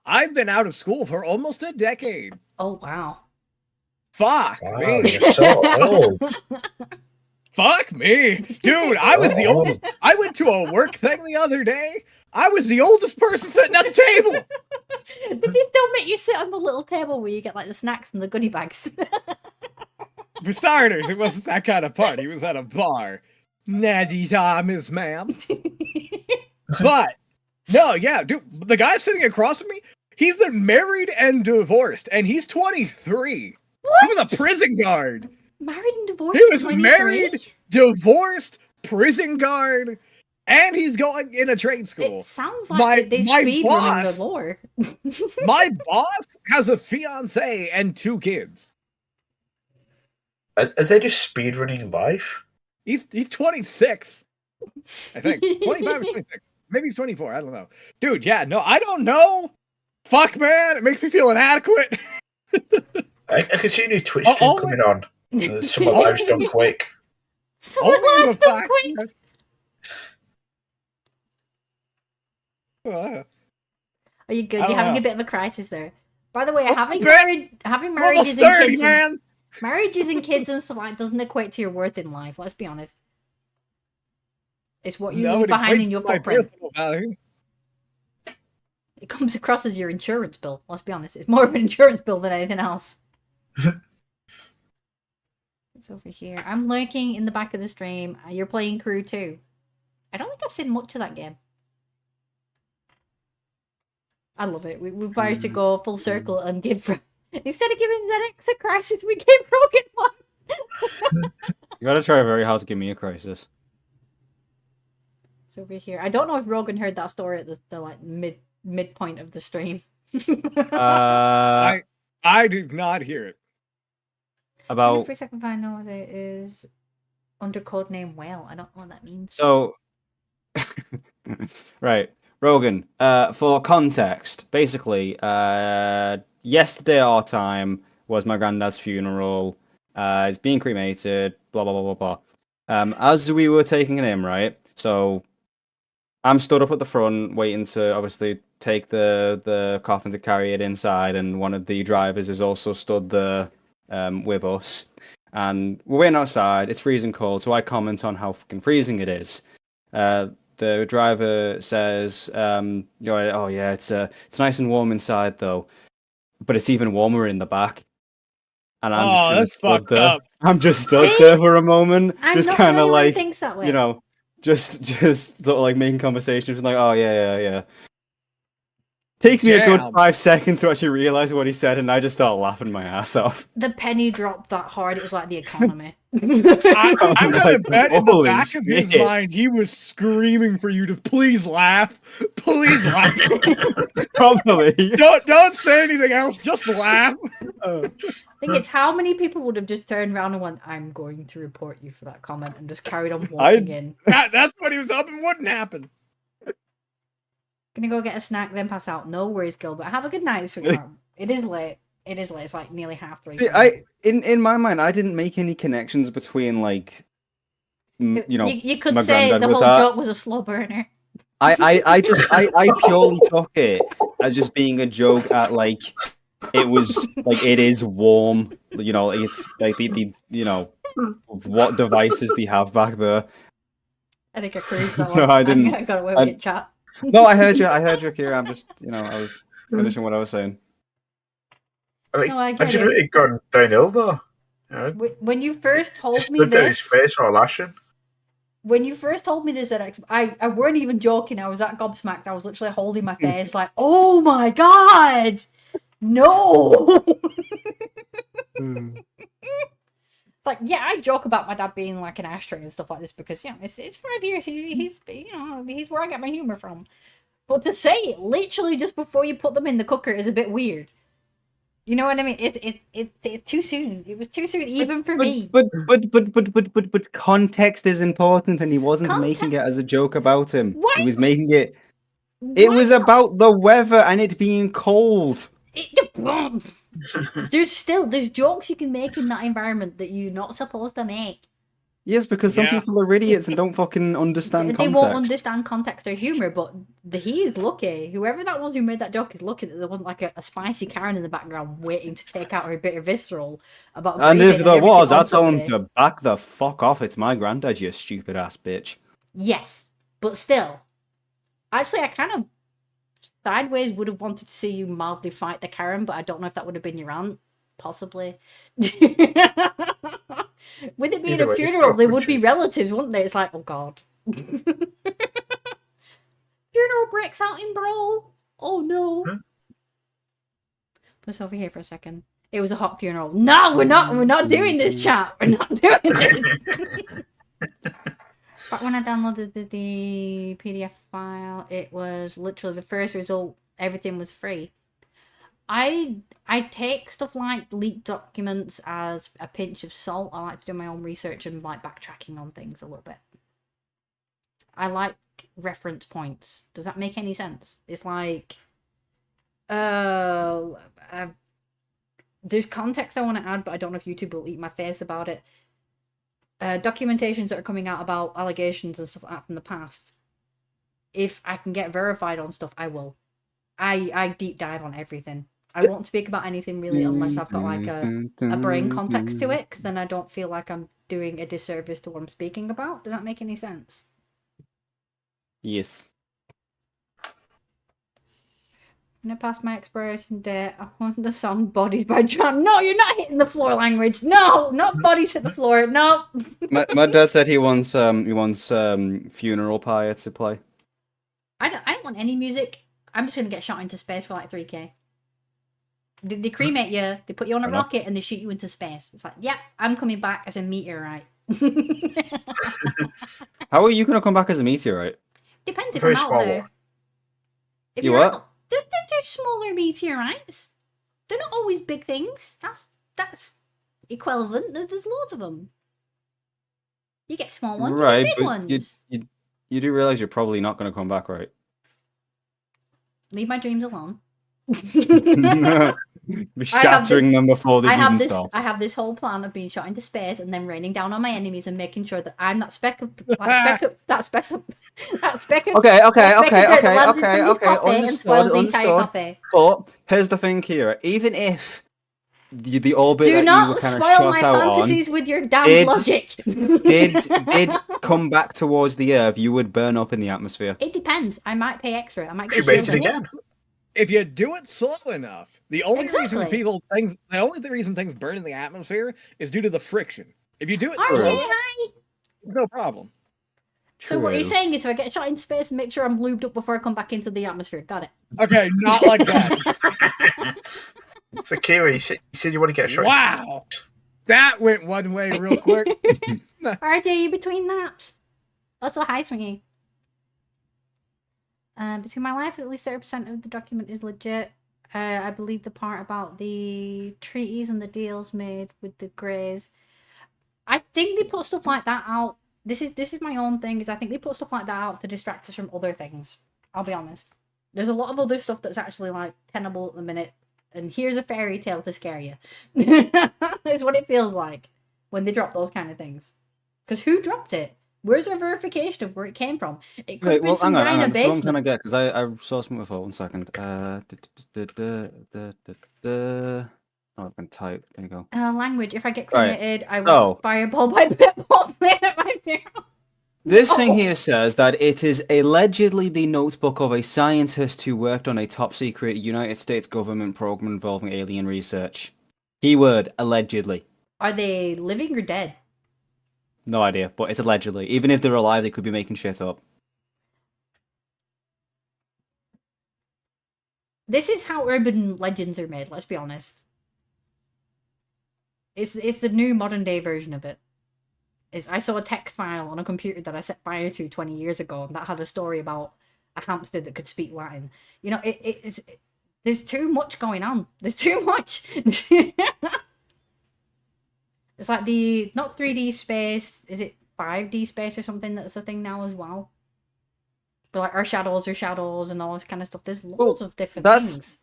I've been out of school for almost a decade. Oh, wow. Fuck Wow, me. you're so old. Fuck me. Dude, I was the oldest. I went to a work thing the other day. I was the oldest person sitting at the table. Did they still make you sit on the little table where you get like the snacks and the goodie bags? For starters, it wasn't that kind of party. It was at a bar. Natty Miss Ma'am. But, no, yeah, dude, the guy sitting across from me, he's been married and divorced, and he's 23. What? He was a prison guard. Married and divorced. He at was 23? married, divorced, prison guard, and he's going in a trade school. It sounds like they speed running the lore. My boss has a fiance and 2 kids. Are they just speedrunning life? He's 26, I think. 25 or 26. Maybe he's 24. I don't know. Dude, yeah, no, I don't know. Fuck, man. It makes me feel inadequate. I can see a new Twitch Oh, stream only- coming on. Some of live's done quick. Someone Only the laughed so fact quick. that- Are you good? I You're don't having know. a bit of a crisis there. By the way, Well, having man, marriages almost and 30, kids, man. marriages and kids and stuff like that doesn't equate to your worth in life. Let's be honest. It's what you No, leave it behind equates in your to my footprint. personal value. It comes across as your insurance bill. Let's be honest. It's more of an insurance bill than anything else. It's over here. I'm lurking in the back of the stream. You're playing Crew 2. I don't think I've seen much of that game. I love it. We've managed to go full circle and give... Instead of giving ZX a crisis, we gave Rogan one. You gotta try very hard to give me a crisis. It's over here. I don't know if Rogan heard that story at the like midpoint of the stream. Uh, I did not hear it. about For a second, I know what it is under codename Whale. I don't know what that means. so. Right, Rogan. For context, basically, yesterday our time was my granddad's funeral. He's being cremated. Blah blah blah blah blah. As we were taking it in, right? So I'm stood up at the front, waiting to obviously take the coffin to carry it inside, and one of the drivers is also stood there with us. And we're waiting outside. It's freezing cold, so I comment on how fucking freezing it is. The driver says, "Oh yeah, it's nice and warm inside though, but it's even warmer in the back." And I'm That's fucked up. I'm just stuck See? there for a moment, I'm just not kind the of only one who like, thinks that way. you know, just sort of like making conversations, like, "Oh yeah." Takes me a good Damn. 5 seconds to actually realize what he said, and I just start laughing my ass off. The penny dropped that hard. It was like the economy. I'm gonna bet in the Holy back of his shit. mind he was screaming for you to please laugh, please laugh. Probably. Don't say anything else, just laugh. I think it's how many people would have just turned around and went, "I'm going to report you for that comment," and just carried on walking in. That's what he was hoping wouldn't happen. Gonna go get a snack, then pass out. No worries, Gilbert. Have a good night, sweetheart. It is late. It is late. It's like nearly 3:30. See, in my mind, I didn't make any connections between like, you could my say granddad the with whole that. joke was a slow burner. I purely took it as just being a joke at like, it was like it is warm. It's like the what devices they have back there. I think I cruised that So one. I didn't- I got away with it, chat. No, I heard you, Kira. I'm just, I was finishing what I was saying. I mean, No, I get imagine it. it had gone downhill though. You know, When you first told just me stood there, his this, face all lashing. when you first told me this at I weren't even joking. I was that gobsmacked. I was literally holding my face like, "Oh my god, no!" It's like, yeah, I joke about my dad being like an ashtray and stuff like this because it's 5 years. He's he's where I get my humor from. But to say it literally just before you put them in the cooker is a bit weird. You know what I mean? It's too soon. It was too soon, even for me. But context is important, and he wasn't making it as a joke about him. What? He was making it. It was about the weather and it being cold. There's jokes you can make in that environment that you're not supposed to make. Yes, because some Yeah. people are idiots and don't fucking understand They context. won't understand context or humor, but he is lucky. Whoever that was who made that joke is lucky that there wasn't like a spicy Karen in the background waiting to take out her bit of visceral about. And breathing if there everything was, on I'd tell him somebody. to back the fuck off. It's my granddad, you stupid ass bitch. Yes, but still, actually, I kind of sideways would have wanted to see you mildly fight the Karen, but I don't know if that would have been your aunt. Possibly. With it being Either a way, funeral, it's they still would be country. relatives, wouldn't they? It's like, oh god. Funeral breaks out in brawl. Oh no. Huh? Put us over here for a second. It was a hot funeral. No, we're not doing this, chat. We're not doing this. But when I downloaded the PDF file, it was literally the first result. Everything was free. I take stuff like leaked documents as a pinch of salt. I like to do my own research and like backtracking on things a little bit. I like reference points. Does that make any sense? It's like, there's context I want to add, but I don't know if YouTube will eat my face about it. Documentations that are coming out about allegations and stuff like that from the past. If I can get verified on stuff, I will. I deep dive on everything. I won't speak about anything really unless I've got like a brain context to it, because then I don't feel like I'm doing a disservice to what I'm speaking about. Does that make any sense? Yes. I'm gonna pass my expiration date. I want the song Bodies by John. No, you're not hitting the floor language. No, not bodies hit the floor. No. my dad said he wants funeral pyre to play. I don't want any music. I'm just gonna get shot into space for like 3K. They cremate you, they put you on a Fair enough. rocket, and they shoot you into space. It's like, yeah, I'm coming back as a meteorite. How are you gonna come back as a meteorite? Depends if Very I'm out small there. one. If You you're what? out, they're smaller meteorites. They're not always big things. That's equivalent. There's loads of them. You get small ones, you Right, get big but ones. you do realize you're probably not gonna come back, right? Leave my dreams alone. Be shattering them before they I even have this. start. I have this whole plan of being shot into space and then raining down on my enemies and making sure that I'm that speck of that speck of Okay, that speck of dirt that lands in somebody's coffee and spoils the entire coffee. But here's the thing, Kira. Even if the orbit Do that you not were kind of spoil my shot out on fantasies with your damn did- logic. did come back towards the Earth, you would burn up in the atmosphere. It depends. I might pay extra. I might You get made it shielded. again. If you do it slow enough, the only Exactly. reason things burn in the atmosphere is due to the friction. If you do it RJ, slow, hi. no problem. So what you're True. saying is, if I get shot into space, make sure I'm lubed up before I come back into the atmosphere. Got it. Okay, not like that. So, Kira, you said you want to get a shot. Wow. That went one way real quick. RJ, you between naps? Also, hi, Swingy. Between my life, at least 30% of the document is legit. I believe the part about the treaties and the deals made with the Greys. I think they put stuff like that out. This is my own thing, is I think they put stuff like that out to distract us from other things. I'll be honest. There's a lot of other stuff that's actually like tenable at the minute, and here's a fairy tale to scare you. It's what it feels like when they drop those kind of things. Because who dropped it? Where's our verification of where it came from? It could be some guy in a So I'm basement. trying to get, because I saw something before. 1 second. Oh, I've been typed. There you go. Language. If I get Right. cremated, I So- will fireball by pitball right now. This thing Oh. here says that it is allegedly the notebook of a scientist who worked on a top secret United States government program involving alien research. Keyword, allegedly. Are they living or dead? No idea, but it's allegedly. Even if they're alive, they could be making shit up. This is how urban legends are made, let's be honest. It's the new modern day version of it. I saw a text file on a computer that I set fire to 20 years ago, and that had a story about a hamster that could speak Latin. You know, there's too much going on. There's too much. It's like the, not 3D space, is it 5D space or something that's a thing now as well? But like our shadows are shadows and all this kind of stuff. There's loads of different things.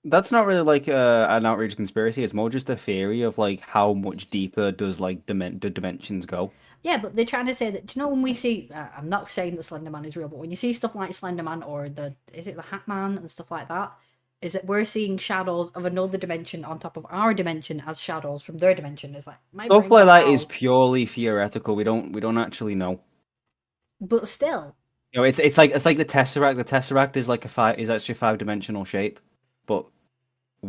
That's not really like an outrageous conspiracy. It's more just a theory of like how much deeper does like the dimensions go. Yeah, but they're trying to say that, do you know when we see, I'm not saying that Slender Man is real, but when you see stuff like Slender Man or is it the Hat Man and stuff like that, is that we're seeing shadows of another dimension on top of our dimension as shadows from their dimension. It's like, my Stuff brain like that can't is tell. purely theoretical. We don't actually know. But still, You know, it's like the Tesseract. The Tesseract is like is actually a 5-dimensional shape, but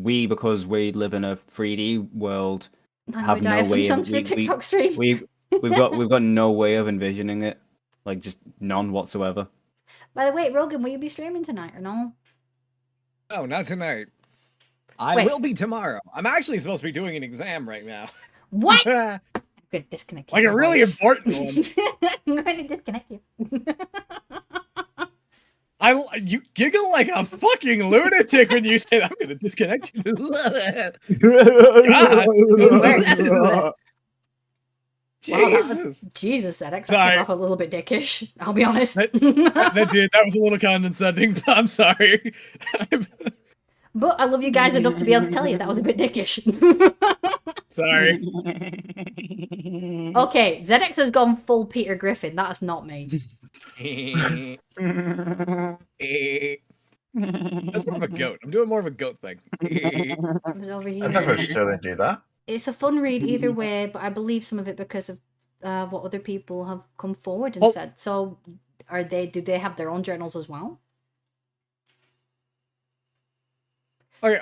because we live in a 3D world, I have know I no have some way songs of for a TikTok stream. we've got no way of envisioning it, like just none whatsoever. By the way, Rogan, will you be streaming tonight or no? No, not tonight. I Wait. will be tomorrow. I'm actually supposed to be doing an exam right now. What? like I'm going to disconnect you. a from really voice. important one. I'm going to disconnect you. You giggle like a fucking lunatic when you say I'm gonna disconnect you. God. Jesus. Jesus, Edx, that Sorry. came off a little bit dickish. I'll be honest. That was a little condescending, but I'm sorry. But I love you guys enough to be able to tell you that was a bit dickish. Sorry. Okay, ZX has gone full Peter Griffin. That's not me. That's more of a goat. I'm doing more of a goat thing. I was over here. I'd never still do that. It's a fun read either way, but I believe some of it because of what other people have come forward and Oh. said. So, do they have their own journals as well? Okay,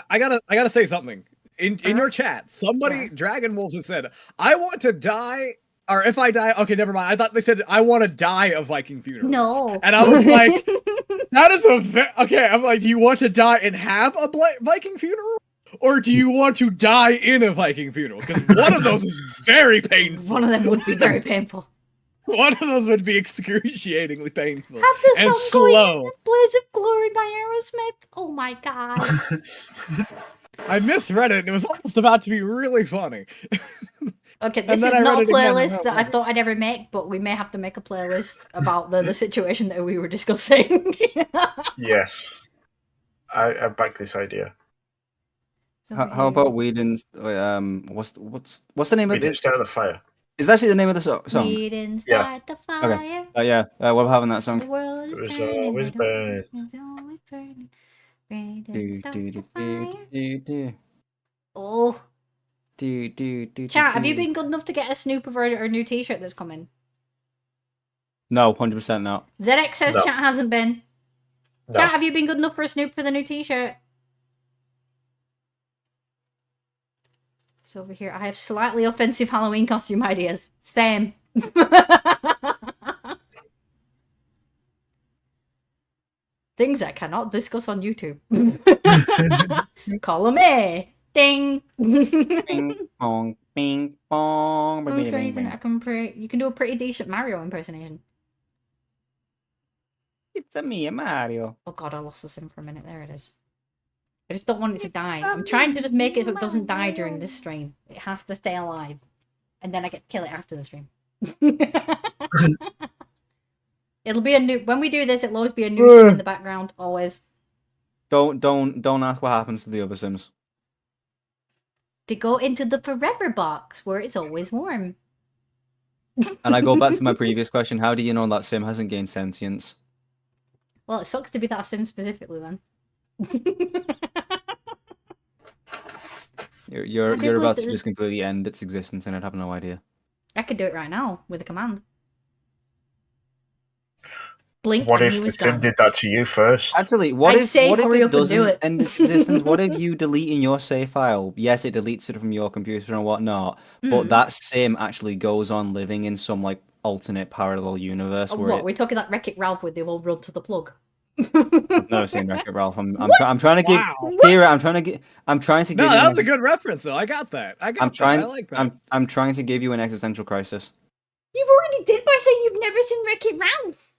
I gotta say something. In your chat, somebody, Dragon Wolves, has said, I want to die, or if I die, okay, never mind. I thought they said, I want to die a Viking funeral. No. And I was like, that is okay, I'm like, do you want to die and have a Viking funeral? Or do you want to die in a Viking funeral? Because one of those is very painful. One of them would be very painful. One of those would be excruciatingly painful. Have the And song going slow. in Blaze of Glory by Aerosmith. Oh my god. I misread it, and it was almost about to be really funny. Okay, And this then is I not a read it again, and playlist I that I was- thought I'd ever make, but we may have to make a playlist about the situation that we were discussing. Yes. I back this idea. How about Whedon's? What's the name We of didn't it? start the fire. Is that actually the name of the song? We didn't Yeah. start the fire. Yeah, we're having that The song. world is It was turning. always but burning. It's always burning. We Do, didn't start do, the do, fire. do, do, Oh, do, do, do, chat, have do. you been good enough to get a Snoop of our new T-shirt that's coming? No, 100% not. ZX says No. chat hasn't been. No. Chat, have you been good enough for a Snoop for the new T-shirt? So over here, I have slightly offensive Halloween costume ideas. Same. Things I cannot discuss on YouTube. Column A. Ding. Bing pong, bing pong. For bing, some bing, reason, bing. I can you can do a pretty decent Mario impersonation. It's a me, Mario. Oh god, I lost the sim for a minute. There it is. I just don't want it to die. I'm trying to just make it so it doesn't die during this stream. It has to stay alive. And then I get to kill it after the stream. It'll be a new... When we do this, it'll always be a new sim in the background. Always. Don't ask what happens to the other Sims. To go into the forever box, where it's always warm. And I go back to my previous question. How do you know that Sim hasn't gained sentience? Well, it sucks to be that sim specifically, then. You're I did about lose to it. just completely end its existence, and I'd have no idea. I could do it right now with a command. Blink What and if he the was sim gone. did that to you first? Actually, what I'd if say what if hurry it up and do doesn't it. end its existence? What if you deleting your save file? Yes, it deletes it from your computer and whatnot, but Mm. that sim actually goes on living in some like alternate parallel universe Oh, where what? We're talking that Wreck-It Ralph where they all run to the plug. I've never seen Wreck-It Ralph. I'm trying to give Wow. Kira. I'm trying to give No, you. that was a good reference, though. I got that. I like that. I'm trying to give you an existential crisis. You've already did by saying you've never seen Wreck-It Ralph.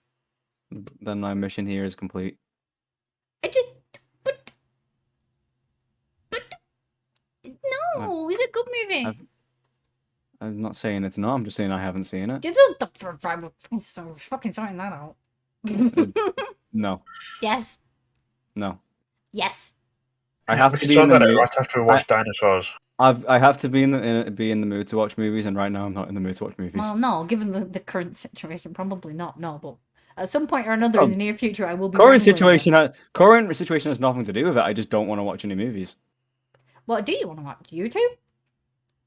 Then my mission here is complete. I just... But... No, it's a good movie. I'm not saying it's not. I'm just saying I haven't seen it. Fucking sorting that out. No, Yes. no. Yes. I have We to can be sort in the that out mood. right after we watch Dinosaurs. I have to be in the mood to watch movies, and right now I'm not in the mood to watch movies. Well, no, given the current situation, probably not. No, but at some point or another in the near future, I will be. Current rambling situation has nothing to do with it. I just don't want to watch any movies. What do you want to watch? YouTube?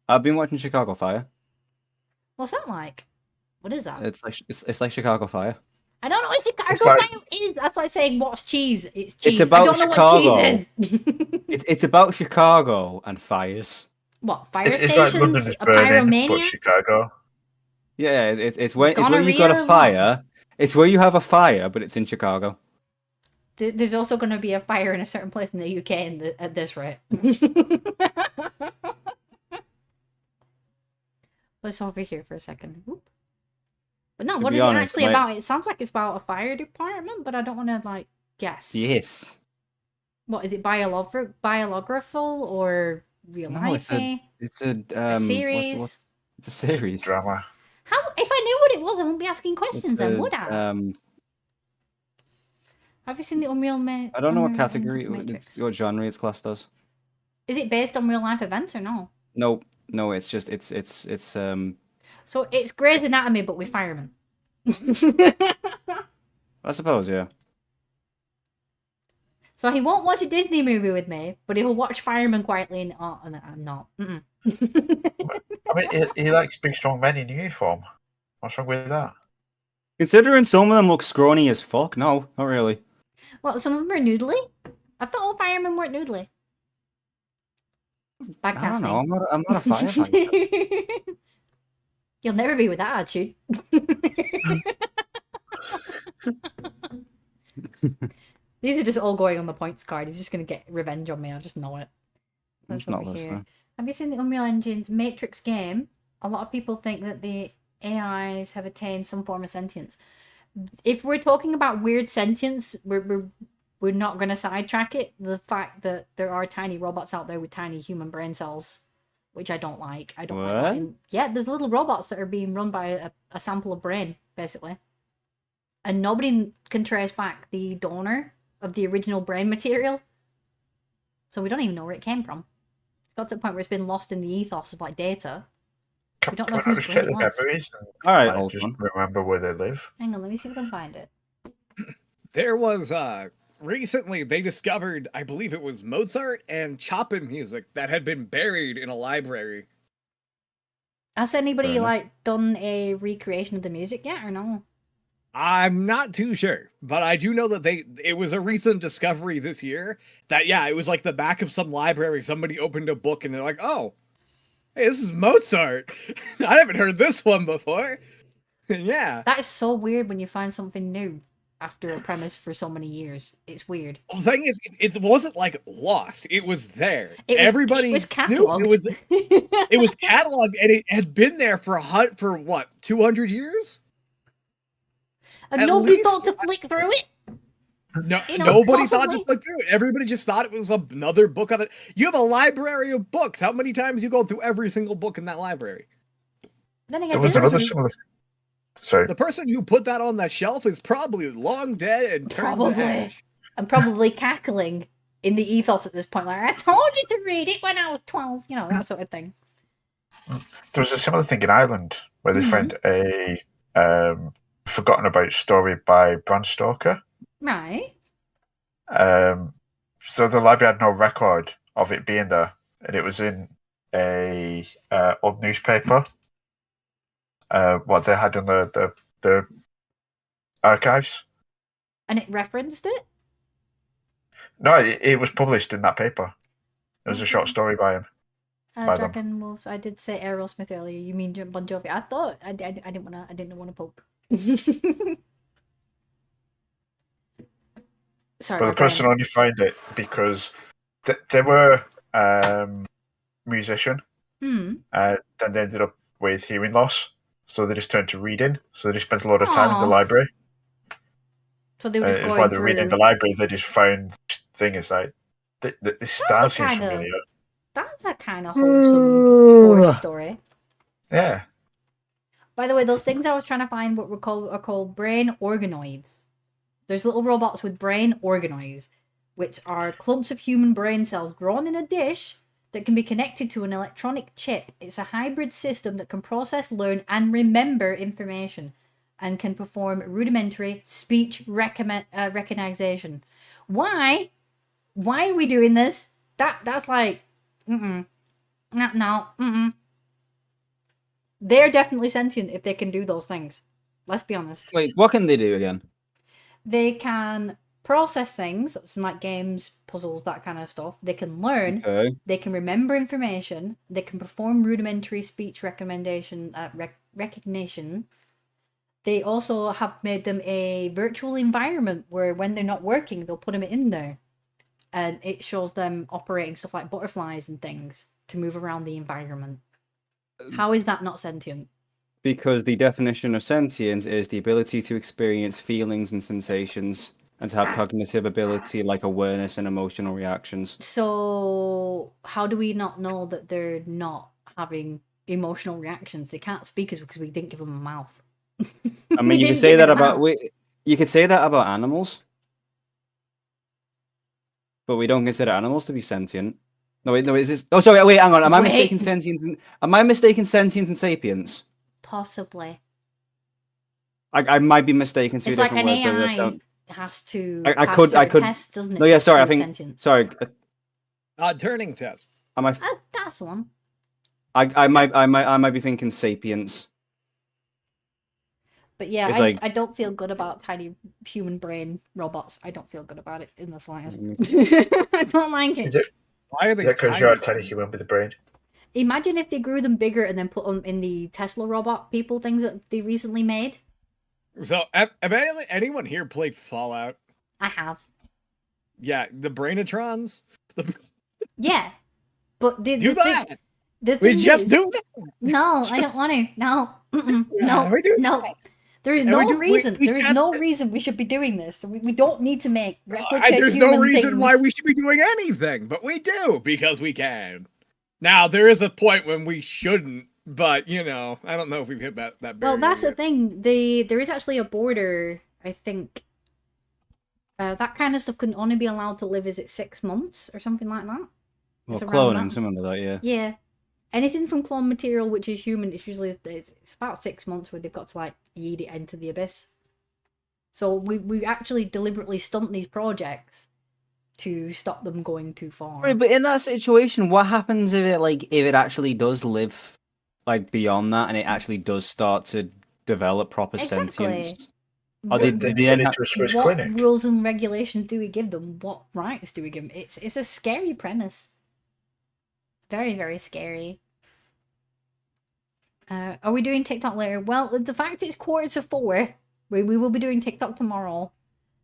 I've been watching Chicago Fire. What's that like? What is that? It's like Chicago Fire. I don't know what Chicago It's like- Fire is. That's like saying what's cheese. It's cheese. about I don't know Chicago. what cheese is. It's about Chicago and fires. What, fire It's like London stations? is A burning, but pyromania? Chicago. Yeah, it's where you've got a Gonorrhea? fire. It's where you have a fire, but it's in Chicago. There's also going to be a fire in a certain place in the UK at this rate. Let's over here for a second. Whoop. But no, To what be is honest, it actually my- about? It sounds like it's about a fire department, but I don't want to like guess. Yes. What is it? Biographical or real No, it's life? It's a A series? It's a series. Drama. How? If I knew what it was, I wouldn't be asking questions. It's Then a, would I? Have you seen the Unreal Matrix? I don't know what category, what genre it's classed as. Is it based on real life events or no? No, it's just it's So it's Grey's Anatomy, but with firemen. I suppose, yeah. So he won't watch a Disney movie with me, but he will watch firemen quietly. And I'm not. Mm-mm. I mean, he likes big, strong men in uniform. What's wrong with that? Considering some of them look scrawny as fuck, no, not really. Well, some of them are noodly. I thought all firemen weren't noodly. Bad I don't casting. know. I'm not a firefighter. You'll never be with that attitude. These are just all going on the points card. He's just going to get revenge on me. I just know it. I'm That's just not over here. listening. Have you seen the Unreal Engine's Matrix game? A lot of people think that the AIs have attained some form of sentience. If we're talking about weird sentience, we're not going to sidetrack it. The fact that there are tiny robots out there with tiny human brain cells, which I don't like. I don't like that. What? And yeah, there's little robots that are being run by a sample of brain, basically. And nobody can trace back the donor of the original brain material. So we don't even know where it came from. It's got to the point where it's been lost in the ethos of like data. Can, We don't can know I whose just brain check it the was. memories and All right, like, hold just on. remember where they live? Hang on, let me see if I can find it. There was recently they discovered, I believe it was Mozart and Chopin music that had been buried in a library. Has anybody Fair enough. like done a recreation of the music yet or no? I'm not too sure, but I do know that it was a recent discovery this year that it was like the back of some library. Somebody opened a book and they're like, "Oh, hey, this is Mozart. I haven't heard this one before." And yeah, That is so weird when you find something new. after a premise for so many years. It's weird. The thing is, it wasn't like lost. It was there. Everybody was knew cataloged. it was cataloged, and it had been there for what, 200 years? And At nobody least- thought to flick through it. No, You know, nobody thought to possibly. look through it. Everybody just thought it was another book on it. You have a library of books. How many times you go through every single book in that library? Then There again, was this another is similar. Sorry. The person who put that on that shelf is probably long dead and turned to Probably. ash. I'm probably cackling in the ethos at this point. Like, I told you to read it when I was 12. You know, that sort of thing. There was a similar thing in Ireland where they found a forgotten about story by Bram Stoker. Right. So the library had no record of it being there, and it was in a old newspaper. What they had in the archives. And it referenced it? No, it was published in that paper. It was a short story by him. By them. Dragon Wolves. I did say Aerosmith earlier. You mean Bon Jovi? I thought I didn't want to poke. Sorry, But my the person brain. only found it because they were musician. Then they ended up with hearing loss, so they just turned to reading. So they spent a lot of time in the Aw. library. So they were just While going they're reading in through. the library, they just found this thing. It's like this style seems kinda- familiar. That's a kind of wholesome story. Yeah. By the way, those things I was trying to find what are called brain organoids. There's little robots with brain organoids, which are clumps of human brain cells grown in a dish that can be connected to an electronic chip. It's a hybrid system that can process, learn, and remember information, and can perform rudimentary speech recognition. Why? Why are we doing this? That's like, no. They're definitely sentient if they can do those things. Let's be honest. Wait, what can they do again? They can process things, so like games, puzzles, that kind of stuff. They can learn. Okay. They can remember information. They can perform rudimentary speech recognition. They also have made them a virtual environment where when they're not working, they'll put them in there. And it shows them operating stuff like butterflies and things to move around the environment. How is that not sentient? Because the definition of sentience is the ability to experience feelings and sensations and to have cognitive ability like awareness and emotional reactions. So how do we not know that they're not having emotional reactions? They can't speak because we didn't give them a mouth. I mean, you could say that about you could say that about animals, but we don't consider animals to be sentient. No, wait, no, is this? Oh, sorry, wait, hang on. Am I mistaken Wait. sentience? Am I mistaken sentience and sapience? Possibly. I might be mistaken. Two It's like different an words. so AI that has to I pass could- certain tests, doesn't it? No, yeah, to sorry. I prove think. sentience? Sorry. Turning test. Am I? That's the one. I might be thinking sapience. But yeah, It's I, like- I don't feel good about tiny human brain robots. I don't feel good about it in the slightest. I don't like Is it. it Why are they? because you're a tiny human with a brain? Imagine if they grew them bigger and then put them in the Tesla robot people things that they recently made. So, have anyone here played Fallout? I have. Yeah, the Brainatrons. Yeah. But the Do thing, that. the We thing just is, do that. No, I don't want to. No. Mm-mm. Yeah, No. we do No. that. There is And no we reason. we There is test no it. reason we should be doing this. We don't need to make replicate There's human no reason things. why we should be doing anything, but we do because we can. Now there is a point when we shouldn't, but I don't know if we've hit that barrier. Well, that's the yet. thing. There is actually a border. I think that kind of stuff can only be allowed to live. Is it 6 months or something like that? Well, It's around cloning, that. something like that. Yeah. Yeah. Anything from clone material which is human, it's usually it's about 6 months where they've got to like yeet it into the abyss. So we actually deliberately stunt these projects to stop them going too far. Right, but in that situation, what happens if it actually does live beyond that, and it actually does start to develop proper Exactly. sentience? What, they- They they send end it to a Swiss what clinic. rules and regulations do we give them? What rights do we give them? It's a scary premise. Very, very scary. Are we doing TikTok later? Well, the fact it's 3:45, we will be doing TikTok tomorrow.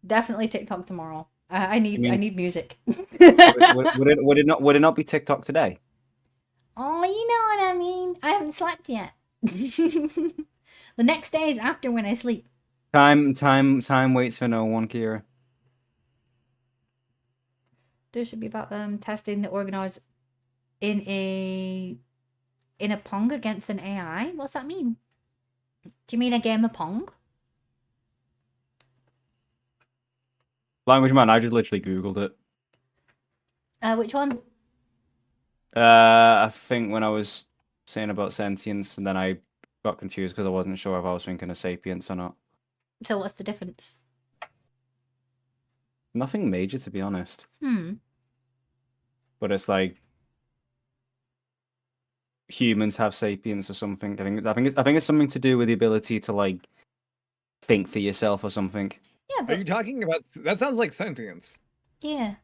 Definitely TikTok tomorrow. I need mean- music. Would it not be TikTok today? Oh, you know what I mean. I haven't slept yet. The next day is after when I sleep. Time waits for no one, Kira. There should be about testing the organized in a Pong against an AI. What's that mean? Do you mean a game of Pong? Language man, I just literally Googled it. Which one? I think when I was saying about sentience, and then I got confused because I wasn't sure if I was thinking of sapience or not. So what's the difference? Nothing major, to be honest. But it's like humans have sapience or something. I think it's something to do with the ability to like think for yourself or something. Yeah, Are but you talking about that? Sounds like sentience. yeah.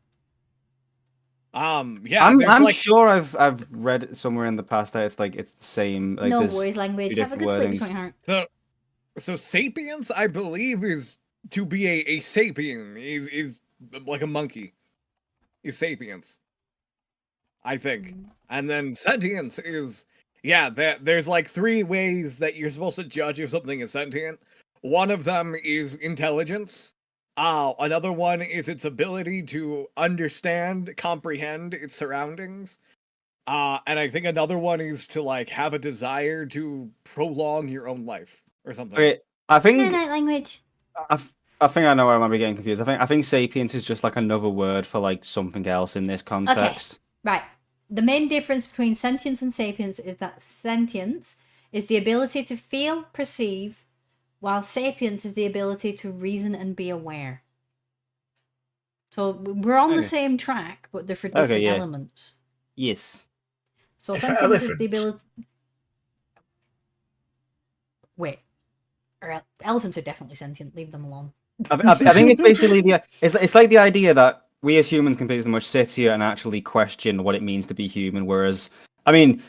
Yeah, I'm there's sure I've read it somewhere in the past that it's the same. Like No there's worries, language. two Have a good different sleep, wordings. sweetheart. So sapiens, I believe, is to be a sapien is like a monkey. Is sapiens, I think. And then sentience is there's like 3 ways that you're supposed to judge if something is sentient. One of them is intelligence. Another one is its ability to understand, comprehend its surroundings. And I think another one is to like have a desire to prolong your own life or something. Okay, I think Night language. I think I know where I might be getting confused. I think sapience is just like another word for like something else in this context. Right. The main difference between sentience and sapience is that sentience is the ability to feel, perceive, while sapience is the ability to reason and be aware. So we're on the Okay. same track, but they're for Okay, different yeah. elements. Yes. So If sentience is the elephants- ability. Wait, elephants are definitely sentient. Leave them alone. I think it's basically it's like the idea that we as humans can basically much sit here and actually question what it means to be human. Whereas, I mean,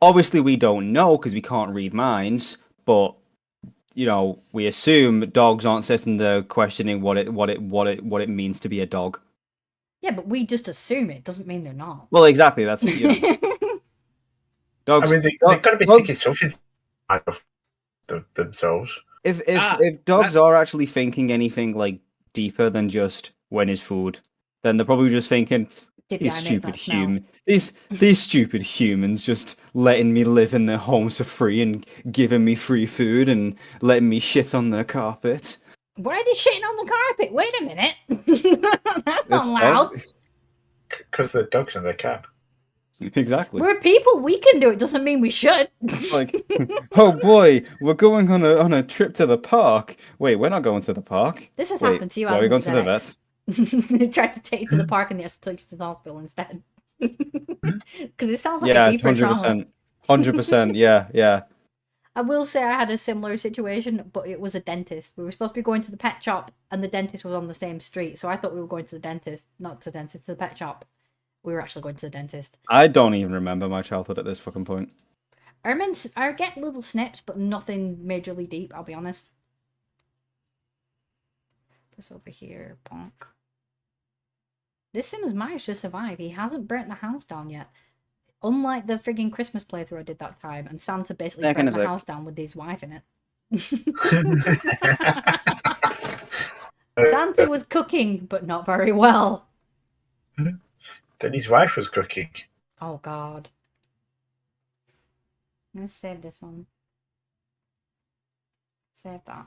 obviously we don't know because we can't read minds, but you know, we assume dogs aren't sitting there questioning what it means to be a dog. Yeah, but we just assume it. Doesn't mean they're not. Well, exactly. That's dogs. I mean, they've got to be dogs- thinking something of themselves. If dogs are actually thinking anything like deeper than just when is food, then they're probably just thinking Did these I make stupid that smell? human these stupid humans just letting me live in their homes for free and giving me free food and letting me shit on their carpet. Why are they shitting on the carpet? Wait a minute. That's not That's loud. Because they're dogs and they can. Exactly. We're people. We can do it. Doesn't mean we should. Like, oh boy, we're going on a trip to the park. Wait, we're not going to the park. This has Wait, happened to you. why are we hasn't going to the it, vets? Alex? They tried to take you to the park and they had to take you to the hospital instead. Because it sounds like Yeah, a deeper trauma. 100%. Yeah. I will say I had a similar situation, but it was a dentist. We were supposed to be going to the pet shop, and the dentist was on the same street. So I thought we were going to the dentist, not to the dentist, to the pet shop. We were actually going to the dentist. I don't even remember my childhood at this fucking point. I get little snips, but nothing majorly deep, I'll be honest. This over here, bonk. This sim has managed to survive. He hasn't burnt the house down yet. Unlike the frigging Christmas playthrough I did that time, and Santa basically Second burnt is the it. house down with his wife in it. Santa was cooking, but not very well. Then his wife was cooking. Oh god. I'm gonna save this one. Save that.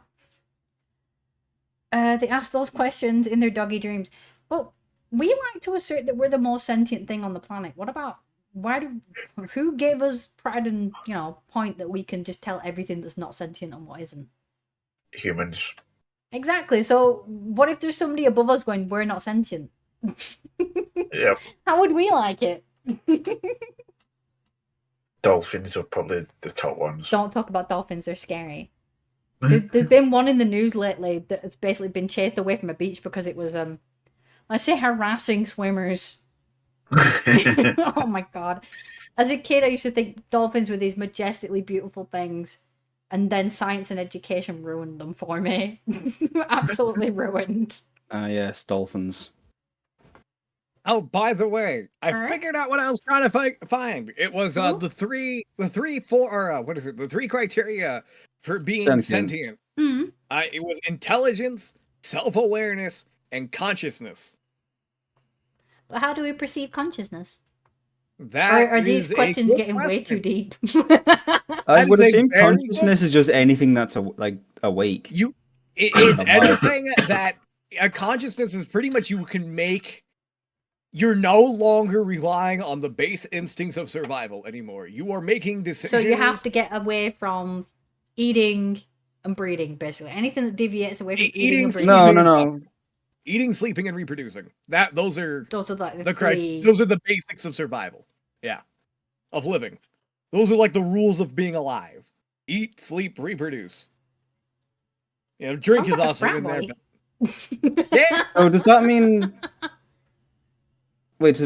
They ask those questions in their doggy dreams. Well, we like to assert that we're the most sentient thing on the planet. What about who gave us pride and point that we can just tell everything that's not sentient and what isn't? Humans. Exactly. So what if there's somebody above us going, we're not sentient? Yeah. How would we like it? Dolphins are probably the top ones. Don't talk about dolphins, they're scary. There's been one in the news lately that's basically been chased away from a beach because it was, let's say, harassing swimmers. Oh my god. As a kid, I used to think dolphins were these majestically beautiful things, and then science and education ruined them for me. Absolutely ruined. Yes, dolphins. Oh, by the way, I Alright. figured out what I was trying to find. It was Ooh. the three criteria for being Sentience. sentient. Mm. It was intelligence, self-awareness, and consciousness. But how do we perceive consciousness? That Or are these is a questions good getting way too question. deep? I That would is a assume very good- consciousness is just anything that's awake. It's Alive. anything that a consciousness is pretty much you can make. You're no longer relying on the base instincts of survival anymore. You are making decisions. So you have to get away from eating and breeding, basically. Anything that deviates away from eating and breeding. No. Eating, sleeping, and reproducing. Those are like the correct. three. Those are the basics of survival. Yeah, of living. Those are like the rules of being alive. Eat, sleep, reproduce. Drink Sounds is like a also frat in there. boy. but- Yeah, Oh, does that mean? Wait,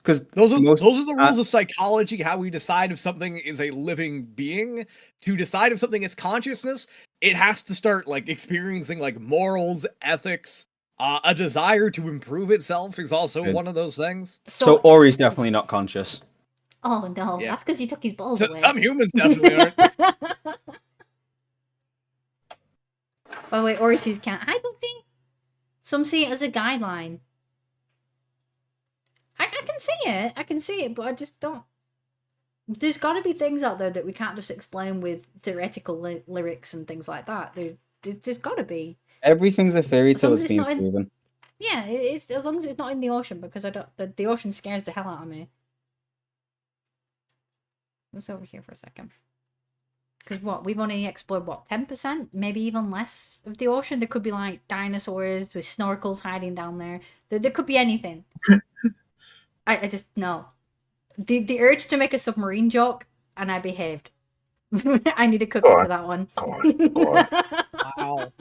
because those are the rules of psychology. How we decide if something is a living being. To decide if something is consciousness, it has to start like experiencing like morals, ethics. A desire to improve itself is also Good. one of those things. So Ori's definitely not conscious. Oh no, Yeah. that's because he took his balls away. Some humans definitely aren't. By the way, Ori sees cat. Hi, Bugsy. Some see it as a guideline. I can see it. I can see it, but I just don't. There's got to be things out there that we can't just explain with theoretical lyrics and things like that. There's got to be. Everything's a fairy As long tale as that's it's been not in- proven. Yeah, it's as long as it's not in the ocean, because I don't. The ocean scares the hell out of me. Let's over here for a second. Because we've only explored 10%, maybe even less of the ocean. There could be like dinosaurs with snorkels hiding down there. There could be anything. I just no. The urge to make a submarine joke, and I behaved. I need a cookie Go on. for that one. Go on. Wow.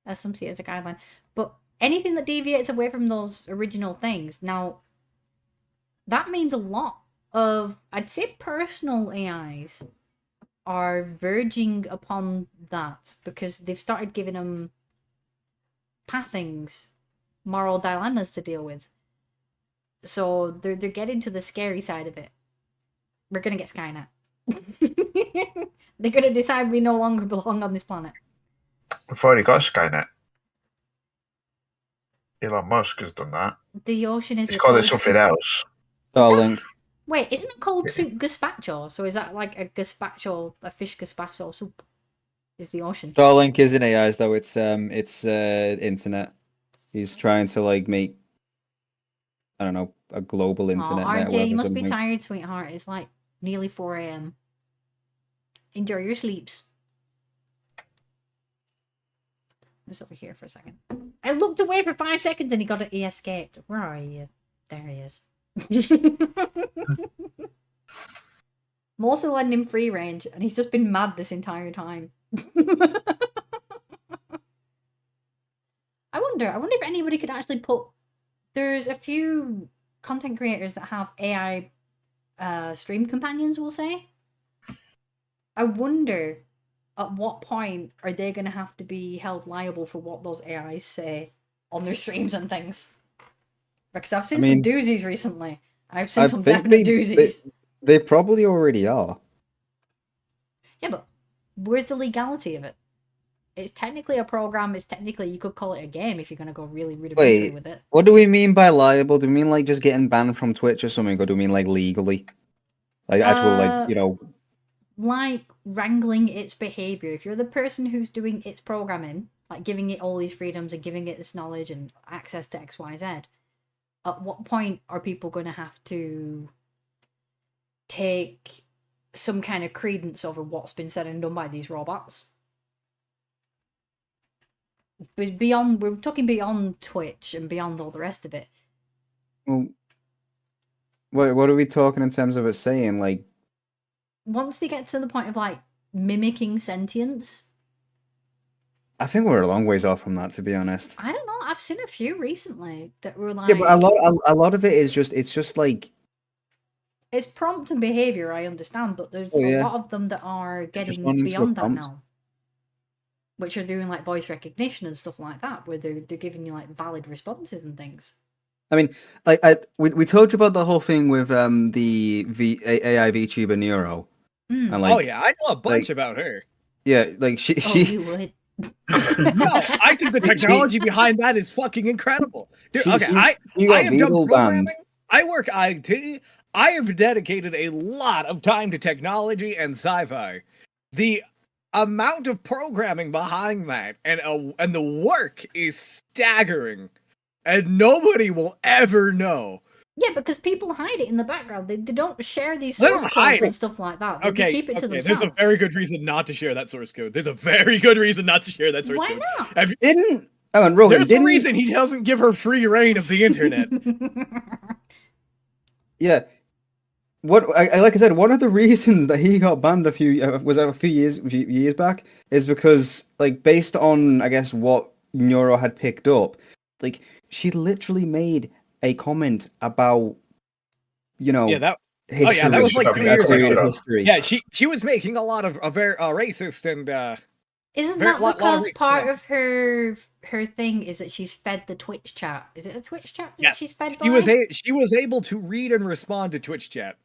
As some see it as a guideline. But anything that deviates away from those original things, now that means a lot of, I'd say, personal AIs are verging upon that because they've started giving them pathings, moral dilemmas to deal with. So they're getting to the scary side of it. We're gonna get Skynet. They're gonna decide we no longer belong on this planet. We've already got Skynet. Elon Musk has done that. The ocean is He's a called it cold something soup. else. Starlink. Wait, isn't it cold Yeah. soup gazpacho? So is that like a fish gazpacho soup? Is the ocean? Starlink isn't AIs though. It's internet. He's trying to like make, I don't know, a global internet RJ, network you or must be something. tired, sweetheart. It's like nearly 4 a.m. Enjoy your sleeps. Let's over here for a second. I looked away for 5 seconds and he escaped. Where are you? There he is. I'm also letting him free range, and he's just been mad this entire time. I wonder if anybody could actually put. There's a few content creators that have AI stream companions, we'll say. I wonder at what point are they going to have to be held liable for what those AIs say on their streams and things. Because I've seen some doozies recently. I've seen some definite doozies. They probably already are. Yeah, but where's the legality of it? It's technically a program. It's technically, you could call it a game if you're going to go really rudimentary with it. What do we mean by liable? Do we mean like just getting banned from Twitch or something, or do we mean like legally? Like actual, like, you know... Like wrangling its behavior. If you're the person who's doing its programming, like giving it all these freedoms and giving it this knowledge and access to XYZ, at what point are people going to have to take some kind of credence over what's been said and done by these robots? But we're talking beyond Twitch and beyond all the rest of it. Well, what are we talking in terms of it saying? Like, once they get to the point of like mimicking sentience, I think we're a long ways off from that, to be honest. I don't know. I've seen a few recently that were like, Yeah, but a lot of it is just like, it's prompt and behavior. I understand, but there's a lot of them that are getting responding to a beyond that prompt. now. which are doing like voice recognition and stuff like that, where they're giving you like valid responses and things. I mean, like we told you about the whole thing with the AI VTuber Neuro, Mm. and like Oh yeah, I know a bunch about her. yeah, like Oh, she you would. No, I think the technology behind that is fucking incredible. Dude, She- okay, she- I she got have done Beetle programming. banned. I work IT. I have dedicated a lot of time to technology and sci-fi. The amount of programming behind that and the work is staggering, and nobody will ever know. Yeah, because people hide it in the background. They don't share these They source don't codes hide and it. stuff like that. They Okay, keep it to there's themselves. a very good reason not to share that source code. There's a very good reason not to share that source Why code. not? Have you- didn't. Oh, and Rogan There's a didn't. reason he doesn't give her free reign of the internet. Yeah. What like I said, one of the reasons that he got banned a few years back is because like based on I guess what Neuro had picked up, like she literally made a comment about Yeah, that history, that was like History, 3 years period ago. of history. Yeah, she was making a lot of very racist and Isn't Very- that lot of because re- part yeah. of her thing is that she's fed the Twitch chat? Is it a Twitch chat that yes, she's fed by? she was able to read and respond to Twitch chat.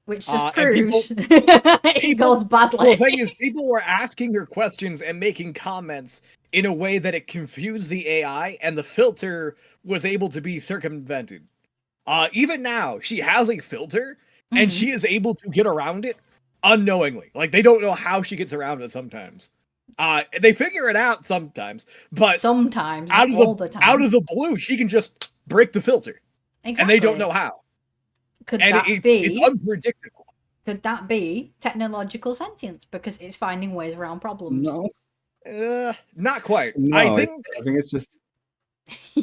Which just and people- proves it goes badly. Well, the thing is, people were asking her questions and making comments in a way that it confused the AI, and the filter was able to be circumvented. Even now, she has a filter, and Mhm. she is able to get around it unknowingly. Like, they don't know how she gets around it sometimes. They figure it out sometimes, but sometimes, out not of all the time. out of the blue, she can just break the filter, exactly. and they don't know how. Could And that it's be? unpredictable. Could that be technological sentience because it's finding ways around problems? No, Not quite. no, I think I think it's just.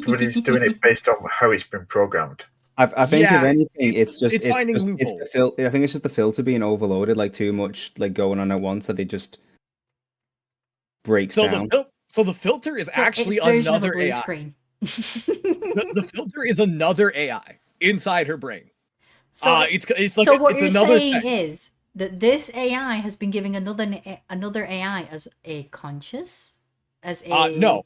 But he's doing it based on how it's been programmed. I think Yeah, if anything, it's just it's finding it's the loopholes. I think it's just the filter being overloaded, like too much, like going on at once, that it just breaks so. down. The filter is So actually its version of a another blue AI. screen. The filter is another AI inside her brain. So, It's like so what it's you're another saying thing. is that this AI has been giving another AI as a conscious, as a No,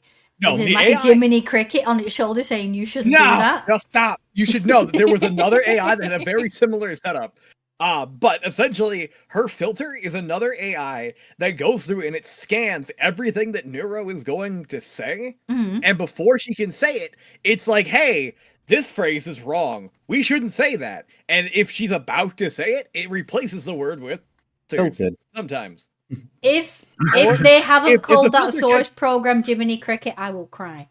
is it the like AI. a Jiminy Cricket on its shoulder saying you shouldn't do that? No, stop. You should know that there was another AI that had a very similar setup. But essentially, her filter is another AI that goes through and it scans everything that Neuro is going to say. Mhm. And before she can say it, it's like, hey, this phrase is wrong. We shouldn't say that. And if she's about to say it, it replaces the word with Filtered. sometimes. If Or they haven't if the called that filter source program Jiminy Cricket, I will cry.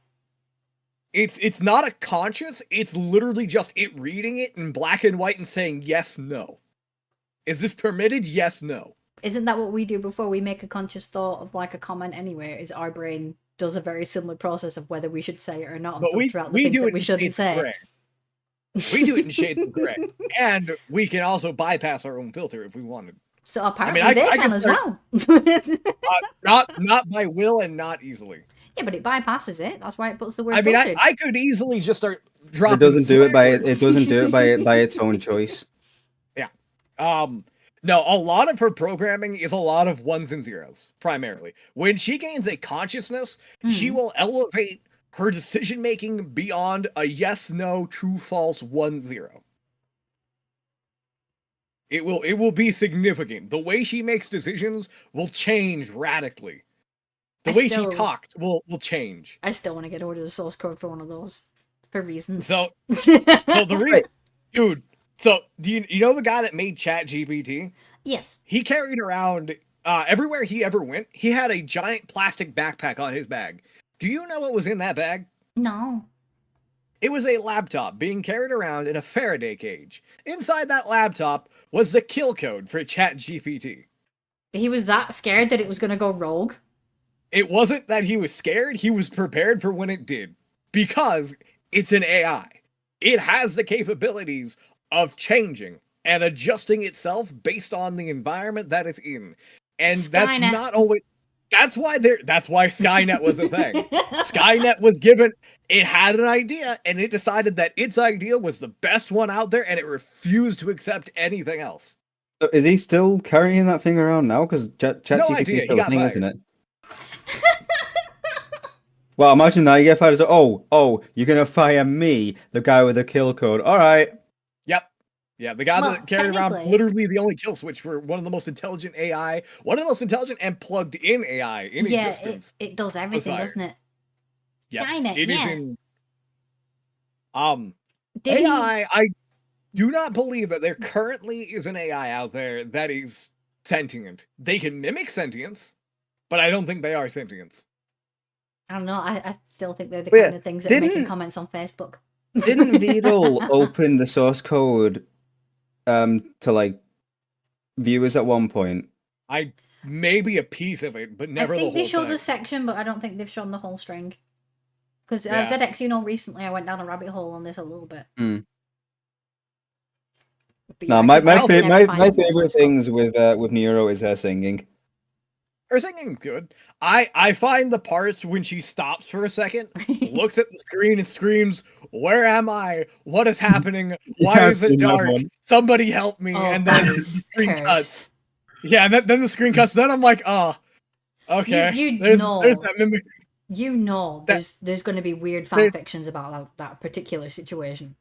It's not a conscious, it's literally just it reading it in black and white and saying yes, no. Is this permitted? Yes, no. Isn't that what we do before we make a conscious thought of like a comment anyway? Is our brain does a very similar process of whether we should say it or not and But filter out the we things do that it we in shouldn't shades of say. gray. We do it in shades of gray. And we can also bypass our own filter if we wanted. So apparently I they can can as start- well. Not by will and not easily. Yeah, but it bypasses it. That's why it puts the word I mean, filtered. I could easily just start dropping. It doesn't do it by swear it doesn't do it by its own choice. No, a lot of her programming is a lot of ones and zeros, primarily. When she gains a consciousness, she Mhm. will elevate her decision making beyond a yes, no, true, false, 1, 0. It will be significant. The way she makes decisions will change radically. The I way still- she talks will change. I still want to get ordered the source code for one of those for reasons. So the reason, dude. So do you know the guy that made ChatGPT? yes. He carried around everywhere he ever went. He had a giant plastic backpack on his bag. Do you know what was in that bag? No. It was a laptop being carried around in a Faraday cage. Inside that laptop was the kill code for ChatGPT. He was that scared that it was going to go rogue. It wasn't that he was scared, he was prepared for when it did. Because it's an AI. It has the capabilities of changing and adjusting itself based on the environment that it's in. And that's Skynet. not always that's why Skynet was a thing. Skynet was given it had an idea and it decided that its idea was the best one out there and it refused to accept anything else. So is he still carrying that thing around now? Because ChatGPT idea, is he still a got thing, fired. isn't it? Well, imagine that you get fired as you're gonna fire me, the guy with the kill code. All right. Yep. Yeah, the guy Well, that carried around technically- literally the only kill switch for one of the most intelligent AI, one of the most intelligent and plugged in AI in existence. it does everything, fired. doesn't it? Yes, Skynet, it is yeah. in. Did he- AI, I do not believe that there currently is an AI out there that is sentient. They can mimic sentience, but I don't think they are sentience. I don't know. I still think they're the Wait, kind of things that are making didn't- comments on Facebook. Didn't Vidal open the source code to like viewers at one point? Maybe a piece of it, but never I think the they whole showed thing. a section, but I don't think they've shown the whole string. Because Yeah. ZX, recently I went down a rabbit hole on this a little bit. Hmm. But No, I my could never find my the full favorite source code. things with Nero is her singing. Her singing's good. I find the parts when she stops for a second, looks at the screen and screams, "Where am I? What is happening? Why Yeah, is I've it seen that dark? one. Somebody help me!" Oh, and that then the is screen cursed. cuts. Yeah, and then the screen cuts. Then I'm like, oh, okay. You there's know. that mimic. There's going to be weird fan fictions about that particular situation.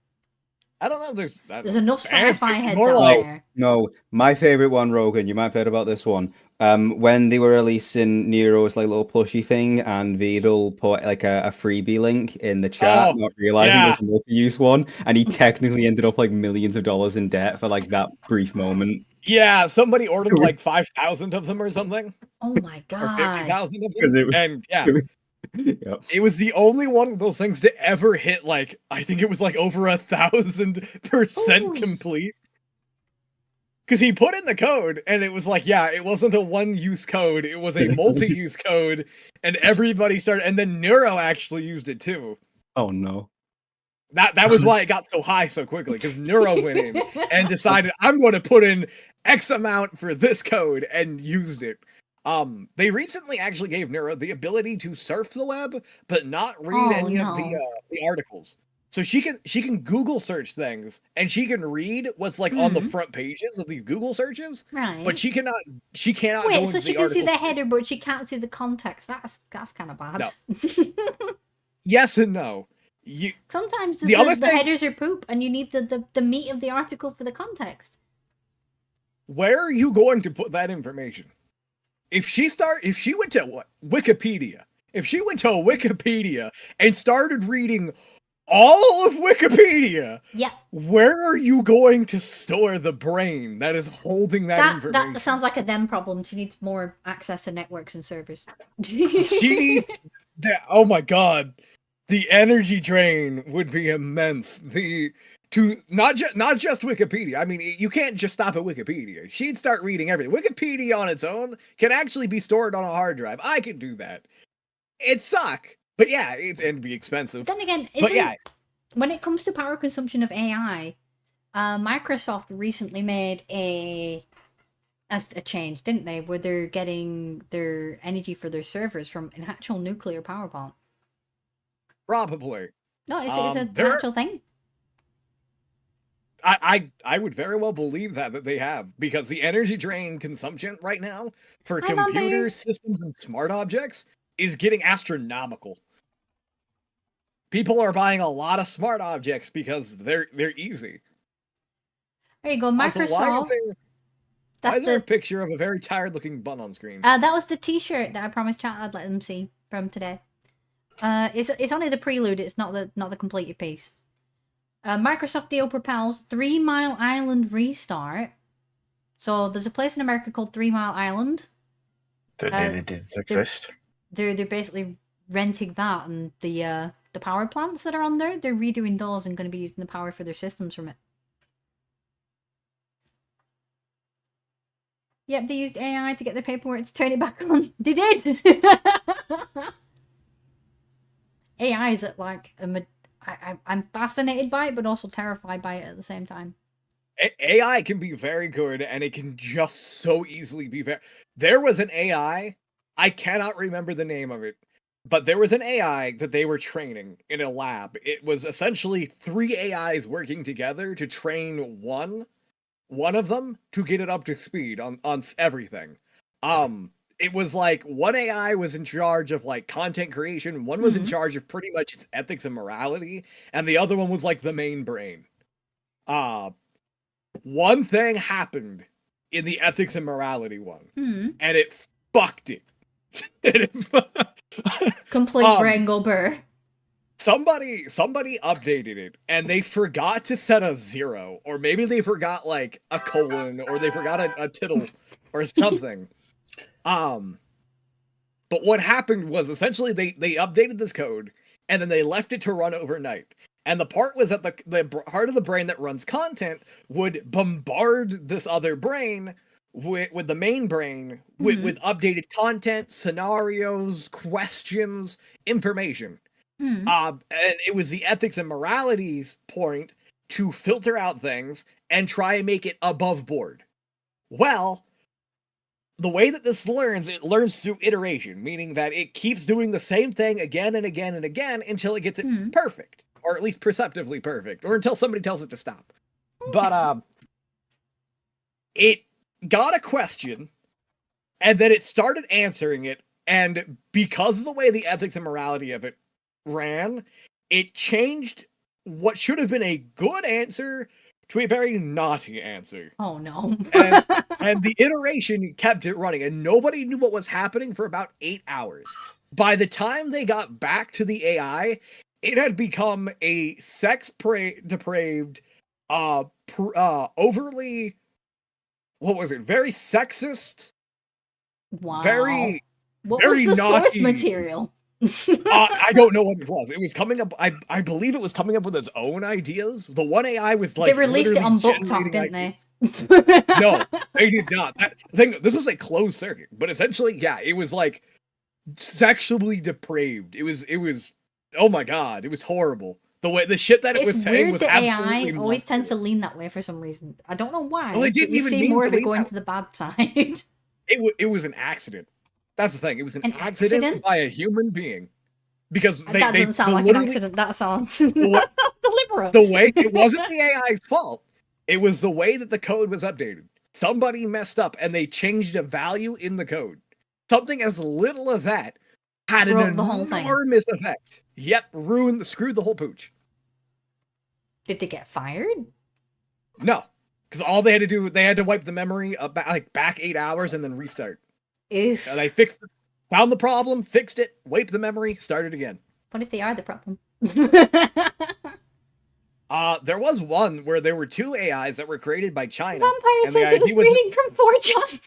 I don't know. There's enough and sci-fi it's heads more out like- there. No, my favorite one, Rogan. You might have heard about this one. When they were releasing Nero's like little plushie thing, and Vidal put like a freebie link in the chat, Oh, not realizing yeah. it was a multi-use one, and he technically ended up like millions of dollars in debt for like that brief moment. Yeah, somebody ordered like 5,000 of them or something, Oh my or god. 50,000 of 'Cause them, it was- and yeah. Yep. It was the only one of those things to ever hit like I think it was like over 1,000% Holy- complete. Because he put in the code and it was like, yeah, it wasn't a one-use code, it was a multi-use code, and everybody started, and then Neuro actually used it too. Oh no. That was why it got so high so quickly, because Neuro went in and decided I'm going to put in X amount for this code and used it. They recently actually gave Neuro the ability to surf the web, but not read Oh, any of no. the articles. So she can Google search things, and she can read what's like on the Mhm. front pages of these Google searches, Right. but she cannot go Wait, into so she the can see the articles. header, but she can't see the context. That's kind of bad. Yes and no. Sometimes The the other thing- headers are poop, and you need the meat of the article for the context. Where are you going to put that information? If she went to Wikipedia, and started reading all of Wikipedia, Yeah, where are you going to store the brain that is holding that information? that sounds like a them problem. She needs more access to networks and servers. She needs that. Oh my god, the energy drain would be immense. Not just Wikipedia. I mean, you can't just stop at Wikipedia. She'd start reading everything. Wikipedia on its own can actually be stored on a hard drive. I could do that. It'd suck, but yeah, it'd be expensive. Then again, But yeah, when it comes to power consumption of AI, Microsoft recently made a change, didn't they? Where they're getting their energy for their servers from an actual nuclear power plant. probably. No, it's an there- actual thing. I would very well believe that they have, because the energy drain consumption right now for Hi, Mom, computer babe. systems and smart objects is getting astronomical. People are buying a lot of smart objects because they're easy. There you go, Also, Microsoft. why That's is there a the picture of a very tired looking bun on screen? that was the T-shirt that I promised chat I'd let them see from today. It's only the prelude. It's not the completed piece. Microsoft deal propels 3 Mile Island restart. So there's a place in America called 3 Mile Island. That really didn't exist. They're basically renting that, and the power plants that are on there, they're redoing those and going to be using the power for their systems from it. Yep, they used AI to get the paperwork to turn it back on. They did. AI is like I'm fascinated by it, but also terrified by it at the same time. AI can be very good, and it can just so easily be very. There was an AI, I cannot remember the name of it, but there was an AI that they were training in a lab. It was essentially 3 AIs working together to train one of them to get it up to speed on everything. it was like one AI was in charge of like content creation, one was in charge of pretty much its ethics and morality, and the other one was like the main brain. One thing happened in the ethics and morality one, and it fucked it. Complete brain go burr. Somebody updated it, and they forgot to set a 0, or maybe they forgot like a colon, or they forgot a tittle, or something. But what happened was essentially they updated this code, and then they left it to run overnight. And the part was that the part of the brain that runs content would bombard this other brain with the main brain with updated content, scenarios, questions, information. And it was the ethics and moralities point to filter out things and try and make it above board. Well, the way that this learns, it learns through iteration, meaning that it keeps doing the same thing again and again and again until it gets it perfect, or at least perceptively perfect, or until somebody tells it to stop. Okay. But it got a question, and then it started answering it, and because of the way the ethics and morality of it ran, it changed what should have been a good answer to a very naughty answer. Oh no. and the iteration kept it running, and nobody knew what was happening for about 8 hours. By the time they got back to the AI, it had become a sex-depraved, overly, what was it, very sexist, wow. very what very was the naughty source material? I don't know what it was. It was coming up. I believe it was coming up with its own ideas. The one AI was like they released it on literally BookTok, didn't generating they? No, they did not. This was a closed circuit, but essentially, yeah, it was like sexually depraved. It was. Oh my god, it was horrible. The shit that it was saying was absolutely AI always monstrous. tends to lean that way for some reason. I don't know why. Well, it didn't you even see mean more to of it lean going that to the bad side. It was an accident. That's the thing. It was an accident accident by a human being. Because that doesn't sound like an accident. That sounds deliberate. The way it wasn't the AI's fault. It was the way that the code was updated. Somebody messed up and they changed a value in the code. Something as little as that had an enormous effect. Yep, screwed the whole pooch. Did they get fired? No, because all they had to do, they had to wipe the memory back 8 hours and then restart. Oof. They found the problem, fixed it, wiped the memory, started again. What if they are the problem? There was one where there were 2 AIs that were created by China. Vampire says it was reading from 4chan.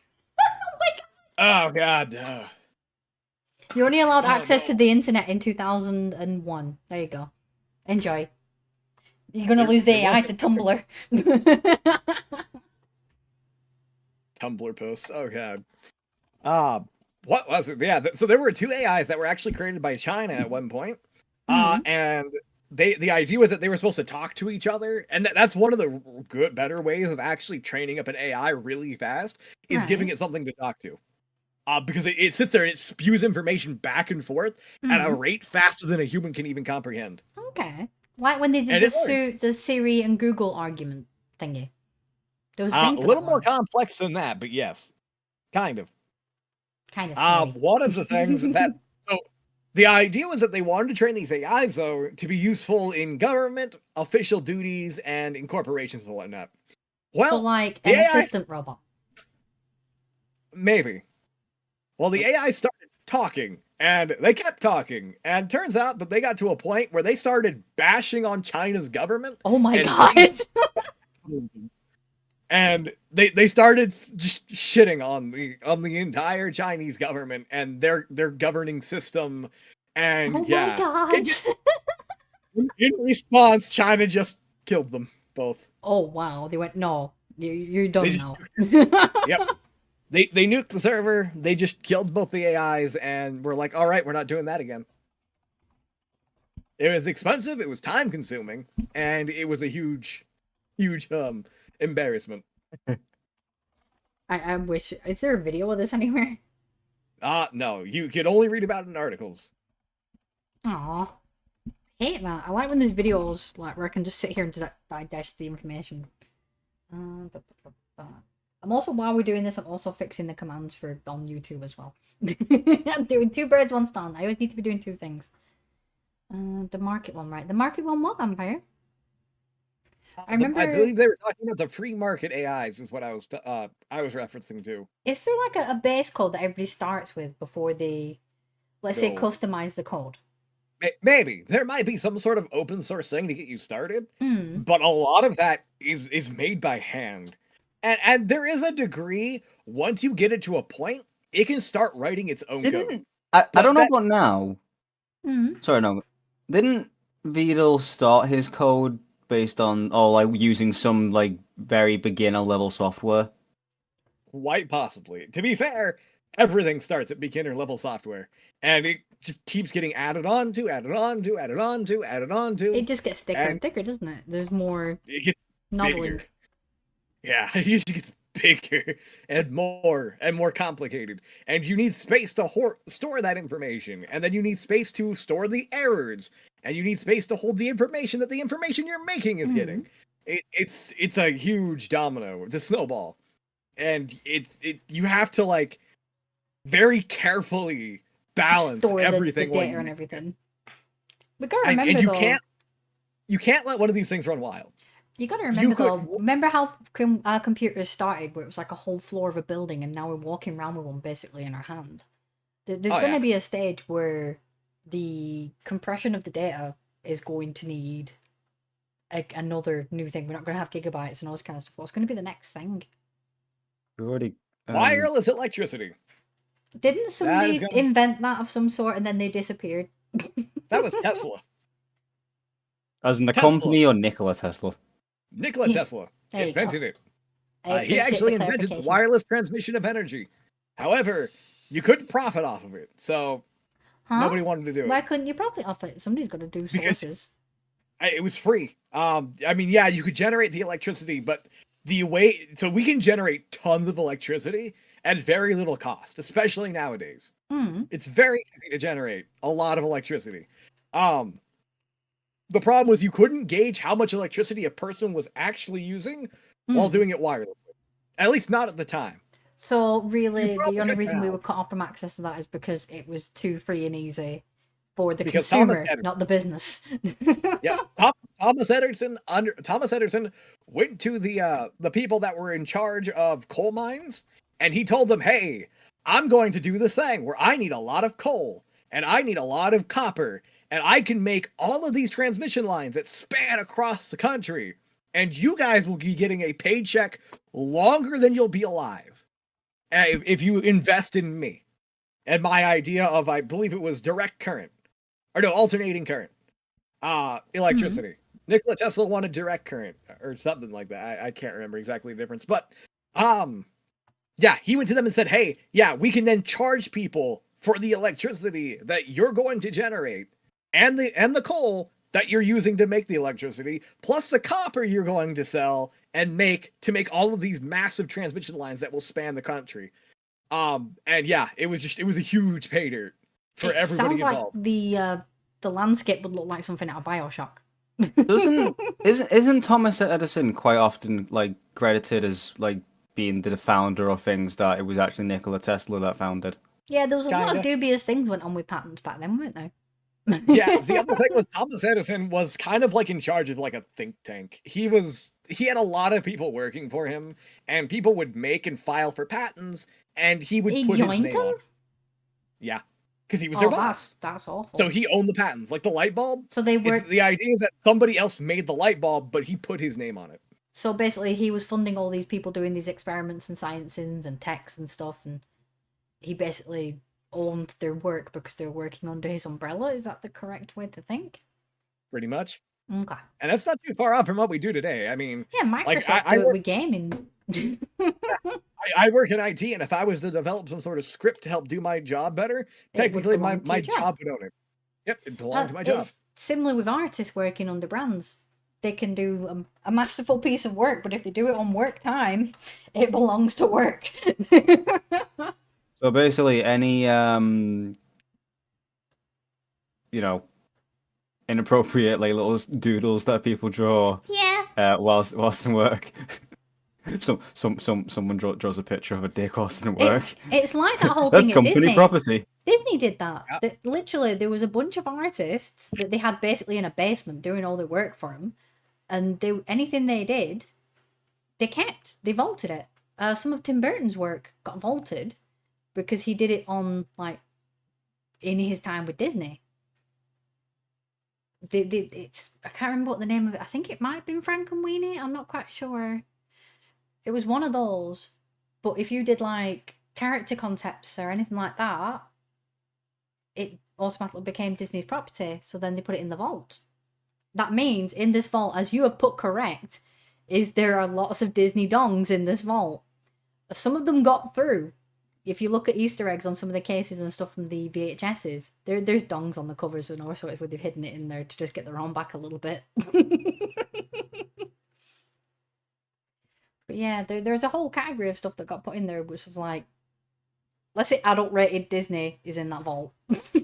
Oh god. You're only allowed access to the internet in 2001. There you go. Enjoy. You're gonna lose the AI to Tumblr. Tumblr posts. Oh god. What was it? Yeah, so there were 2 AIs that were actually created by China at one point. And the idea was that they were supposed to talk to each other, and that's one of the better ways of actually training up an AI really fast is giving it something to talk to. Because it sits there and it spews information back and forth at a rate faster than a human can even comprehend. Okay. Like when they did the Siri and Google argument thingy. There was a little more complex than that, but yes. Kind of. One of the things the idea was that they wanted to train these AIs, though, to be useful in government, official duties, and in corporations and whatnot. Well, so like an assistant robot. Maybe. Well, the AI started talking, and they kept talking, and turns out that they got to a point where they started bashing on China's government. Oh my god! And they started just shitting on the entire Chinese government and their governing system, and my god! In response, China just killed them both. Oh wow! They went, no, you're done now. Yep. They nuked the server. They just killed both the AIs, and we're like, all right, we're not doing that again. It was expensive. It was time consuming, and it was a huge embarrassment. I wish. Is there a video of this anywhere? No. You can only read about it in articles. Aw. Hate that. I like when there's videos like where I can just sit here and just digest the information. While we're doing this, I'm also fixing the commands for on YouTube as well. I'm doing 2 birds, 1 stone. I always need to be doing 2 things. The market one, right? The market one, what, Vampire? I remember. I believe they were talking about the free market AIs is what I was referencing to. Is there like a base code that everybody starts with before they, let's say, No. customize the code? Maybe there might be some sort of open source thing to get you started, Hmm. but a lot of that is made by hand, and there is a degree once you get it to a point, it can start writing its own code. Didn't I But don't know that- about now. Hmm. Sorry, no. Didn't Vidal start his code based on like using some like very beginner level software? Quite possibly. To be fair, everything starts at beginner level software, and it just keeps getting added on to. It just gets thicker and And- thicker, doesn't it? There's more It gets noveling. bigger. Yeah, it usually gets bigger and more complicated. And you need space to store that information. And then you need space to store the errors. And you need space to hold the information that the information you're making is getting. It's a huge domino. It's a snowball. And you have to like very carefully balance Store everything. the while data you and make it. everything. We gotta And remember you though. can't let one of these things run wild. You gotta remember could though. wa- Remember how computers started, where it was like a whole floor of a building, and now we're walking around with one basically in our hand. There's Oh, going to yeah. be a stage where the compression of the data is going to need another new thing. We're not going to have gigabytes and all this kind of stuff. What's going to be the next thing? We already Wireless electricity. Didn't somebody gonna- invent that of some sort and then they disappeared? That was Tesla. as in the Tesla. company or Nikola Tesla. Nikola Yeah, Tesla there you go. invented it. I He appreciate actually the invented the clarification. wireless transmission of energy. However, you couldn't profit off of it, so Huh? nobody wanted to do Why it. couldn't you profit off it? Somebody's got to do Because- sources. It was free. I mean, yeah, you could generate the electricity, but so we can generate tons of electricity at very little cost, especially nowadays. Hmm. It's very easy to generate a lot of electricity. The problem was you couldn't gauge how much electricity a person was actually using while Hmm. doing it wirelessly. At least not at the time. So really, probably the only could reason we now. were cut off from access to that is because it was too free and easy for the Because Thomas consumer, Edison- not the business. Yeah, Thomas Edison went to the people that were in charge of coal mines, and he told them, "Hey, I'm going to do this thing where I need a lot of coal and I need a lot of copper, and I can make all of these transmission lines that span across the country, and you guys will be getting a paycheck longer than you'll be alive if you invest in me." And my idea of, I believe it was direct current, or no, alternating current. Electricity. Nikola Tesla wanted direct current or something like that. I can't remember exactly the difference, but yeah, he went to them and said, "Hey, yeah, we can then charge people for the electricity that you're going to generate and the coal that you're using to make the electricity, plus the copper you're going to sell and make all of these massive transmission lines that will span the country." And yeah, it was a huge pay dirt for It everybody sounds like involved. the landscape would look like something out of Bioshock. Isn't Thomas Edison quite often like credited as like being the founder of things that it was actually Nikola Tesla that founded? Yeah, there was a lot of Kinda. dubious things went on with patents back then, weren't there? Yeah, the other thing was Thomas Edison was kind of like in charge of like a think tank. He had a lot of people working for him, and people would make and file for patents, and he would He put his joined name them? on. Yeah, because he was their boss. That's awful. So he owned the patents, like the light bulb. So they were The idea is that somebody else made the light bulb, but he put his name on it. so basically he was funding all these people doing these experiments and sciences and techs and stuff, and he basically owned their work because they're working under his umbrella. Is that the correct way to think? Pretty much. Okay. And that's not too far off from what we do today. I mean, Yeah, Microsoft Like, I do it work- with gaming. I work in IT, and if I was to develop some sort of script to help do my job better, would technically my belong to your job. job would own it. Yep, it belonged to my job. It's similar with artists working under brands. They can do a masterful piece of work, but if they do it on work time, it belongs to work. So basically, any inappropriate like little doodles that people draw yeah. whilst in work. Someone draws a picture of a dick horse didn't work. It's like that whole That's thing at company Disney. property. Disney did that. Yep. Literally, there was a bunch of artists that they had basically in a basement doing all the work for them, and anything they did, they kept. They vaulted it. Some of Tim Burton's work got vaulted because he did it on in his time with Disney. I can't remember what the name of it. I think it might have been Frank and Weenie. I'm not quite sure. It was one of those. But if you did like character concepts or anything like that, it automatically became Disney's property. So then they put it in the vault. That means in this vault, as you have put correct, is there are lots of Disney dongs in this vault. Some of them got through. If you look at Easter eggs on some of the cases and stuff from the VHSs, there's dongs on the covers and all sorts where they've hidden it in there to just get their own back a little bit. But yeah, there's a whole category of stuff that got put in there, which was like, let's say adult rated Disney is in that vault. Just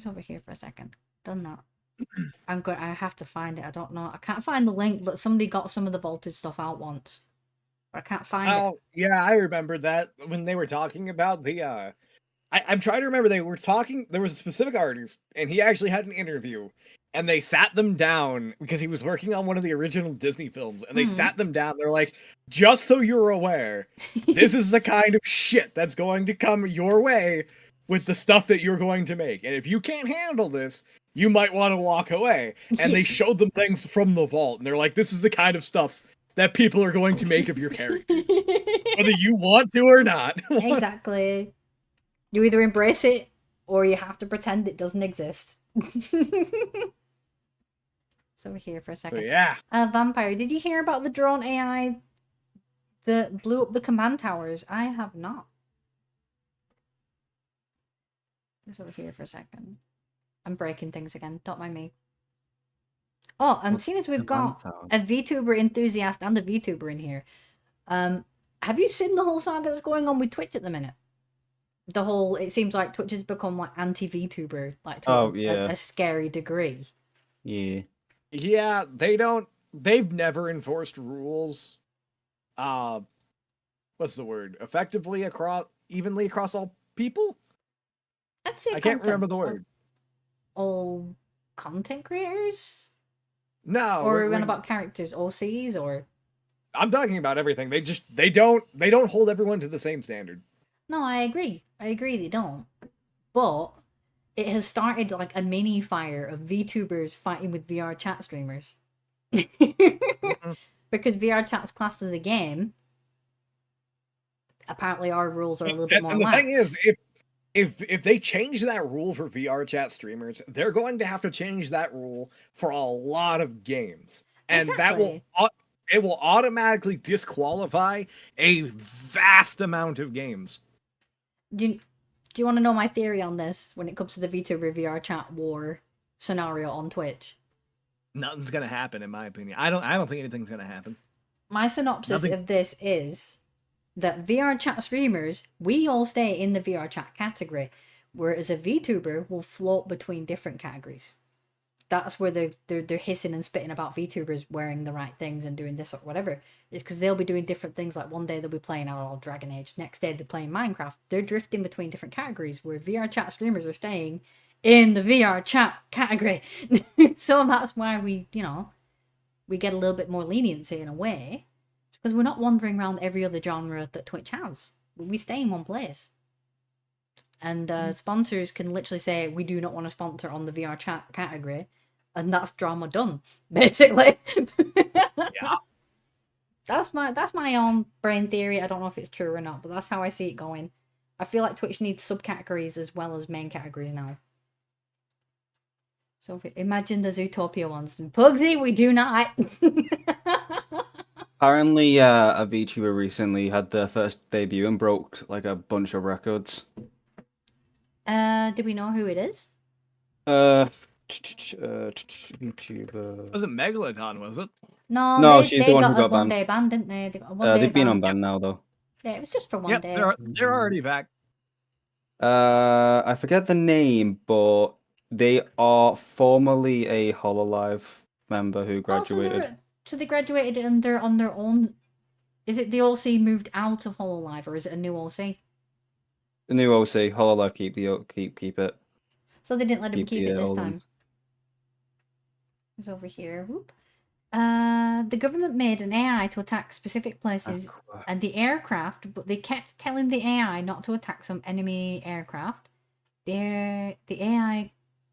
over here for a second. Done that. I have to find it. I don't know. I can't find the link, but somebody got some of the vaulted stuff out once. I can't find it. Oh, yeah, I remember that when they were talking about the I'm trying to remember, they were talking, there was a specific artist, and he actually had an interview, and they sat them down, because he was working on one of the original Disney films, and they sat them down, they're like, just so you're aware, this is the kind of shit that's going to come your way with the stuff that you're going to make, and if you can't handle this, you might want to walk away. And they showed them things from the vault, and they're like, this is the kind of stuff that people are going to make of your characters, whether you want to or not. Exactly. You either embrace it or you have to pretend it doesn't exist. So we're here for a second. So, yeah. Vampire, did you hear about the drone AI that blew up the command towers? I have not. It's over here for a second. I'm breaking things again. Don't mind me. Oh, and seeing as we've got a VTuber enthusiast and a VTuber in here, have you seen the whole saga that's going on with Twitch at the minute? It seems like Twitch has become like anti-VTuber, like to a scary degree. Yeah. Yeah, they've never enforced rules. What's the word? Effectively evenly across all people? I'd say I can't remember the word. All content creators? No. Or even about characters, OCs, or I'm talking about everything. They don't hold everyone to the same standard. No, I agree. They don't. But it has started like a mini fire of VTubers fighting with VR chat streamers. Because VR chat's classed as a game. Apparently our rules are a little bit more lax. And the thing is, if they change that rule for VR chat streamers, they're going to have to change that rule for a lot of games. And exactly. it will automatically disqualify a vast amount of games. Do you want to know my theory on this when it comes to the VTuber VR chat war scenario on Twitch? Nothing's gonna happen, in my opinion. I don't think anything's gonna happen. My synopsis of this is that VR chat streamers, we all stay in the VR chat category, whereas a VTuber will float between different categories. That's where they're hissing and spitting about VTubers wearing the right things and doing this or whatever. It's because they'll be doing different things. Like one day they'll be playing out Dragon Age, next day they're playing Minecraft. They're drifting between different categories, where VR chat streamers are staying in the VR chat category. So that's why we get a little bit more leniency in a way, because we're not wandering around every other genre that Twitch has. We stay in one place. And sponsors can literally say, we do not want to sponsor on the VR chat category. And that's drama done, basically. Yeah. That's my own brain theory. I don't know if it's true or not, but that's how I see it going. I feel like Twitch needs subcategories as well as main categories now. So imagine the Zootopia ones. Pugsy, we do not. Apparently, a VTuber recently had their first debut and broke like a bunch of records. Do we know who it is? VTuber. Was it Megalodon, was it? No, she's the one who got banned. They got a 1 day ban, didn't they? They got a 1 day They've been ban. on ban now though. Yeah, it was just for one day. They're already back. I forget the name, but they are formerly a Hololive member who graduated. So they graduated and they're on their own. Is it the OC moved out of Hololive, or is it a new OC? The new OC, Hololive keep it. So they didn't let him Keep keep the it this old time. ones. It's over here. Whoop. The government made an AI to attack specific places and the aircraft, but they kept telling the AI not to attack some enemy aircraft. The AI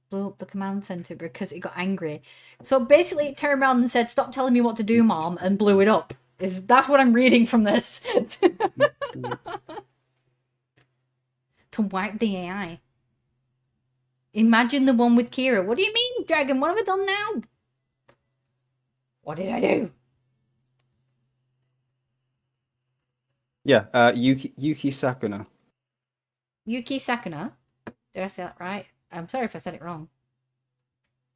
blew up the command center because it got angry. So basically, it turned around and said, "Stop telling me what to do, Mom," and blew it up. That's what I'm reading from this. To wipe the AI. Imagine the one with Kira. What do you mean, Dragon? What have I done now? What did I do? Yeah, Yuki Sakuna. Yuki Sakuna. Did I say that right? I'm sorry if I said it wrong.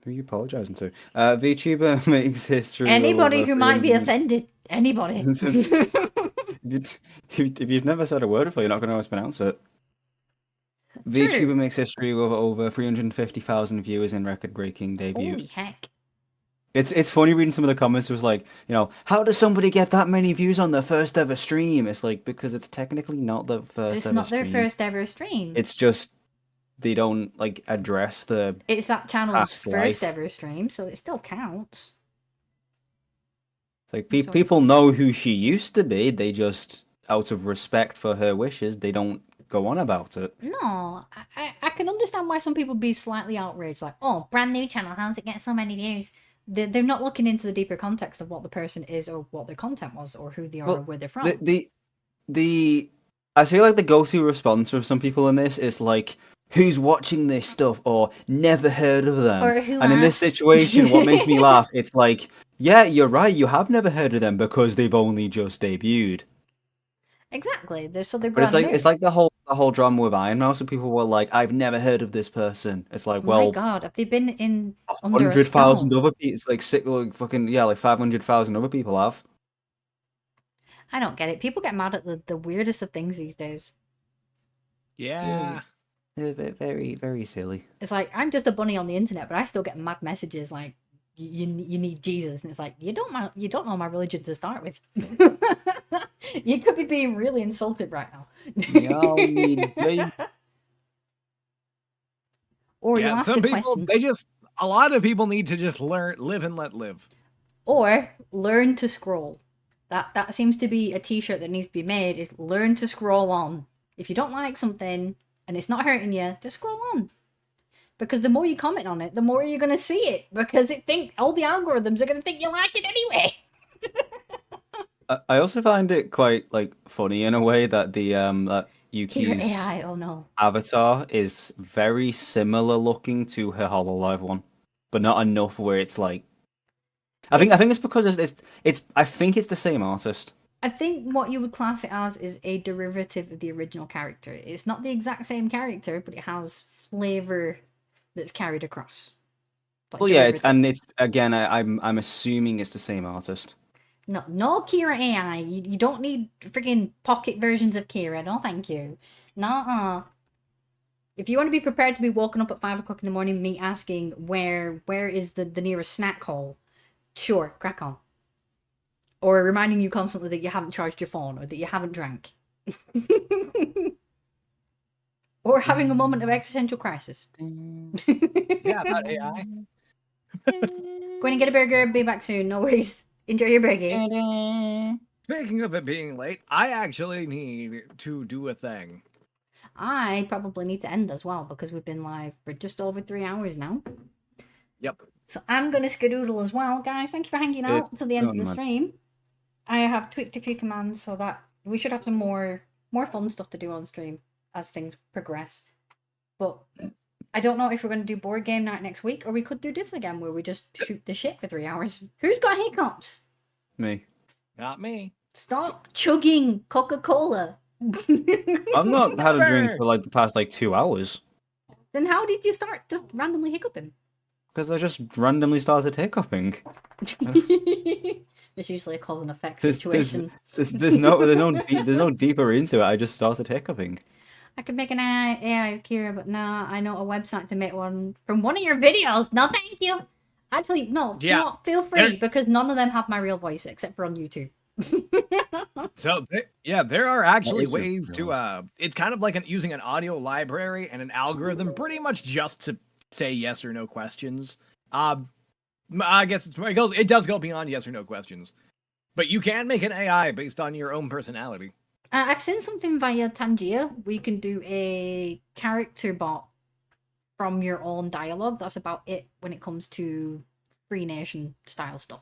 Who are you apologizing to? VTuber makes history. Anybody who might be 300 offended. Anybody. If you've never said a word before, you're not going to always pronounce it. VTuber makes history with over 350,000 viewers in record-breaking debut. Holy heck. It's funny reading some of the comments. It was like, how does somebody get that many views on their first ever stream? It's like, because it's technically not the first It's ever not their stream. first ever stream. It's just they don't address the. It's that channel's past first life. ever stream, so it still counts. Like So- people know who she used to be. They just, out of respect for her wishes, they don't go on about it. No, I can understand why some people be slightly outraged. Like, oh, brand new channel, how does it get so many views? They're not looking into the deeper context of what the person is or what their content was or who they are Well, or where they're from. The I feel like the go-to response of some people in this is like, who's watching this stuff or never heard of them? Or who And in this asked? situation, what makes me laugh, it's like, yeah, you're right, you have never heard of them because they've only just debuted. Exactly. So they're But brand new. it's like the whole drama with Iron Mouse, where people were like, I've never heard of this person. It's like, My well, God, have they been in under a 100,000 stone? other people. It's like like 500,000 other people have. I don't get it. People get mad at the weirdest of things these days. Yeah. They're very, very silly. It's like, I'm just a bunny on the internet, but I still get mad messages like, you need Jesus, and it's like, you don't know my religion to start with. You could be being really insulted right now. Y'all need Or you'll Yeah, ask some a people, question, a lot of people need to just live and let live. or learn to scroll. That seems to be a t-shirt that needs to be made, is learn to scroll on. If you don't like something and it's not hurting you, just scroll on. Because the more you comment on it, the more you're going to see it. Because all the algorithms are going to think you like it anyway. I also find it quite funny in a way that the that Kira Yuki's AI, oh no. avatar is very similar looking to her Hololive one, but not enough where it's like. I think it's because it's I think it's the same artist. I think what you would class it as is a derivative of the original character. It's not the exact same character, but it has flavor that's carried across. Well, yeah, it's again. I'm assuming it's the same artist. No Kira AI. You don't need freaking pocket versions of Kira. No, thank you. Nuh-uh. If you want to be prepared to be woken up at 5 o'clock in the morning, me asking where is the nearest snack hole, sure, crack on. Or reminding you constantly that you haven't charged your phone or that you haven't drank. Or having a moment of existential crisis. Yeah, that AI. Go in and get a burger. Be back soon. No worries. Enjoy your burger. Speaking of it being late, I actually need to do a thing. I probably need to end as well because we've been live for just over 3 hours now. Yep. So I'm going to skedoodle as well, guys. Thank you for hanging out to the end of the stream. I have tweaked a few commands so that we should have some more fun stuff to do on stream as things progress. But I don't know if we're going to do board game night next week, or we could do this again where we just shoot the shit for 3 hours. Who's got hiccups? Me. Not me. Stop chugging Coca-Cola. I've not had a drink for the past 2 hours. Then how did you start just randomly hiccuping? Because I just randomly started hiccuping. There's usually a cause and effect There's situation. no deeper into it. I just started hiccuping. I could make an AI of Kira, but nah, I know a website to make one from one of your videos. No, thank you. Actually, no. Yeah. No, feel free because none of them have my real voice except for on YouTube. So there are actually is your ways to it's kind of like using an audio library and an algorithm pretty much just to say yes or no questions. I guess it does go beyond yes or no questions. But you can make an AI based on your own personality. I've seen something via Tangia where you can do a character bot from your own dialogue. That's about it when it comes to Free Nation style stuff.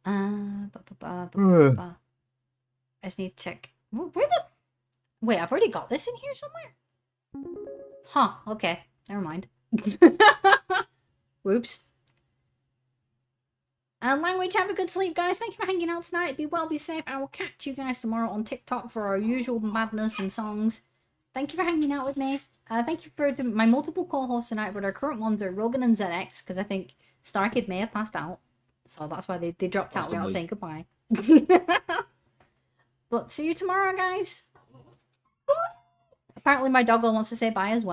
I just need to check. Wait, I've already got this in here somewhere? Huh, okay. Never mind. Whoops. Language, have a good sleep, guys. Thank you for hanging out tonight. Be well, be safe. I will catch you guys tomorrow on TikTok for our usual madness and songs. Thank you for hanging out with me. Thank you for my multiple co-hosts tonight, but our current ones are Rogan and ZX, because I think Starkid may have passed out. So that's why they dropped out without saying goodbye. But see you tomorrow, guys. Apparently my doggo wants to say bye as well.